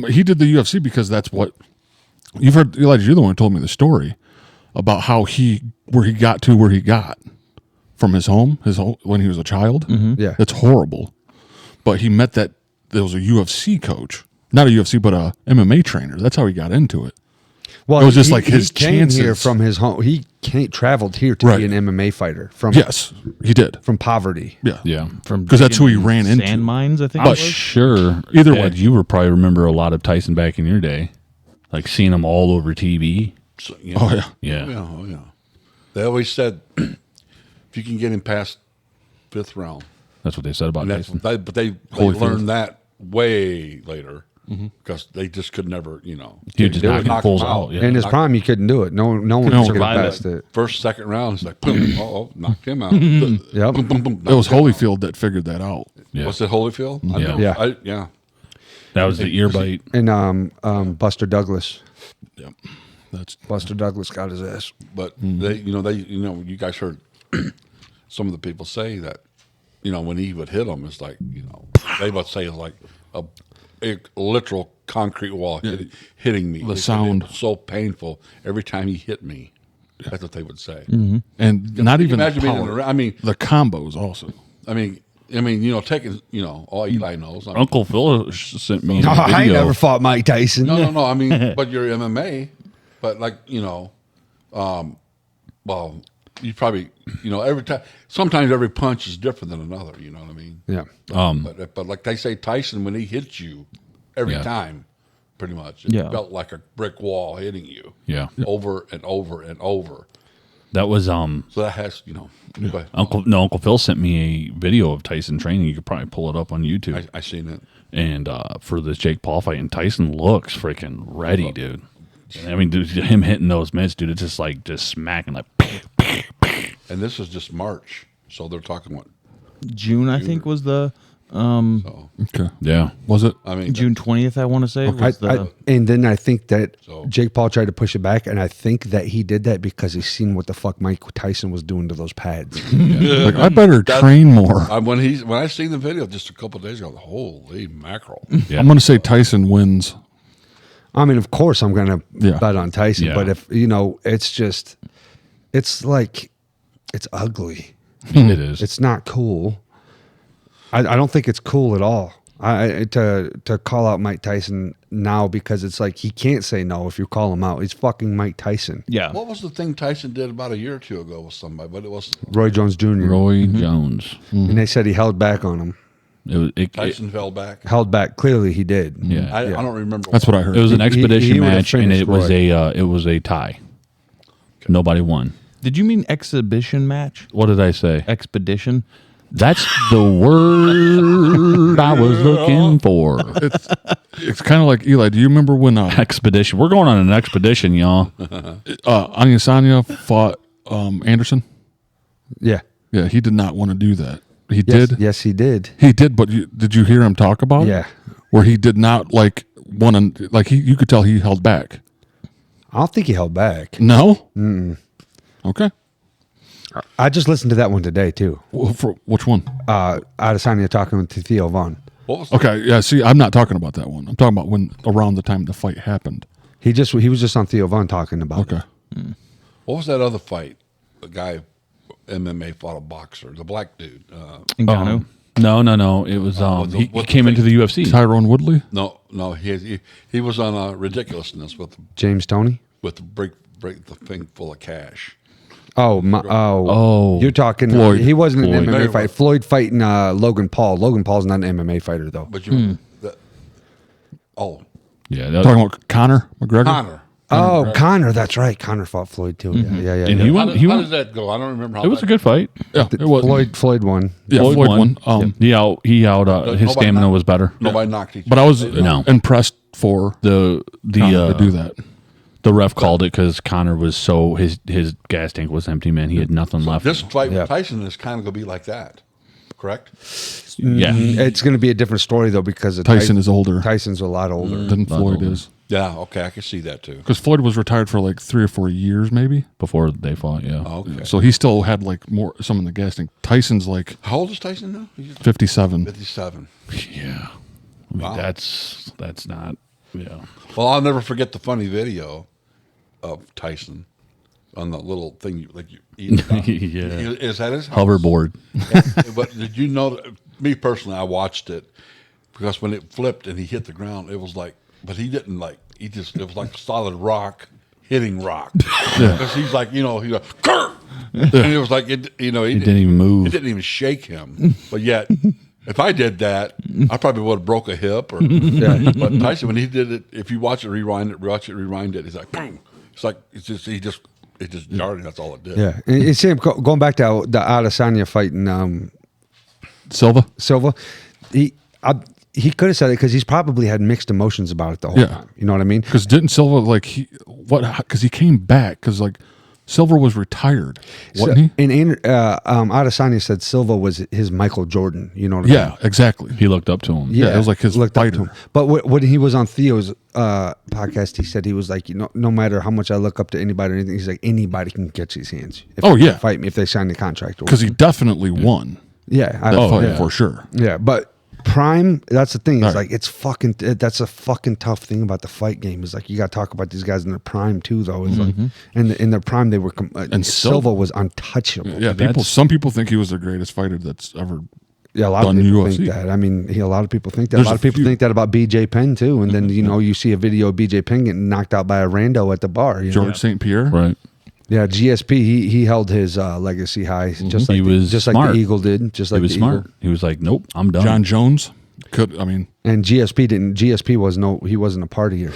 He did the UFC because that's what you've heard. Elijah, you're the one who told me the story about how where he got from his home when he was a child. Yeah. It's horrible. But he met there was a UFC coach, not a UFC, but a MMA trainer. That's how he got into it. Well, It was just like his he came here chances. from his home. He traveled here to Right. be an MMA fighter from Yes, he did. from poverty. Yeah. yeah. From 'Cause that's who he ran into. Sand mines, I think. I'm it was. sure. Either Ed, way. you would probably remember a lot of Tyson back in your day, like seeing him all over TV. So, Oh yeah. Yeah. Oh yeah. They always said if you can get him past 5th round, That's what they said about and that's Tyson. but they Holyfield. learned that way later because they just could never, He would just they would knock fools out. Yeah. In his Knock- prime, he couldn't do it. No one No, could get survive past it. First, second round, it's like boom, knocked him out. Yep. Boom, boom, boom, It was knocked him out. Holyfield that figured that out. Yeah. Was it Holyfield? I Yeah. know. Yeah. Yeah. That was the ear bite. And Buster Douglas. Yep. That's Buster Douglas got his ass. But you guys heard some of the people say that, when he would hit them, it's like, they would say it's like a literal concrete wall hitting me. The They said sound. it was so painful every time he hit me. That's what they would say. and not even Imagine being in power. the, I mean, The combos also. taking, all Eli knows. Uncle Phil sent me No, a I ain't video. never fought Mike Tyson. No. I mean, but you're MMA, but well, you probably, every time, sometimes every punch is different than another, you know what I mean? Yeah. But like they say, Tyson, when he hits you every Yeah. time, pretty much, it Yeah. felt like a brick wall hitting you. Yeah. Over and over and over. That was So that has, but Uncle Phil sent me a video of Tyson training. You could probably pull it up on YouTube. I seen it. And for this Jake Paul fight, and Tyson looks freaking ready, dude. I mean, dude, him hitting those mitts, dude, it's just smacking like. And this is just March. So they're talking what? June, I think, was the Okay. Yeah. Was it? I mean, June 20th, I want to say. Was And then I think that So- Jake Paul tried to push it back, and I think that he did that because he's seen what the fuck Mike Tyson was doing to those pads. Like, I better train more. when I seen the video just a couple of days ago, holy mackerel! Yeah. I'm going to say Tyson wins. I mean, of course, I'm going to Yeah. bet on Tyson, Yeah. but if it's just, it's like, it's ugly. It is. It's not cool. I don't think it's cool at all. To call out Mike Tyson now because it's like he can't say no if you call him out. He's fucking Mike Tyson. Yeah. What was the thing Tyson did about a year or two ago with somebody? But it was Roy Jones Jr. Roy Jones. And they said he held back on him. Tyson fell back. Held back. Clearly, he did. Yeah. I don't remember. That's what I heard. It was an expedition he would've match, and finished it was a tie. Nobody won. Did you mean exhibition match? What did I say? Expedition? That's the word I was looking for. It's kind of like Eli. Do you remember when Expedition. We're going on an expedition, y'all. Adesanya fought Anderson? Yeah. Yeah, he did not want to do that. He Yes, did. yes, he did. He did, but did you hear him talk about Yeah. it? Where he did not want to, you could tell he held back. I don't think he held back. No? Okay. I just listened to that one today too. Well, for which one? Adesanya talking to Theo Vaughn. What was Okay, yeah, see, I'm not talking about that one. I'm talking about when around the time the fight happened. He was just on Theo Vaughn talking about Okay. it. What was that other fight? The guy, MMA fought a boxer, the black dude. Ngannou? No. It was he what the came into thing- the UFC. Tyrone Woodley? No, he was on Ridiculousness with James Toney. the break the thing full of cash. Oh. You're talking. Floyd. He wasn't Floyd. an MMA Very fight. well. Floyd fighting Logan Paul. Logan Paul's not an MMA fighter though. But you Yeah, that, Talking about Conor McGregor? Connor. Oh, Connor. That's right. Connor fought Floyd too. Yeah. and he How won. did, He how won. did that go? I don't remember how It was a good fight. Yeah, it was. Floyd won. Yeah, Floyd won. He out. His nobody stamina knocked- was better. Nobody knocked each But I was No. impressed for The Conor to do that. The ref called it because Connor was so his gas tank was empty. Man, he had nothing left. This fight Yeah. with Tyson is kind of going to be like that, correct? Yeah, It's going to be a different story though because of Tyson is older Tyson's a lot older. than Floyd older. is. Yeah, okay, I can see that too. Because Floyd was retired for 3 or 4 years, maybe. before they fought. Yeah, Okay. So he still had some in the gas tank. Tyson's How old is Tyson now? He's 57. 57. yeah. I mean, Wow. that's not. Yeah, Well, I'll never forget the funny video of Tyson on the little thing you eat. Yeah. Is that his house? hoverboard. But did you know? Me personally, I watched it because when it flipped and he hit the ground, it was like. But he didn't it was like solid rock hitting rock. Because he's like, he goes, "Grr!" And it was like, he didn't even move. It didn't even shake him. But yet, if I did that, I probably would have broke a hip. But Tyson, when he did it, if you watch it, rewind it, he's like, boom. It's like, it just jarred. That's all it did. Yeah, and Sam, going back to the Adesanya fighting Silva? Silva, he could have said it because he's probably had mixed emotions about it the whole Yeah. time. You know what I mean? Because didn't Silva, because he came back, because Silva was retired, wasn't he? And Adesanya said Silva was his Michael Jordan. You know what I mean? Yeah, exactly. He looked up to him. Yeah, it was like his looked up to fighter. him. But when he was on Theo's podcast, he said he was like, no matter how much I look up to anybody or anything, he's like, anybody can catch these hands. If Oh, they yeah. fight me if they sign the contract. Because he definitely won yeah, that fight yeah. for sure. yeah, but Prime, that's the thing. It's Right. like that's a fucking tough thing about the fight game. Is like you got to talk about these guys in their prime too, though. It's like in their prime they were and Silva was untouchable. Yeah, some people think he was the greatest fighter that's ever. Yeah, a lot done of people UFC. think that. I mean, a lot of people think that. There's a lot a of people few- think that about BJ Penn too. And then you see a video of BJ Penn getting knocked out by a rando at the bar. George St. Pierre. Right. Yeah, GSP. He held his legacy high, just like He was just like smart. the Eagle did. Just like He was the smart. Eagle. He was like, nope, I'm done. John Jones. And GSP didn't. GSP he wasn't a partier.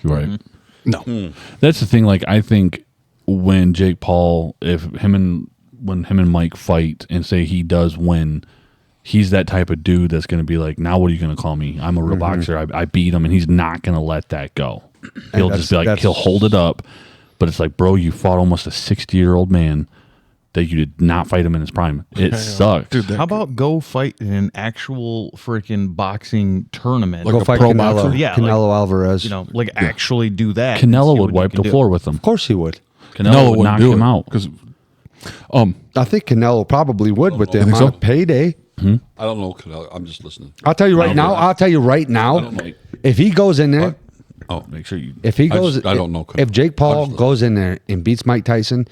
Right. No. That's the thing. Like, I think when Jake Paul, when him and Mike fight and say he does win, he's that type of dude that's going to be like, now what are you going to call me? I'm a real boxer. I beat him, and he's not going to let that go. He'll just be like, he'll hold it up. But it's like, bro, you fought almost a 60-year-old man that you did not fight him in his prime. It sucks. Dude, How about go fight in an actual freaking boxing tournament? Like Go a fight pro Canelo. boxer? Yeah, Canelo Alvarez. You know, like actually do that. and Canelo see would what you wipe can the do. floor with him. Of course he would. Canelo would wouldn't knock do him it out. because I think Canelo probably would with the think amount so? of payday. I don't know. Canelo. I'm just listening. I'll tell you right now. know. If he goes in there, Oh, Make sure you. if he I goes, just- I don't know. If Jake I Paul just- goes in there and beats Mike Tyson,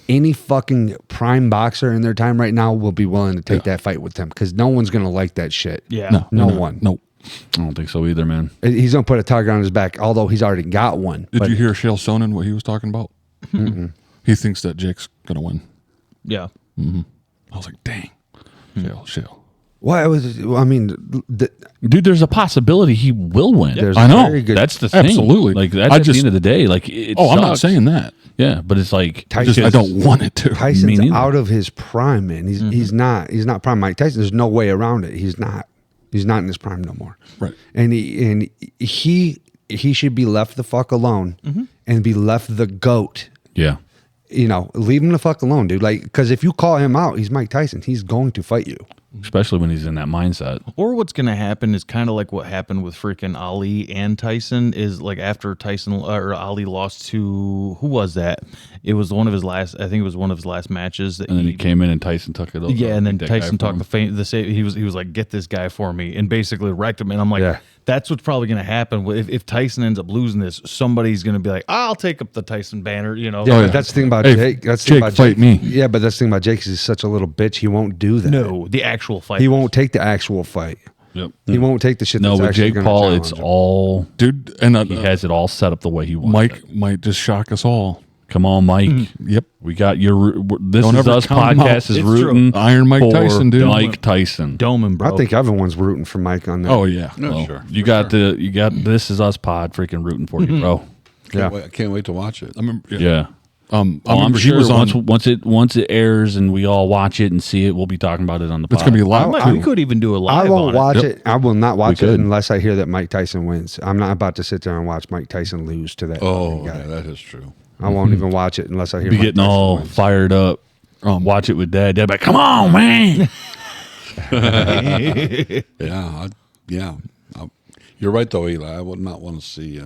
any fucking prime boxer in their time right now will be willing to take that fight with him because no one's gonna like that shit. Yeah. No one. Nope. I don't think so either, man. He's gonna put a target on his back, although he's already got one. Did But you hear Chael Sonnen, what he was talking about? He thinks that Jake's going to win. Yeah. I was like, dang. Chael. Well, it was. I mean, Dude, there's a possibility he will win. there's I a know. very good. That's the thing. Absolutely. Like that's I at just- the end of the day. Like it I'm not sucks. saying that. Yeah, but it's like Tyson- Just, I don't want it to. Tyson's Me neither. out of his prime, man. He's not prime Mike Tyson. There's no way around it. He's not in his prime no more. Right. And he should be left the fuck alone and be left the GOAT. yeah. You know, leave him the fuck alone, dude. Like, because if you call him out, he's Mike Tyson. He's going to fight you. Especially when he's in that mindset. Or what's going to happen is kind of like what happened with freaking Ali and Tyson is like after Tyson or Ali lost to who was that? It was one of his last. I think it was one of his last matches. That And then he came in and Tyson took it over. Yeah, and then That guy Tyson for talked him. the same. He was like, "Get this guy for me," and basically wrecked him. And I'm like, Yeah. that's what's probably going to happen. If Tyson ends up losing this, somebody's going to be like, "I'll take up the Tyson banner," you know? Yeah, Oh, but yeah. that's the thing about Hey, Jake. That's the thing Jake, about fight me. Yeah, but that's the thing about Jake is he's such a little bitch. He won't do that. No, the actual fight. He won't take the actual fight. Yep. He won't take the shit. No, that's with actually Jake gonna Paul, it's challenge him. all Dude, and he has it all set up the way he wants. Mike it. might just shock us all. Come on, Mike. Yep. We got your. This Don't is ever us count him out. podcast is It's rooting true. Iron Mike for Tyson, dude. Mike Tyson. Dome bro. I think everyone's rooting for Mike on that. Oh, yeah. No, Well, sure. You got this is us pod freaking rooting for you, bro. I can't wait to watch it. I remember, Yeah. I Well, I'm remember sure he was on. once it airs and we all watch it and see it, we'll be talking about it on the pod. It's going to be live, we too. could even do a I live won't on watch it. it. I will not watch We it could. unless I hear that Mike Tyson wins. I'm not about to sit there and watch Mike Tyson lose to that. Oh, fucking guy. yeah, that is true. I won't even watch it unless I hear be Mike getting Tyson all wins. fired up. Watch it with Dad. Dad, be like, come on, man. You're right though, Eli. I would not want to see.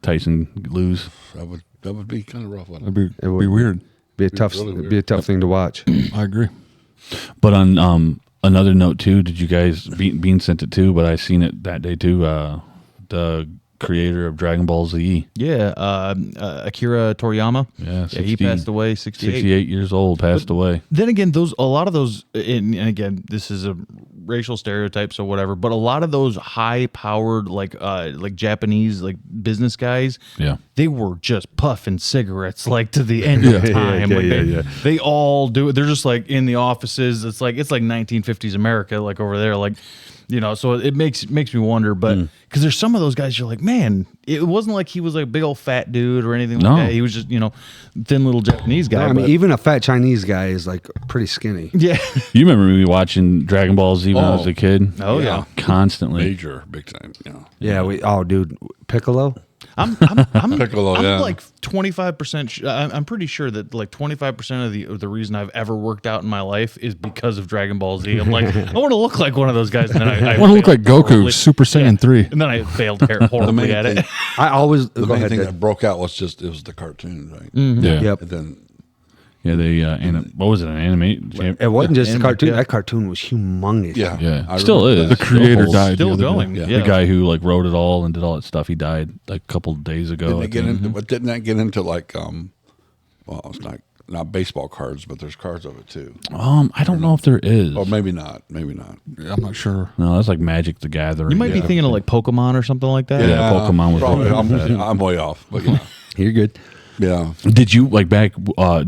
Tyson lose. That would be kind of rough. That'd be, It would be weird. Be a tough, really it'd be a tough thing to watch. I agree. But on another note too, did you guys Bean sent it too? But I seen it that day too. The creator of Dragon Ball Z. Yeah, Akira Toriyama. Yeah, he 60 passed away. 68. 68 years old, passed away. Then again, a lot of those, and again, this is a racial stereotype, so whatever. But a lot of those high-powered, like Japanese, like business guys, Yeah. they were just puffing cigarettes like to the end of time. They all do it. They're just like in the offices. It's like 1950s America, like over there, like. You know, so it makes me wonder, but because there's some of those guys, you're like, man, it wasn't like he was like a big old fat dude or anything No. like that. He was just, thin little Japanese guy. I mean, but- even a fat Chinese guy is like pretty skinny. yeah. You remember me watching Dragon Ball Z when I was a kid? Oh, yeah. Constantly. Major, big time. Yeah, dude, Piccolo. I'm Piccolo, I'm yeah. like 25%. I'm pretty sure that like 25% of the reason I've ever worked out in my life is because of Dragon Ball Z. I'm like, I want to look like one of those guys. And then I I want to look like failed Goku, horribly. Super Saiyan 3. And then I failed horribly at it. I always The go main ahead. thing Dad. that broke out was it was the cartoon, right? Yeah. Yep. And then Yeah, they what was it? An anime? It wasn't just a Anime, cartoon. yeah. That cartoon was humongous. yeah, Yeah, I still remember is. that. The creator whole- died. Still the other going. day. Yeah. The guy who like wrote it all and did all that stuff, he died like a couple of days ago. Didn't I they get think. into? But didn't that get into like well, it's not baseball cards, but there's cards of it too. I don't know if there is. Or maybe not. Maybe not. I'm not sure. No, that's like Magic the Gathering. You might be thinking of like Pokemon or something like that. Yeah, Pokemon was probably. like that. I'm way off, but yeah, You're good. yeah. Did you like back?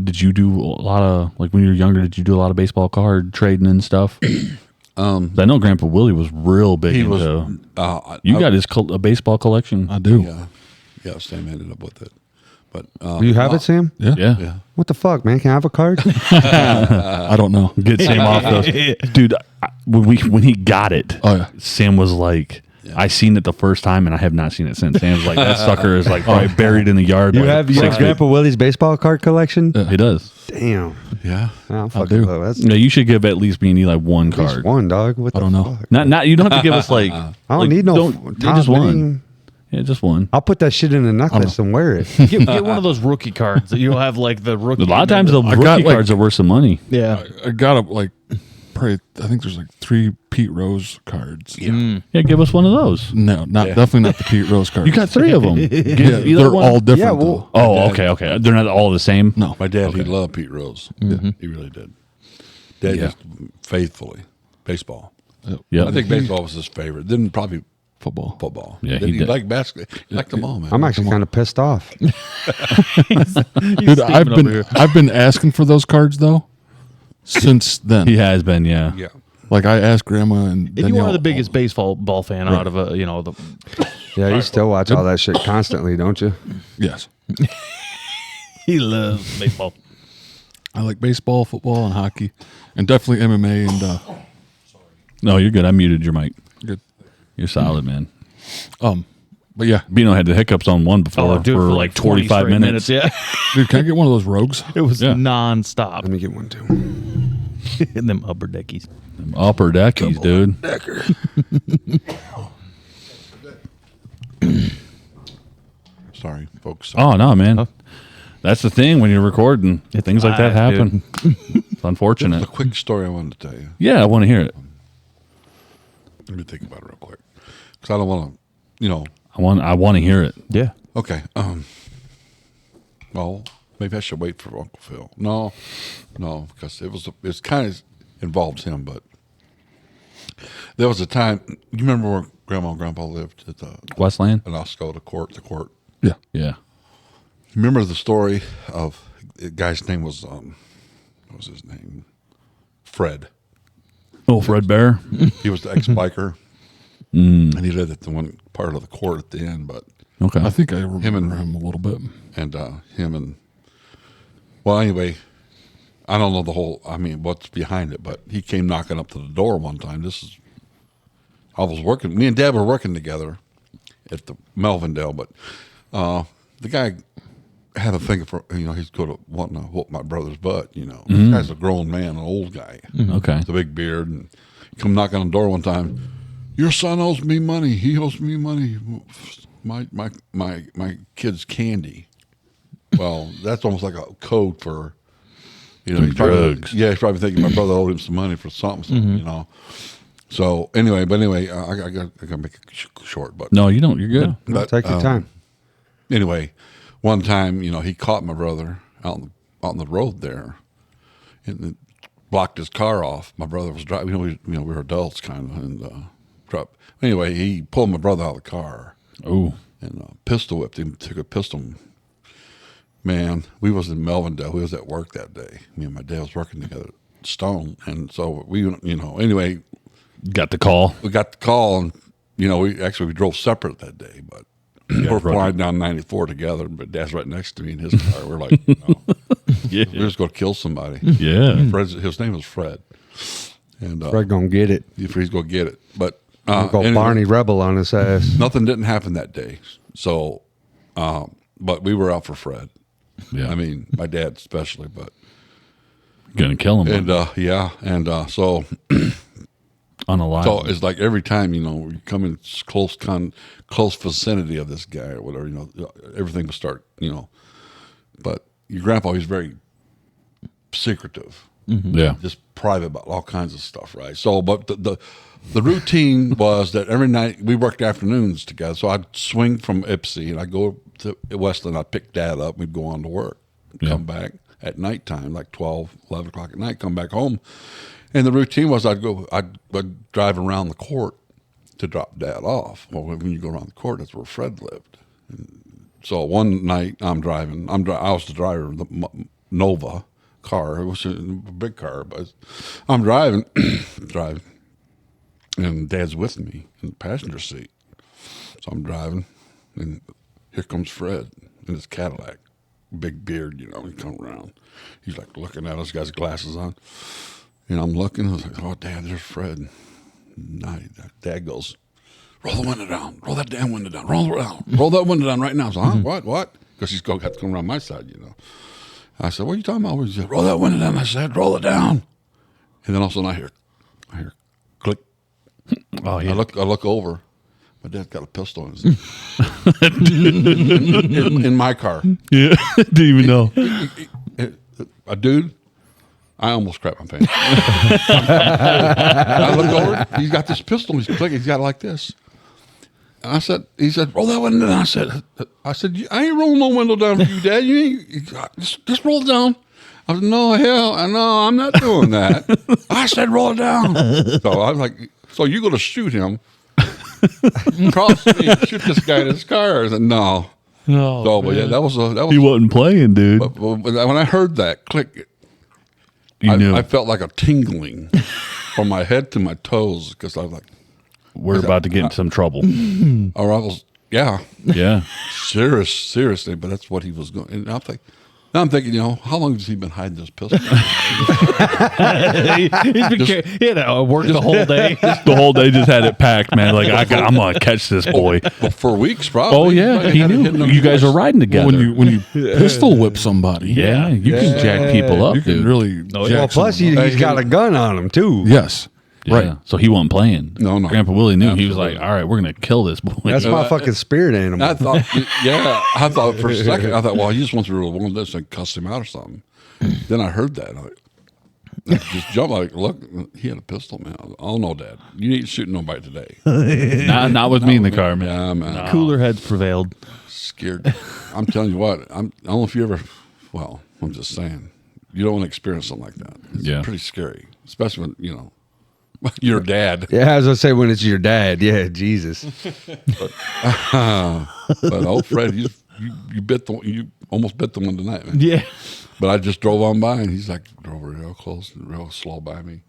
Did you do a lot of like when you were younger? Did you do a lot of baseball card trading and stuff? I know Grandpa Willie was real big He into. was. You got his a baseball collection. I do. Yeah. Sam ended up with it, but Do you have it, Sam? Yeah. Yeah. What the fuck, man? Can I have a card? I don't know. Get Sam off those, dude. When he got it, Oh, yeah. Sam was like, I seen it the first time, and I have not seen it since. Sam's like, that sucker is like probably buried in the yard. You like have 6 feet. Grandpa Willie's baseball card collection? He does. Damn. Yeah. Oh, I fucking do. love that's Yeah, you should give at least me and Eli one at least card. one, dog. What I the don't know. fuck? Not. You don't have to give us like. I don't need no just top one. name. Yeah, just one. I'll put that shit in a necklace and wear it. Get one of those rookie cards that you'll have like the rookie. A lot of times the I rookie got, like- cards are worth some money. Yeah. I got like probably I think there's like 3 Pete Rose cards. Yeah, give us one of those. No, definitely not the Pete Rose cards. You got 3 of them. yeah, they're all different. Yeah, well- though. Oh, okay. They're not all the same. No, My dad, he loved Pete Rose. He really did. Dad used faithfully baseball. Yeah, I think baseball was his favorite. Then probably football. Yeah, Then he he did. liked basketball. He liked them all, man. I'm actually kind of pissed off. dude, Steven over I've been asking for those cards though since then. he has been. Yeah. yeah. Like I asked Grandma and And you Danielle, are the biggest baseball fan out of the. Yeah, you still watch all that shit constantly, don't you? Yes, He loves baseball. I like baseball, football, and hockey, and definitely MMA and No, you're good. I muted your mic. good. You're solid, man. But yeah, Bino had the hiccups on one before Dude, for like 20 45 straight minutes. Yeah. dude, can I get one of those rogues? It was Yeah. nonstop. Let me get one too. In them upper deckies. Upper deckies, dude. Sorry, folks. Oh no, man. That's the thing when you're recording. Things like that live, happen. It's unfortunate. A quick story I wanted to tell you. Yeah, I want to hear it. Let me think about it real quick, because I don't want to, I want to hear it. Yeah. Okay. Well, maybe I should wait for Uncle Phil. No, because it's kind of involves him. But there was a time. You remember where Grandma and Grandpa lived at the Westland? in Osco, the court. Yeah, Yeah. Remember the story of the guy's name was what was his name? Fred. Oh, Fred Bear. He was the ex-biker, and he lived at the one part of the court at the end. But Okay. I think I remember and- him a little bit. Well, anyway, I don't know what's behind it, but he came knocking up to the door one time. I was working. Me and Dad were working together at the Melvindale, but the guy had a thing for he's going to want to whoop my brother's butt. This guy's a grown man, an old guy, Okay. with a big beard, and he come knocking on the door one time. Your son owes me money. He owes me money. My kid's candy. Well, that's almost like a code for he's probably- drugs. Yeah, he's probably thinking my brother owed him some money for something. So anyway, I got to make it short. But No, you don't. You're good. but, Take your time. Anyway, one time, he caught my brother out on the road there, and blocked his car off. My brother was driving. We were adults, kind of, and dropped. Anyway, he pulled my brother out of the car Oh. and pistol whipped him. Took a pistol. Man, we was in Melvindale. We was at work that day. Me and my dad was working together at Stone, and so we, anyway, Got the call. we got the call, and we drove separate that day, but. We're flying down 94 together, but Dad's right next to me in his car. We're like, Yeah. we're just going to kill somebody. Yeah. His name was Fred, and Fred gonna get it. he's going to get it. But Go anyway, Barney Rebel on his ass. nothing didn't happen that day. So, but we were out for Fred. Yeah. I mean, my dad especially, but Gonna kill him. and so Unalive. so it's like every time you come in close vicinity of this guy or whatever, everything will start, But your grandpa, he's very secretive. Yeah. Just private about all kinds of stuff, right? So, but the routine was that every night we worked afternoons together. So I'd swing from Ypsi and I'd go to Westland. I'd pick Dad up. We'd go on to work, come back at nighttime, like 12, 11 o'clock at night, come back home. And the routine was I'd drive around the court to drop Dad off. Well, when you go around the court, that's where Fred lived. And so one night I'm driving. I was the driver of the Nova car. It was a big car, but I'm driving, and Dad's with me in the passenger seat. So I'm driving, and here comes Fred in his Cadillac, big beard, he come around. He's like looking at us, got his glasses on. And I'm looking, I was like, oh, Dad, there's Fred. And Dad goes, roll the window down, roll that damn window down, roll it down, roll that window down right now. So, what? Because he's going to have to come around my side, you know. I said, what are you talking about? He said, roll that window down. I said, roll it down. And then all of a sudden I hear click. Oh, yeah. I look over. My dad's got a pistol in his in my car. Yeah. Didn't even know. A dude, I almost crapped my pants. I look over, he's got this pistol, he's clicking, he's got it like this. And he said, roll that window down. I said, I ain't rolling no window down for you, Dad. You ain't, just roll it down. I said, no, I'm not doing that. I said, roll it down. So I was like, so you're going to shoot him, cross me, shoot this guy in his car? I said, no. Oh, So, but yeah, that was he wasn't playing, dude. but when I heard that click, You knew. I felt like a tingling from my head to my toes because I was like, We're about to get in some trouble. or I was, yeah, Yeah. seriously, but that's what he was going. And I'm thinking, you know, how long has he been hiding this pistol? He had to work the whole day. The whole day just had it packed, man. Like, I'm going to catch this boy. Well, for weeks, probably. Oh, yeah. He had it knew. hidden You guys under are riding together. When you pistol whip somebody, yeah, you can jack people up, you can dude. really. Well, jack plus someone up. he's got a gun on him too. Yes. Yeah. Right. So he wasn't playing. No. Grandpa Willie knew. He was Absolutely. like, all right, we're going to kill this boy. That's my fucking spirit animal. I thought for a second, well, he just wants to roll one of this and cuss him out or something. Then I heard that. I just jumped like, look, he had a pistol, man. Oh, no, Dad. You ain't shooting nobody today. not with me in the car, man. Yeah, man. Cooler heads prevailed. Scared. I'm telling you what, I don't know if you ever, well, I'm just saying, you don't want to experience something like that. It's Yeah. pretty scary, especially when, you know, your dad. Yeah, as I say, when it's your dad, yeah, Jesus. But old Fred, you almost bit the one tonight, man. Yeah. But I just drove on by, and he's like drove real close and real slow by me.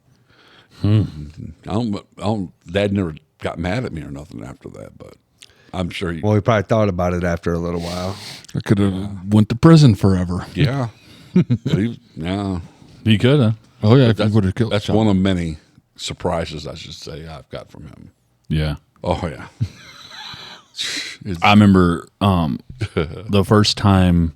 Dad never got mad at me or nothing after that, but I'm sure he. Well, he probably thought about it after a little while. I could have went to prison forever. Yeah, but yeah. He could have. Oh yeah, if you would have killed. That's one of many surprises, I should say, I've got from him. Yeah. Oh yeah. I remember the first time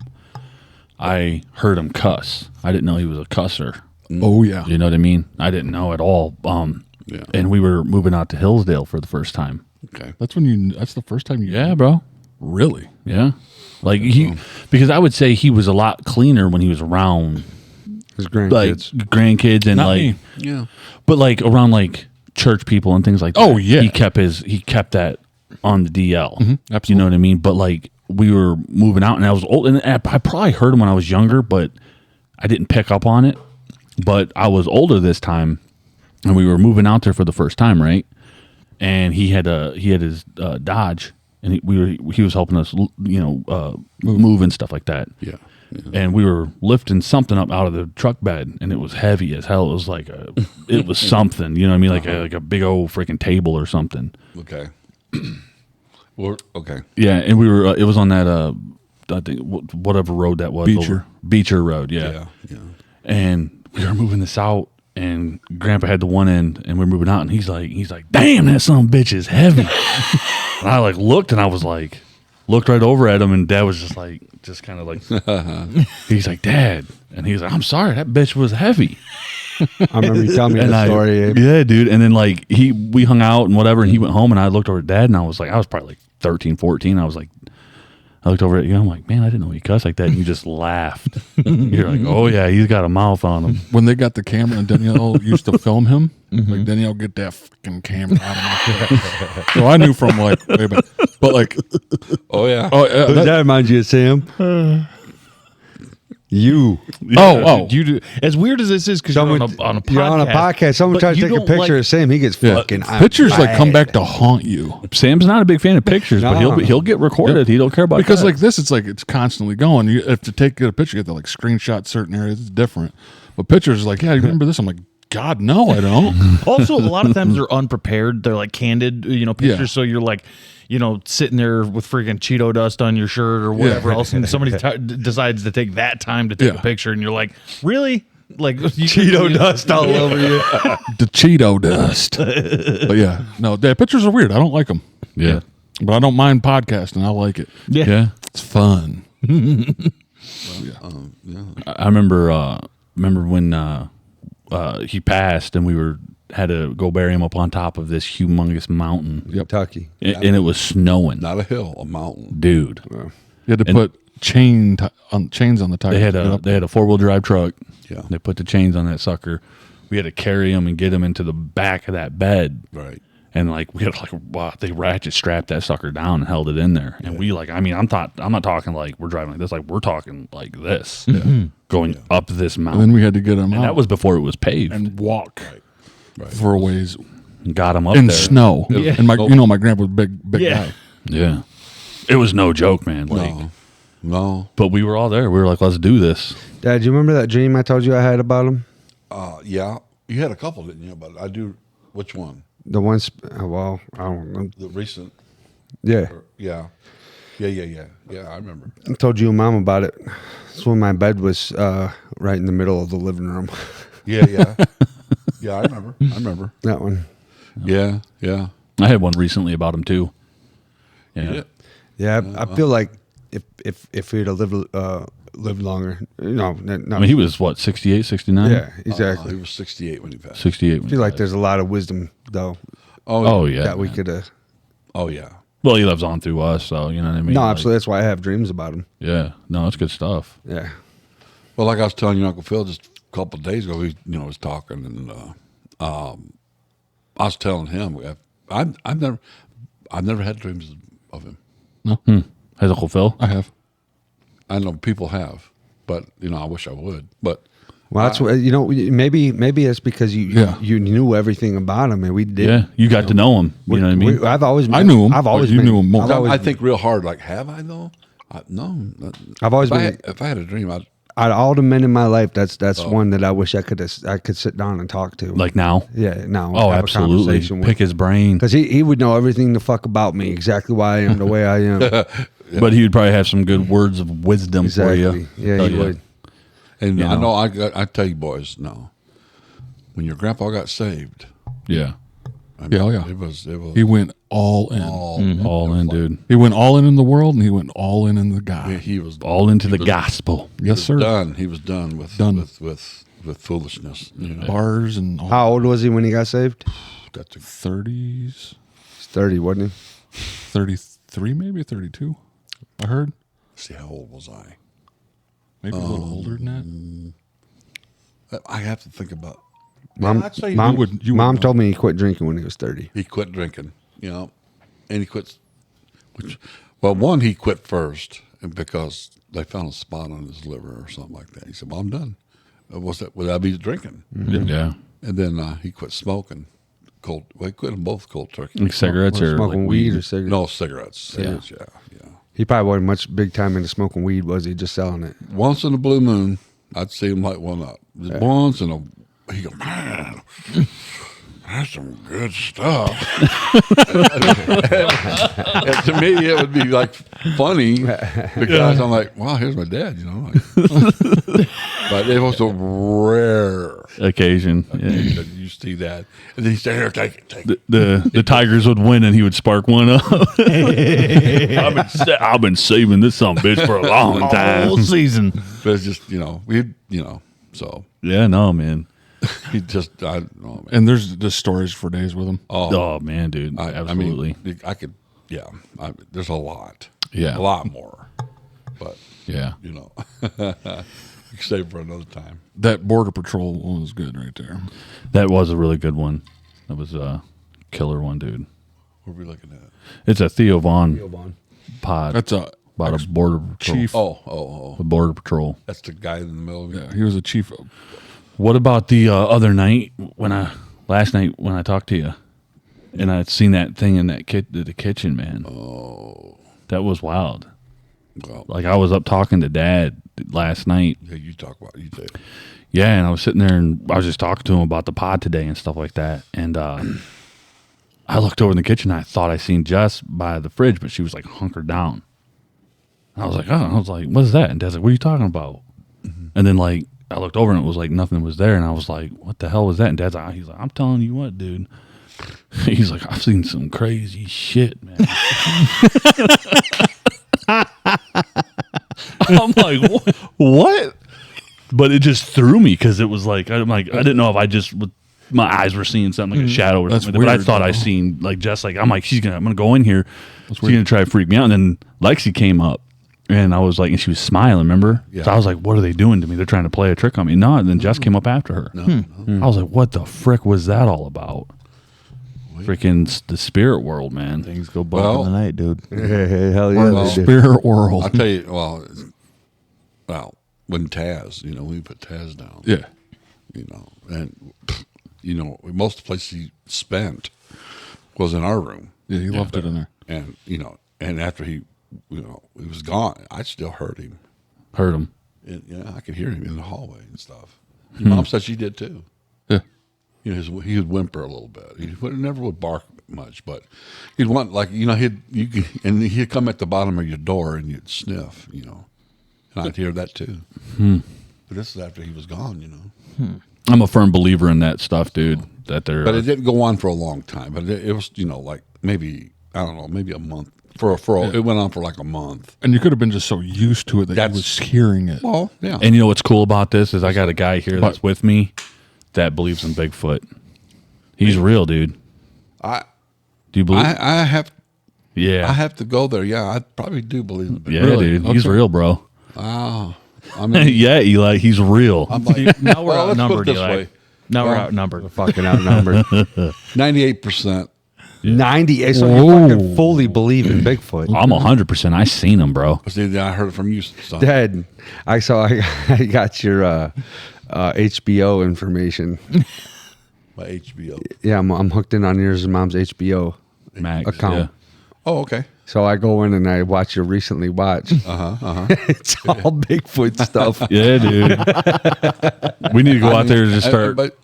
I heard him cuss. I didn't know he was a cusser. Oh yeah. You know what I mean? I didn't know at all. Yeah. And we were moving out to Hillsdale for the first time. Okay. That's when you. That's the first time you. Yeah, bro. Really. Yeah. Like because I would say he was a lot cleaner when he was around His like grandkids. grandkids and Not like, me. Yeah. but like around like church people and things like that. Oh, yeah. He kept that on the DL. You absolutely. know what I mean? But like we were moving out and I was old and I probably heard him when I was younger, but I didn't pick up on it. But I was older this time and we were moving out there for the first time, right? And he had his Dodge and he was helping us, move and stuff like that. Yeah. And we were lifting something up out of the truck bed, and it was heavy as hell. It was like it was something, you know what I mean, like a big old freaking table or something. Okay. Well, okay. Yeah, and we were. It was on that I think whatever road that was. Beecher Road. Yeah. Yeah. And we were moving this out, and Grandpa had the one end, and we're moving out, and he's like, "Damn, that son of a bitch is heavy." And I like looked, and I was like, looked right over at him, and Dad was just kind of like, he's like, "Dad," and he's like, "I'm sorry, that bitch was heavy." I remember you telling me And that story. Abe. yeah, dude. And then like we hung out and whatever, and he went home, and I looked over at Dad, and I was probably like 13, 14. I looked over at you, I'm like, man, I didn't know he cussed like that. And you just laughed. You're like, oh yeah, he's got a mouth on him. When they got the camera and Danielle used to film him, like Danielle, get that fucking camera out of my face. So I knew from like way back, but like, Oh yeah. That reminds you of Sam. You. You do, as weird as this is because you're on a podcast. You're on a podcast. Someone but tries to you take a don't picture like- of Sam. He gets fucking pictures like come mad. back to haunt you. Sam's not a big fan of pictures, but No. he'll get recorded. He don't care about Because that. like this, it's like it's constantly going. You have to get a picture, you have to like screenshot certain areas. It's different. But pictures like, yeah, you remember this? I'm like, God, no, I don't. Also, a lot of times they're unprepared. They're like candid, pictures. Yeah. So you're like, sitting there with freaking Cheeto dust on your shirt or whatever else, and somebody decides to take that time to take a Yeah. picture, and you're like, really? Like Cheeto dust all over you. The Cheeto dust. But yeah, no, the pictures are weird. I don't like them. Yeah. But I don't mind podcasting. I like it. Yeah. It's fun. I remember when he passed and we had to go bury him up on top of this humongous mountain. Kentucky. And it was snowing. Not a hill, a mountain. Dude. You had to put chains on the tires. They had a 4-wheel drive truck. Yeah. They put the chains on that sucker. We had to carry him and get him into the back of that bed. Right. And like we had they ratchet strapped that sucker down and held it in there. And we I'm not talking like we're driving like this, like we're talking like this. Going up this mountain. And then we had to get him out. And that was before it was paved. and walk Right. for a ways Got him up in there. snow. Yeah. And my grandpa was big Yeah. guy. Yeah. It was no joke, man. Like, No. but we were all there. We were like, let's do this. Dad, do you remember that dream I told you I had about him? Yeah. You had a couple, didn't you? But I do. Which one? The one, well, I don't know. The recent? Yeah. Yeah. Yeah, I remember. I told you and Mom about it. It's when my bed was right in the middle of the living room. Yeah. Yeah, I remember. That one. Yeah. I had one recently about him too. Yeah. Yeah, I feel like if he'd have lived longer, no. I mean, he was what, 68, 69? Yeah, exactly. He was 68 when he passed. 68. I feel like there's a lot of wisdom though Oh, yeah. that we could have. Oh, yeah. Well, he lives on through us, so you know what I mean? No, Like, absolutely. That's why I have dreams about him. Yeah. No, it's good stuff. Yeah. Well, like I was telling you, Uncle Phil, just a couple of days ago, we was talking, and I was telling him, I've never had dreams of him. No, Has Uncle Phil? I have. I know people have, but I wish I would. But Well, that's what maybe it's because you knew everything about him and we didn't. Yeah. You got to know him. You know what I mean? I knew him, I've always but you been, knew him more. I've always I been- think real hard. Like, have I though? No. I've always If I had a dream, out of all the men in my life, that's one that I wish I could sit down and talk to. Like now? Yeah, no. Oh, have a absolutely. conversation with- Pick his brain. Because he would know everything the fuck about me, exactly why I am the way I am. But he would probably have some good words of wisdom for Exactly. you. Yeah, Tell he you. would. and You I know know. I tell you boys, no. When your grandpa got saved, Yeah. I Yeah, oh, yeah. it was He went all in. All in, dude. He went all in the world, and he went all in the guy. he was All into the was- gospel. Yes, sir. done. He was done with with foolishness. Bars and all. How old was he when he got saved? That's a 30s, He's 30, wasn't he? 33, maybe 32. I heard see how old was I? maybe a little older than that. I have to think about. Mom, I'd say Mom, you would Mom know. told me he quit drinking when he was 30. He quit drinking, and he quit. One, he quit first, and because they found a spot on his liver or something like that. He said, "Well, I'm done." Would that be drinking? Yeah. And then he quit smoking. Cold. Well, he quit them both cold turkey. Like cigarettes or Smoking like weed or cigarettes? No cigarettes. Cigarettes, yeah. He probably wasn't much big time into smoking weed, was he? Just selling it. Once in a blue moon, I'd see him light one up. Just once in a, he go, man, that's some good stuff. And to me, it would be like funny because I'm like, wow, here's my dad, but it was a rare occasion. Yeah. that you see that. And then he said, here, take it. The Tigers would win and he would spark one up. I've been saving this son of a bitch for a long time. Whole season. But it's just, so Yeah, no, man. he just, I don't know, man. And there's just stories for days with him. Oh, man, dude. Absolutely. I mean, I could, there's a lot. Yeah. A lot more. But, Yeah. you can save for another time. That Border Patrol one was good right there. That was a really good one. That was a killer one, dude. What are we looking at? It's a Theo Vaughn pod That's a about a border patrol. chief. Oh. The border patrol. That's the guy in the middle of it. Yeah, he was a chief. What about the other night last night when I talked to you, and I'd seen that thing in that the kitchen, man. Oh, that was wild. Well, Like I was up talking to Dad last night. yeah, you talk about it. You say, Yeah, and I was sitting there and I was just talking to him about the pod today and stuff like that. And I looked over in the kitchen and I thought I seen Jess by the fridge, but she was like hunkered down. And I was like, what is that? And Dad's like, what are you talking about? Mm-hmm. And then like I looked over and it was like nothing was there. And I was like, what the hell was that? And Dad's like, he's like, I'm telling you what, dude. He's like, I've seen some crazy shit, man. I'm like, what? But it just threw me because it was like, I'm like, I didn't know if I just, my eyes were seeing something like a shadow or That's something. But I weird, thought I though. seen like Jess, like, I'm like, I'm gonna go in here. She's gonna try to freak me out. And then Lexi came up. And I was like, and she was smiling, remember? Yeah. So I was like, what are they doing to me? They're trying to play a trick on me. No, and then Jess came up after her. I was like, what the frick was that all about? Freaking the spirit world, man. Things go bump Well- in the night, dude. Hey, hell yeah. Well, they do. Spirit world. I'll tell you. Well, when Taz, we put Taz down. Yeah. And most of the place he spent was in our room. Yeah, he loved it in there. And and after he was gone, I still heard him. Heard him. I could hear him in the hallway and stuff. Your mom said she did too. Yeah. He would whimper a little bit. He never would bark much, but he'd want he'd come at the bottom of your door and you'd sniff, and I'd hear that too. But this is after he was gone, I'm a firm believer in that stuff, dude. That they're. But it didn't go on for a long time. But it was, like maybe maybe a month. It went on for like a month. And you could have been just so used to it that you was hearing it. Well, yeah. And you know what's cool about this is I got a guy here that's with me that believes in Bigfoot. He's real, dude. Do you believe? I have to go there. Yeah, I probably do believe in Bigfoot. Yeah, dude. He's real, bro. Oh, I mean, yeah, Eli, he's real. I'm like, Now we're well, let's put outnumbered, it this Eli. way. Now we're outnumbered. Fucking outnumbered. 98%. 90. So you fucking fully believe in Bigfoot. I'm 100%. I seen him, bro. See, I heard it from you, son. Dad, I got your HBO information. By HBO. Yeah, I'm hooked in on yours and mom's HBO Max, account. yeah. Oh, okay. So I go in and I watch your recently watch. It's all Bigfoot stuff. Yeah, dude. We need to go out there to just start. But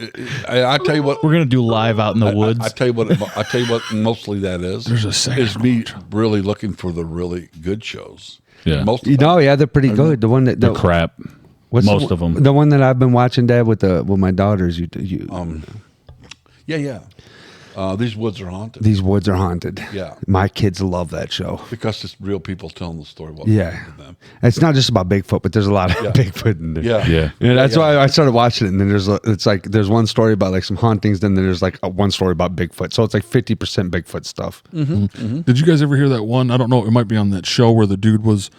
I tell you what. We're gonna do live out in the woods. I tell you what. Mostly that is. There's a second is me really looking for the really good shows. Yeah. Most. Yeah, they're pretty good. The one that the crap. Most of them. The one that I've been watching, Dad, with my daughters. Yeah. These woods are haunted. These woods are haunted. Yeah. My kids love that show. Because it's real people telling the story. What Yeah. happened to them. It's not just about Bigfoot, but there's a lot of Bigfoot in there. Yeah. Yeah. Yeah, that's why I started watching it. And then there's one story about like some hauntings, then there's like one story about Bigfoot. So it's like 50% Bigfoot stuff. Did you guys ever hear that one? I don't know. It might be on that show where the dude was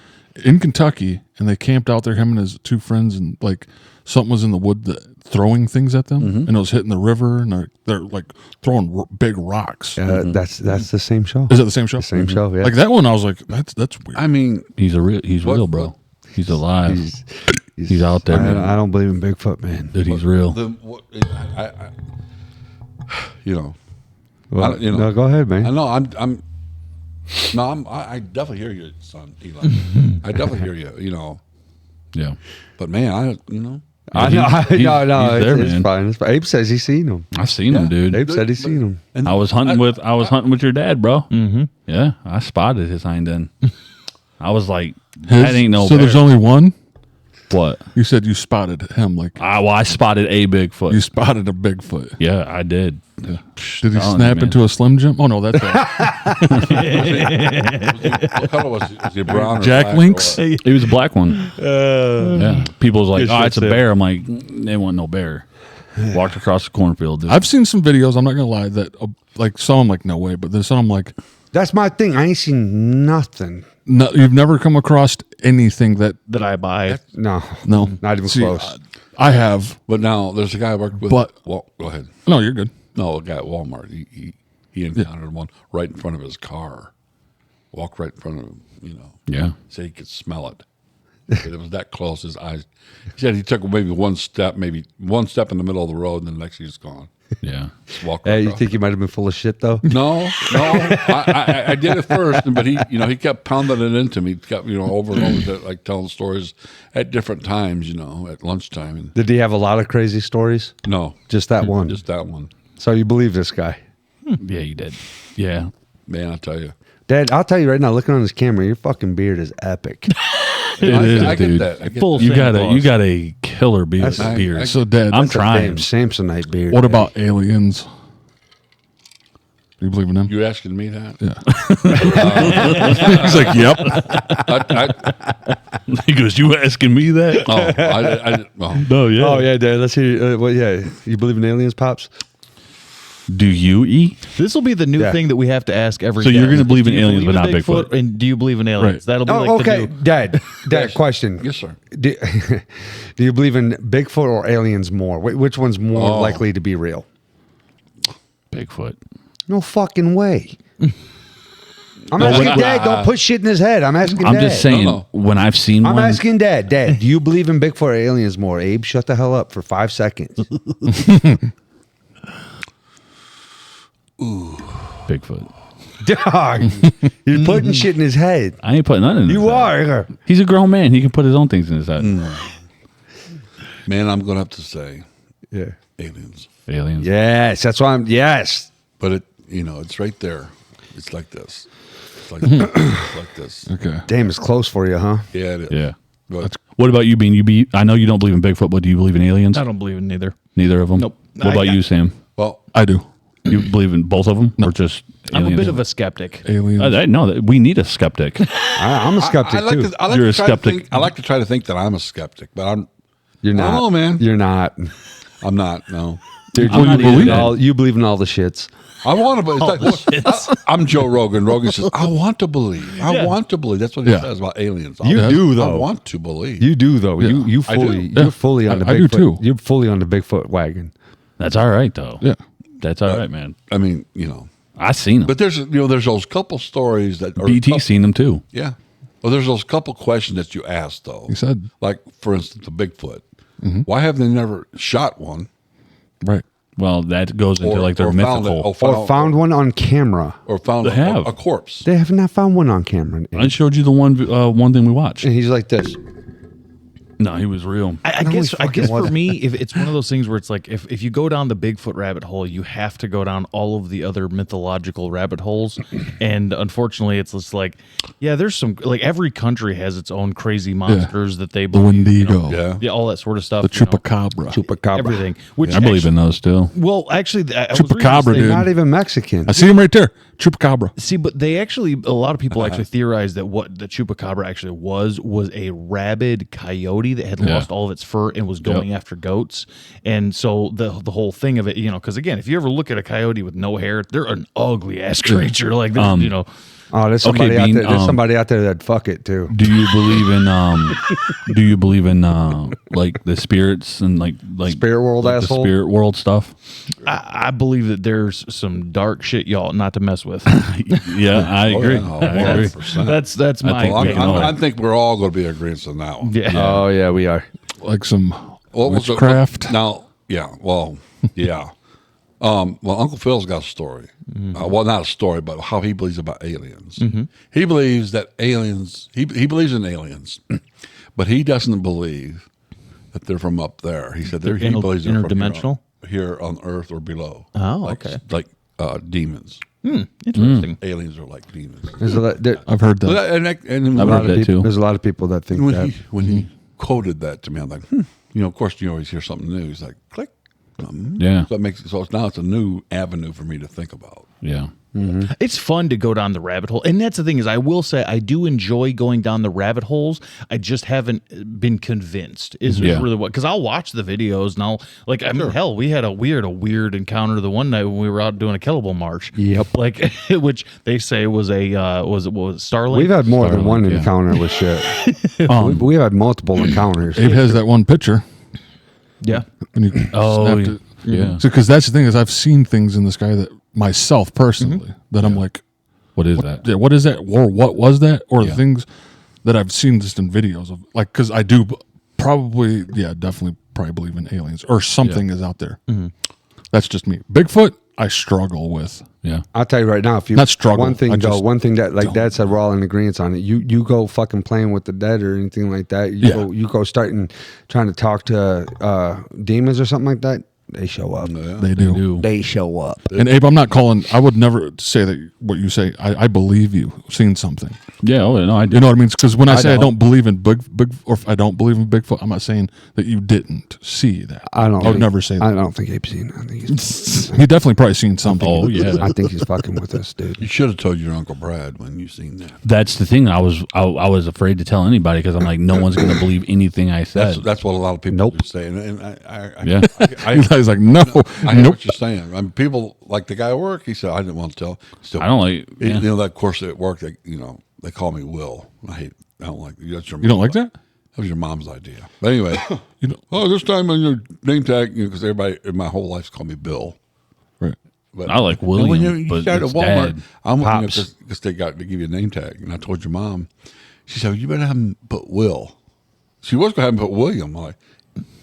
in Kentucky and they camped out there, him and his two friends, and like something was in the wood throwing things at them, and it was hitting the river, and they're like throwing big rocks. That's the same show. Is that the same show? Same show, yeah. Like that one, I was like, that's weird. I mean, He's real, bro. He's alive. He's out there, man. I don't believe in Bigfoot, man. Dude, he's real. Well, no, go ahead, man. I know. I definitely hear you, son, Eli. I definitely hear you. Yeah. But man, I know. he's there, It's man. fine. It's fine. Abe says he's seen him. I seen him, dude. Abe said he's seen him. and I was hunting with your dad, bro. Mm-hmm. Yeah, I spotted his hind end. I was like, that ain't no. So there's only one. What? You said you spotted him. Like I spotted a Bigfoot. you spotted a Bigfoot. Yeah, I did. Did he telling you, snap man. into a Slim Jim? Oh no, that's what color was it? Was it brown or Jack black or Links? what? It was a black one. Yeah. People was like, Good oh, shit, it's a Sam. bear. I'm like, they want no bear. Walked across the cornfield, dude. I've seen some videos. I'm not gonna lie that like some I'm like no way, but there's some I'm like That's my thing. I ain't seen nothing. no. You've never come across anything that that I buy. No. no, Not even See, close. I have, But now there's a guy I worked with. But- Well, go ahead. no, you're good. No, a guy at Walmart. He encountered one right in front of his car. Walked right in front of him. Yeah. Said he could smell it. It was that close. His eyes. He said he took maybe one step in the middle of the road, and then the next he's gone. Yeah. Just walked Hey, you across. think he might have been full of shit though? No. I did it first, but he kept pounding it into me. He kept over and over, like telling stories at different times. At lunchtime. And Did he have a lot of crazy stories? no, Just that one. just that one. So you believe this guy? Yeah, you did. Yeah. Man, I tell you, Dad, I'll tell you right now, looking on this camera, your fucking beard is epic. It is, I get dude. that. I get Full that. You got Santa a killer beard. That's- beard. So Dad, I'm That's a trying. damn Samsonite beard. what about aliens? Do you believe in them? You asking me that? Yeah. He's like, yep. He goes, "You asking me that?" No, yeah. Oh yeah, Dad. Let's hear. Well, yeah. You believe in aliens, pops? Do you eat? This will be the new thing that we have to ask every. So you're guest. going to believe in Do you aliens, but not Bigfoot. And do you believe in aliens? Right. That'll be like okay, the new. Dad. Dad, question. Yes, sir. Do, do you believe in Bigfoot or aliens more? Which one's more likely to be real? Bigfoot. No fucking way. I'm asking Dad. Don't put shit in his head. I'm asking I'm Dad. just saying, No. when I've seen I'm one, asking Dad. Dad, do you believe in Bigfoot or aliens more? Abe, shut the hell up for 5 seconds. Bigfoot. Dog, you're putting shit in his head. I ain't putting nothing in his You head. are. He's a grown man. He can put his own things in his head. Man, I'm going to have to say Yeah. aliens. Aliens. Yes, that's why I'm. Yes. But it's right there. It's like this. It's like, it's like this. Okay. Damn, it's close for you, huh? Yeah, it is. Yeah. But What about you, Bean? I know you don't believe in Bigfoot, but do you believe in aliens? I don't believe in neither. Neither of them? Nope. What about you, Sam? well, I do. You believe in both of them? Or just I'm aliens? a bit of a skeptic. Aliens. I know that we need a skeptic. I'm a skeptic I like too. to, I like You're to a try skeptic. To think, I like to try to think that I'm a skeptic, but You're not. I don't know, man. You're not. I'm not. No. Dude, I'm not either, Dad. you believe in all the shits. I want to believe. I'm Joe Rogan. Rogan says, "I want to believe. I want to believe." That's what he says about aliens. You do, though. I want to believe. You do though. Yeah. You I do. fully. You're fully on the I Bigfoot. do, too. You're fully on the Bigfoot wagon. That's all right, though. Yeah. That's all right, man. I mean, I seen them. but there's those couple stories that are BT seen them too. Yeah. Well, there's those couple questions that you asked though. He said. like for instance, the Bigfoot. Why have they never shot one Right. Well, that goes into like their found mythical. Or found one on camera. or found They have. a corpse? They have not found one on camera. I showed you the one thing we watched. And he's like this. No, he was real. I No, he guess fucking for wasn't. me, if it's one of those things where it's like if you go down the Bigfoot rabbit hole, you have to go down all of the other mythological rabbit holes, and unfortunately, it's just like, yeah, there's some like every country has its own crazy monsters that they The believe, Wendigo. Yeah. all that sort of stuff, The Chupacabra. Chupacabra. everything. Which I believe in those still. Well, actually, I was reading this Chupacabra, thing- dude. Not even Mexican. I see him right there. Chupacabra. See, but they actually, a lot of people actually theorize that what the chupacabra actually was a rabid coyote that had lost all of its fur and was going after goats. And so the whole thing of it, because again, if you ever look at a coyote with no hair, they're an ugly ass creature. Like, Oh, there's somebody out Bean, there. There's somebody out there that'd fuck it too. Do you believe in like the spirits and like Spirit world like asshole? the spirit world stuff? I believe that there's some dark shit y'all not to mess with. Yeah, I agree. yeah, I agree. 100%. That's my think- opinion. I think we're all going to be agreeing on that one. Yeah. Oh yeah, we are. Like some What was it? witchcraft. Now, yeah. Well, yeah. Well, Uncle Phil's got a story. Well, not a story, but how he believes about aliens. He believes that aliens. He believes in aliens, but he doesn't believe that they're from up there. He said he believes they're from interdimensional? here on Earth or below. Oh, like, okay. Like demons. Interesting. Aliens are like demons. There's a lot, I've heard that. And I've a heard lot of that people. too. There's a lot of people that think when that. he quoted that to me, I'm like, of course you always hear something new. He's like, click. Yeah. So it makes now it's a new avenue for me to think about. Yeah. It's fun to go down the rabbit hole. And that's the thing is I will say I do enjoy going down the rabbit holes. I just haven't been convinced is really what, because I'll watch the videos and I'll like, I mean, hell, we had a weird encounter the one night when we were out doing a kettlebell march. Yep. Like, which they say was a, was Starlink? We've had more than Starlink, one yeah. encounter with shit. We've had multiple encounters. Abe has that one picture. Yeah. When you snapped it. yeah. So, because that's the thing is, I've seen things in the sky that myself personally that I'm like, What is that? yeah, what is that, or what was that, or the things that I've seen just in videos of, like, because I do probably, definitely believe in aliens or something is out there. That's just me. Bigfoot, I struggle with. Yeah. I'll tell you right now, if you Not struggle, one thing I though, just one thing that like don't. Dad said, we're all in agreement on it. You go fucking playing with the dead or anything like that. You go starting trying to talk to demons or something like that. They show up. They do. They show up. And Abe, I'm not calling. I would never say that what you say. I believe you seen something. Yeah, oh, no, I do. You know what I mean? Because when I say I don't. don't believe in big, or if I don't believe in Bigfoot, I'm not saying that you didn't see that. I would never say that. I don't think Abe's seen. I think he's. He definitely probably seen something. Oh yeah, I think he's fucking with us, dude. You should have told your Uncle Brad when you seen that. that's the thing. I was afraid to tell anybody because I'm like, no one's going to believe anything I said. That's what a lot of people Nope. would say. And I Yeah. He's like, no, I know nope. what you're saying. I mean, people like the guy at work. He said, "I didn't want to tell." Still, I don't like. Yeah. You know, that course at work. They call me Will. I don't like. That's your You don't like that? That was your mom's idea. But anyway, You know, this time on your name tag, because everybody in my whole life's called me Bill. right. But I like and when William, but started it's at Walmart, Dad. I'm Pops. because they give you a name tag, and I told your mom. She said, well, "You better have him put Will." She was gonna have him put William. I'm like,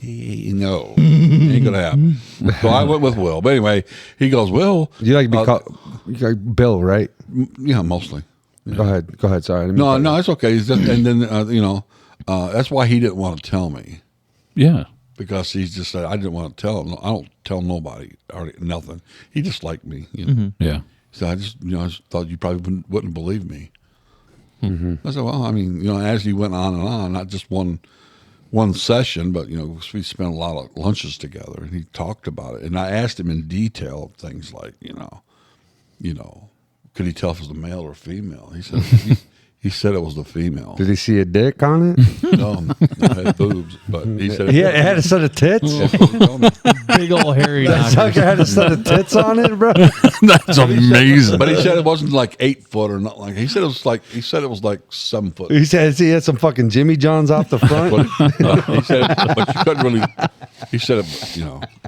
no, ain't gonna happen. So I went with Will. But anyway, he goes, "Will." You like to be called you like Bill, right? Yeah, mostly. Go ahead. Sorry. I didn't mean No, to- no, it's okay. It's just, and then that's why he didn't want to tell me. Yeah. Because he just said, I didn't want to tell him. I don't tell nobody or nothing. He just liked me. You know? Yeah. So I just thought you probably wouldn't believe me. I said, well, I mean, as he went on, not just one session, but, we spent a lot of lunches together and he talked about it. And I asked him in detail things like, could he tell if it was a male or female? He said, he said it was the female. Did he see a dick on it? No, it had boobs, but he said Yeah, it had a set of tits. Big old hairy That knockers. sucker had a set of tits on it, bro. That's amazing. But he said it wasn't like 8 foot or not like. He said it was like 7 foot. He said he had some fucking Jimmy Johns off the front. He said, but you couldn't really. He said it,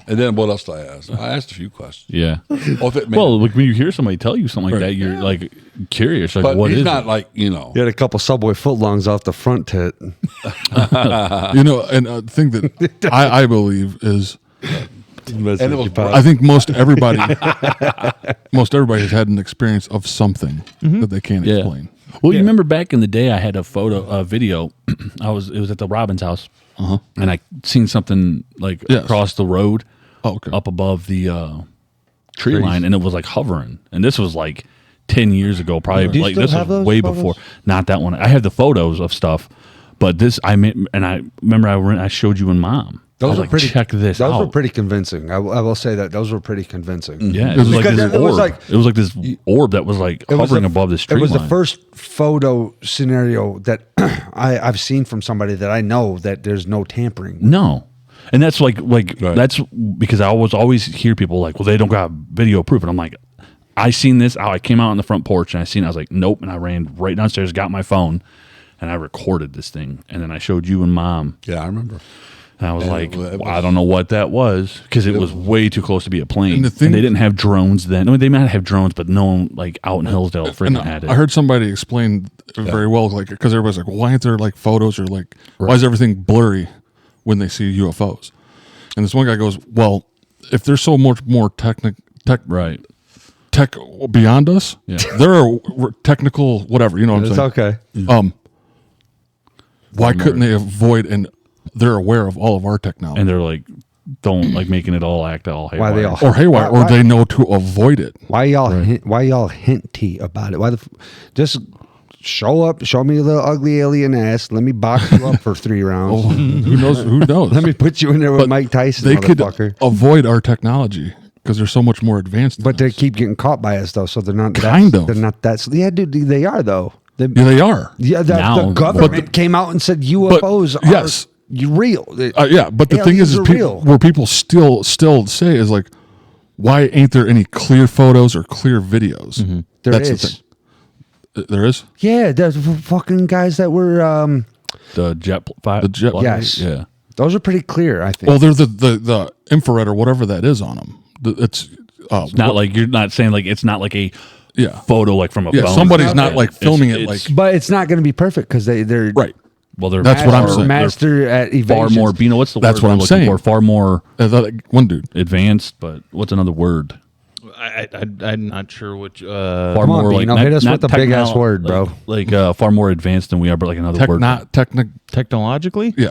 And then what else did I ask? I asked a few questions. Yeah. Oh, if it made, Well, like when you hear somebody tell you something like that, you're like curious. Like, but what he's is not it? like He had a couple Subway footlongs off the front tit. And the thing that I believe is, and it was I think most everybody has had an experience of something that they can't Yeah. explain. Well, you remember back in the day, I had a video. It was at the Robbins house, and I seen something like Yes. across the road, Oh, okay. up above the tree line, and it was like hovering. And this was like 10 years ago, probably. Do you Like still this have was those way photos? before. Not that one. I have the photos of stuff, but this I remember I showed you and Mom. I was like, check this out. Those were pretty convincing. I will say that those were pretty convincing. Yeah, it was like Because this it was orb. like- It was like this orb that was like It was hovering the- above this tree It was line. the first photo scenario that I've seen from somebody that I know that there's no tampering. No. And that's like Right. that's because I always hear people like, well, they don't got video proof. And I'm like, I seen this. I came out on the front porch and I seen it. I was like, nope. And I ran right downstairs, got my phone, and I recorded this thing. And then I showed you and Mom. Yeah, I remember. And I was And like, it was- I don't know what that was because it was way too close to be a plane. And And, the thing- they didn't have drones then. I mean, they might have drones, but no one like out in Hillsdale And freaking had it. I heard somebody explain very well, like, because everybody's like, why aren't there like photos or like, why is everything blurry when they see UFOs? And this one guy goes, well, if there's so much more tech right. beyond us, Yeah. there are technical whatever, you know what I'm It's saying? okay. Why couldn't they avoid, and they're aware of all of our technology, And they're like, don't like making it all act all haywire. Why they all or haywire, Why- or they know to avoid it. Why y'all hinty about it? Just show me a little ugly alien ass. Let me box you up for 3 rounds. Who knows? Who knows? Let me put you in there with But Mike Tyson, They could motherfucker. avoid our technology because they're so much more advanced. Than But they us. keep getting caught by us though, so they're not. Kind of. They're not that. Yeah, dude, they are though. Yeah, they are. Yeah, Now, the government came out and said UFOs are yes. real. Yeah, but the thing Aliens is are people, real. where people still say is like, why ain't there any clear photos or clear videos? There That's is. the thing. There is. Yeah, there's fucking guys that were. The jet The jet- Yes. Yeah. Those are pretty clear, I think. Well, they're the infrared or whatever that is on them. It's Not like you're not saying like it's not like a yeah. photo like from a Yeah, phone. somebody's not Yeah. like filming it It's- like but it's not going to be perfect because they're right. well, they're That's what I'm saying. master at evasion. far more. You know what's the That's word what I'm I'm looking saying. for? Far more One dude. advanced, but what's another word? I'm not sure which. Far Come on, Beano, hit us with a big-ass word, bro. Like far more advanced than we are, but like another word. Technologically? Yeah.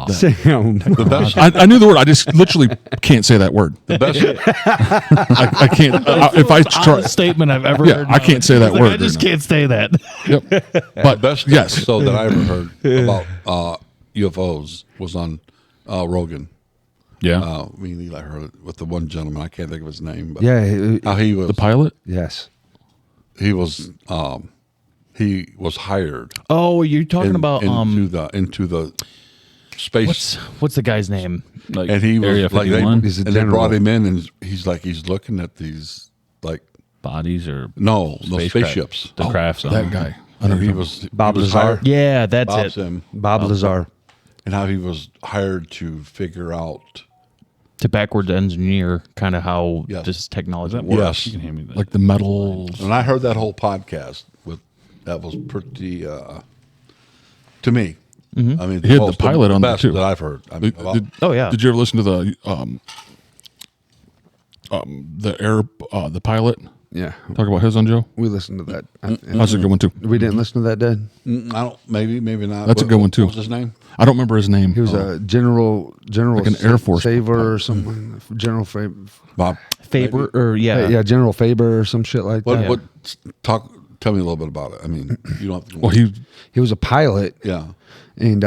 The best, I knew the word. I just literally can't say that word. the best, I can't. If I try, Honest statement I've ever Yeah, heard. I can't say that Like, word I just right now. can't say that. Yep. but best yes. episode that I ever heard about UFOs was on Rogan. Yeah. I heard it with the one gentleman. I can't think of his name, but Yeah, how he was The pilot. yes. he was hired Oh, you're talking about into the space, what's the guy's name? Like and he was Area like 51 He's a they general. brought him in, and he's looking at these like bodies or no spacecraft- spaceships. The crafts. That guy. And he was Bob he was Lazar? hired- Yeah, that's Bob's it. him, Bob Lazar. and how he was hired to figure out. To backwards engineer kind of how Yes. this technology works. Yes, You can hand me that. Like the metals. and I heard that whole podcast that was pretty to me. I mean, He had the most- pilot on there, best too. that I've heard. I mean, Oh, yeah. Did you ever listen to the air the pilot Yeah, talk about his on Joe? we listened to that. That's a good one too. We didn't listen to that, Dad. I don't. Maybe not. That's a good one, too. What was his name? I don't remember his name. He was a general, Like an Air Force saver or something. General Faber. Bob Faber or Yeah, General Faber or some shit like What? that. What? Tell me a little bit about it. I mean, you don't have to. Well, He was a pilot, Yeah. and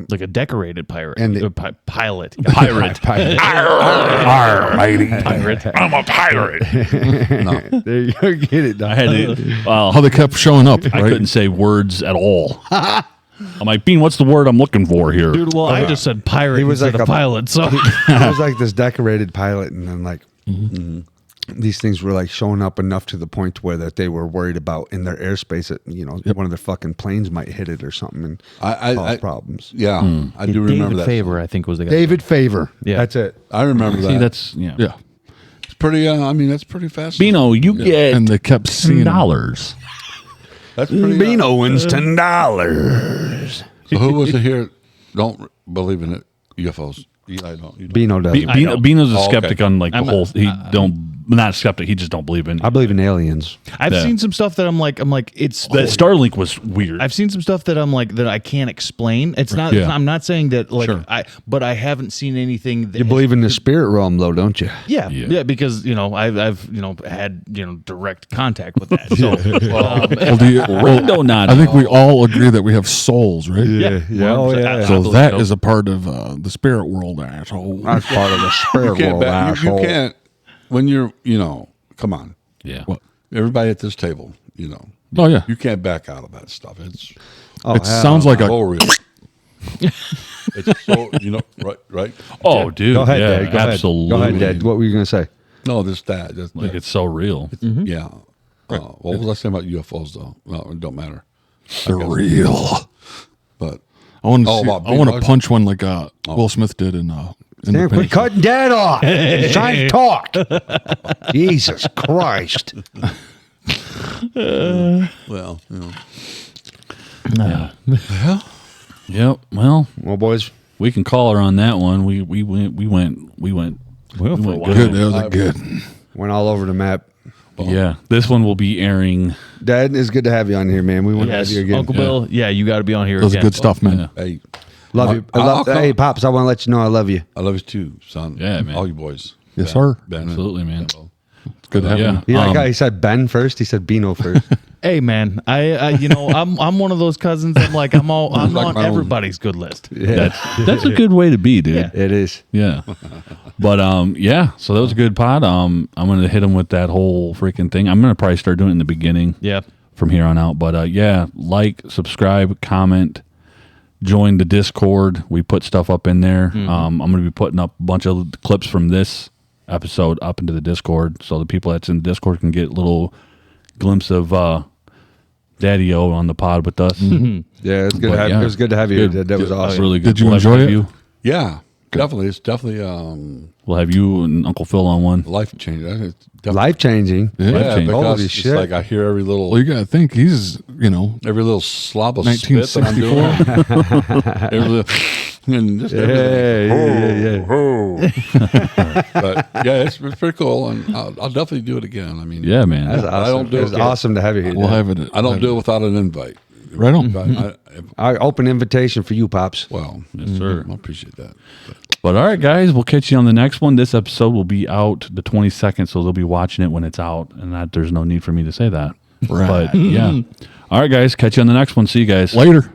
like a decorated pirate. And the- Pilot. pirate. pilot. Pirate. I'm a pirate. There you go, get it. Dog. I had it. how they kept showing up. I Right? couldn't say words at all. I'm like, Bean, what's the word I'm looking for here? Dude, well, I just said pirate He was instead like of a- pilot, so He was like this decorated pilot, and then like these things were like showing up enough to the point where that they were worried about in their airspace that one of their fucking planes might hit it or something and cause problems. Yeah. I do remember David that. Faber, I think, was the guy. David Faber. Yeah. That's it. I remember that. See, that's yeah. Yeah. It's pretty. I mean, that's pretty fascinating. Bino, you get And they kept seeing him. $10. That's pretty. Beano wins $10. So who was it here? Don't believe in it. UFOs. I don't. You don't. Beano doesn't. Bino's a Oh, okay. skeptic on like the whole. He don't not a skeptic. He just don't believe in. I believe in aliens. I've Yeah. seen some stuff that I'm like, it's That Starlink was weird. I've seen some stuff that I'm like that I can't explain. It's not. Yeah. I'm not saying that like Sure. but I haven't seen anything. That You believe in the spirit realm, though, don't you? Yeah, Yeah. yeah, because I've had direct contact with that. So Well, do you- Rando not. I think we all agree that we have souls, right? yeah. Oh, yeah. So that is a part of the spirit world, asshole. That's part of the spirit You can't. world, Back, you asshole. can't. When you're. Come on. Yeah. What? Everybody at this table. Oh yeah. You can't back out of that stuff. It's Oh, It hell sounds like a so real. It's so right. Oh, dude. Go ahead, yeah, Dad. Go absolutely. ahead. Go ahead, Dad. What were you going to say? No, that. Just, Like it's so real. yeah. What was I saying about UFOs though? No, it don't matter. They're real. But I want to. Oh, about I want to big punch one like Will Smith did in. Damn, quit Independence Day. cutting Dad off. He's trying to talk. Jesus Christ. well, Yep. Well, Well, boys, we can call her on that one. We went. We went for a while. good. Good. That was a good. went all over the map. Yeah. This one will be airing. Dad, it's good to have you on here, man. We want to have Yes, you again. Uncle Bill. Yeah, you got to be on here. That was again. good stuff, man. hey, Love you. I'll come. Hey, Pops, I want to let you know I love you. I love you too, son. Yeah, man. All you boys. Yes, sir. Ben, Absolutely, man. It's good to have Yeah. you. You like how he said Ben first? He said Beano first. Hey man, I'm one of those cousins. I'm like on my own. everybody's good list. That's a good way to be, dude. It is. Yeah. But yeah, so that was a good pod. I'm gonna hit him with that whole freaking thing. I'm gonna probably start doing it in the beginning. Yeah. From here on out. But yeah, like, subscribe, comment, join the Discord. We put stuff up in there. I'm gonna be putting up a bunch of clips from this episode up into the Discord, so the people that's in the Discord can get a little glimpse of Daddy-O on the pod with us. Yeah, it's good. But, To have, yeah. It was good to have you. Good. That was That's awesome. really good. Did you We'll enjoy have it? you. Yeah. definitely, it's definitely We'll have you and Uncle Phil on one. life changing. Life changing. Yeah. Yeah, because Holy it's shit. like I hear every little Well, you got to think he's, every little slob of spit that I'm 1964. doing. Every little, and just everything. But yeah, it's pretty cool, and I'll definitely do it again. I mean, Yeah, man. That's I awesome. don't do It's it. awesome to have you here. We'll Dad. have it. I don't do it without an invite. Right on. But Our open invitation for you, Pops. well, Yes, sir. I appreciate that. But all right, guys, we'll catch you on the next one. This episode will be out the 22nd, so they'll be watching it when it's out, and that there's no need for me to say that. Right. But yeah. All right, guys, catch you on the next one. See you guys Later.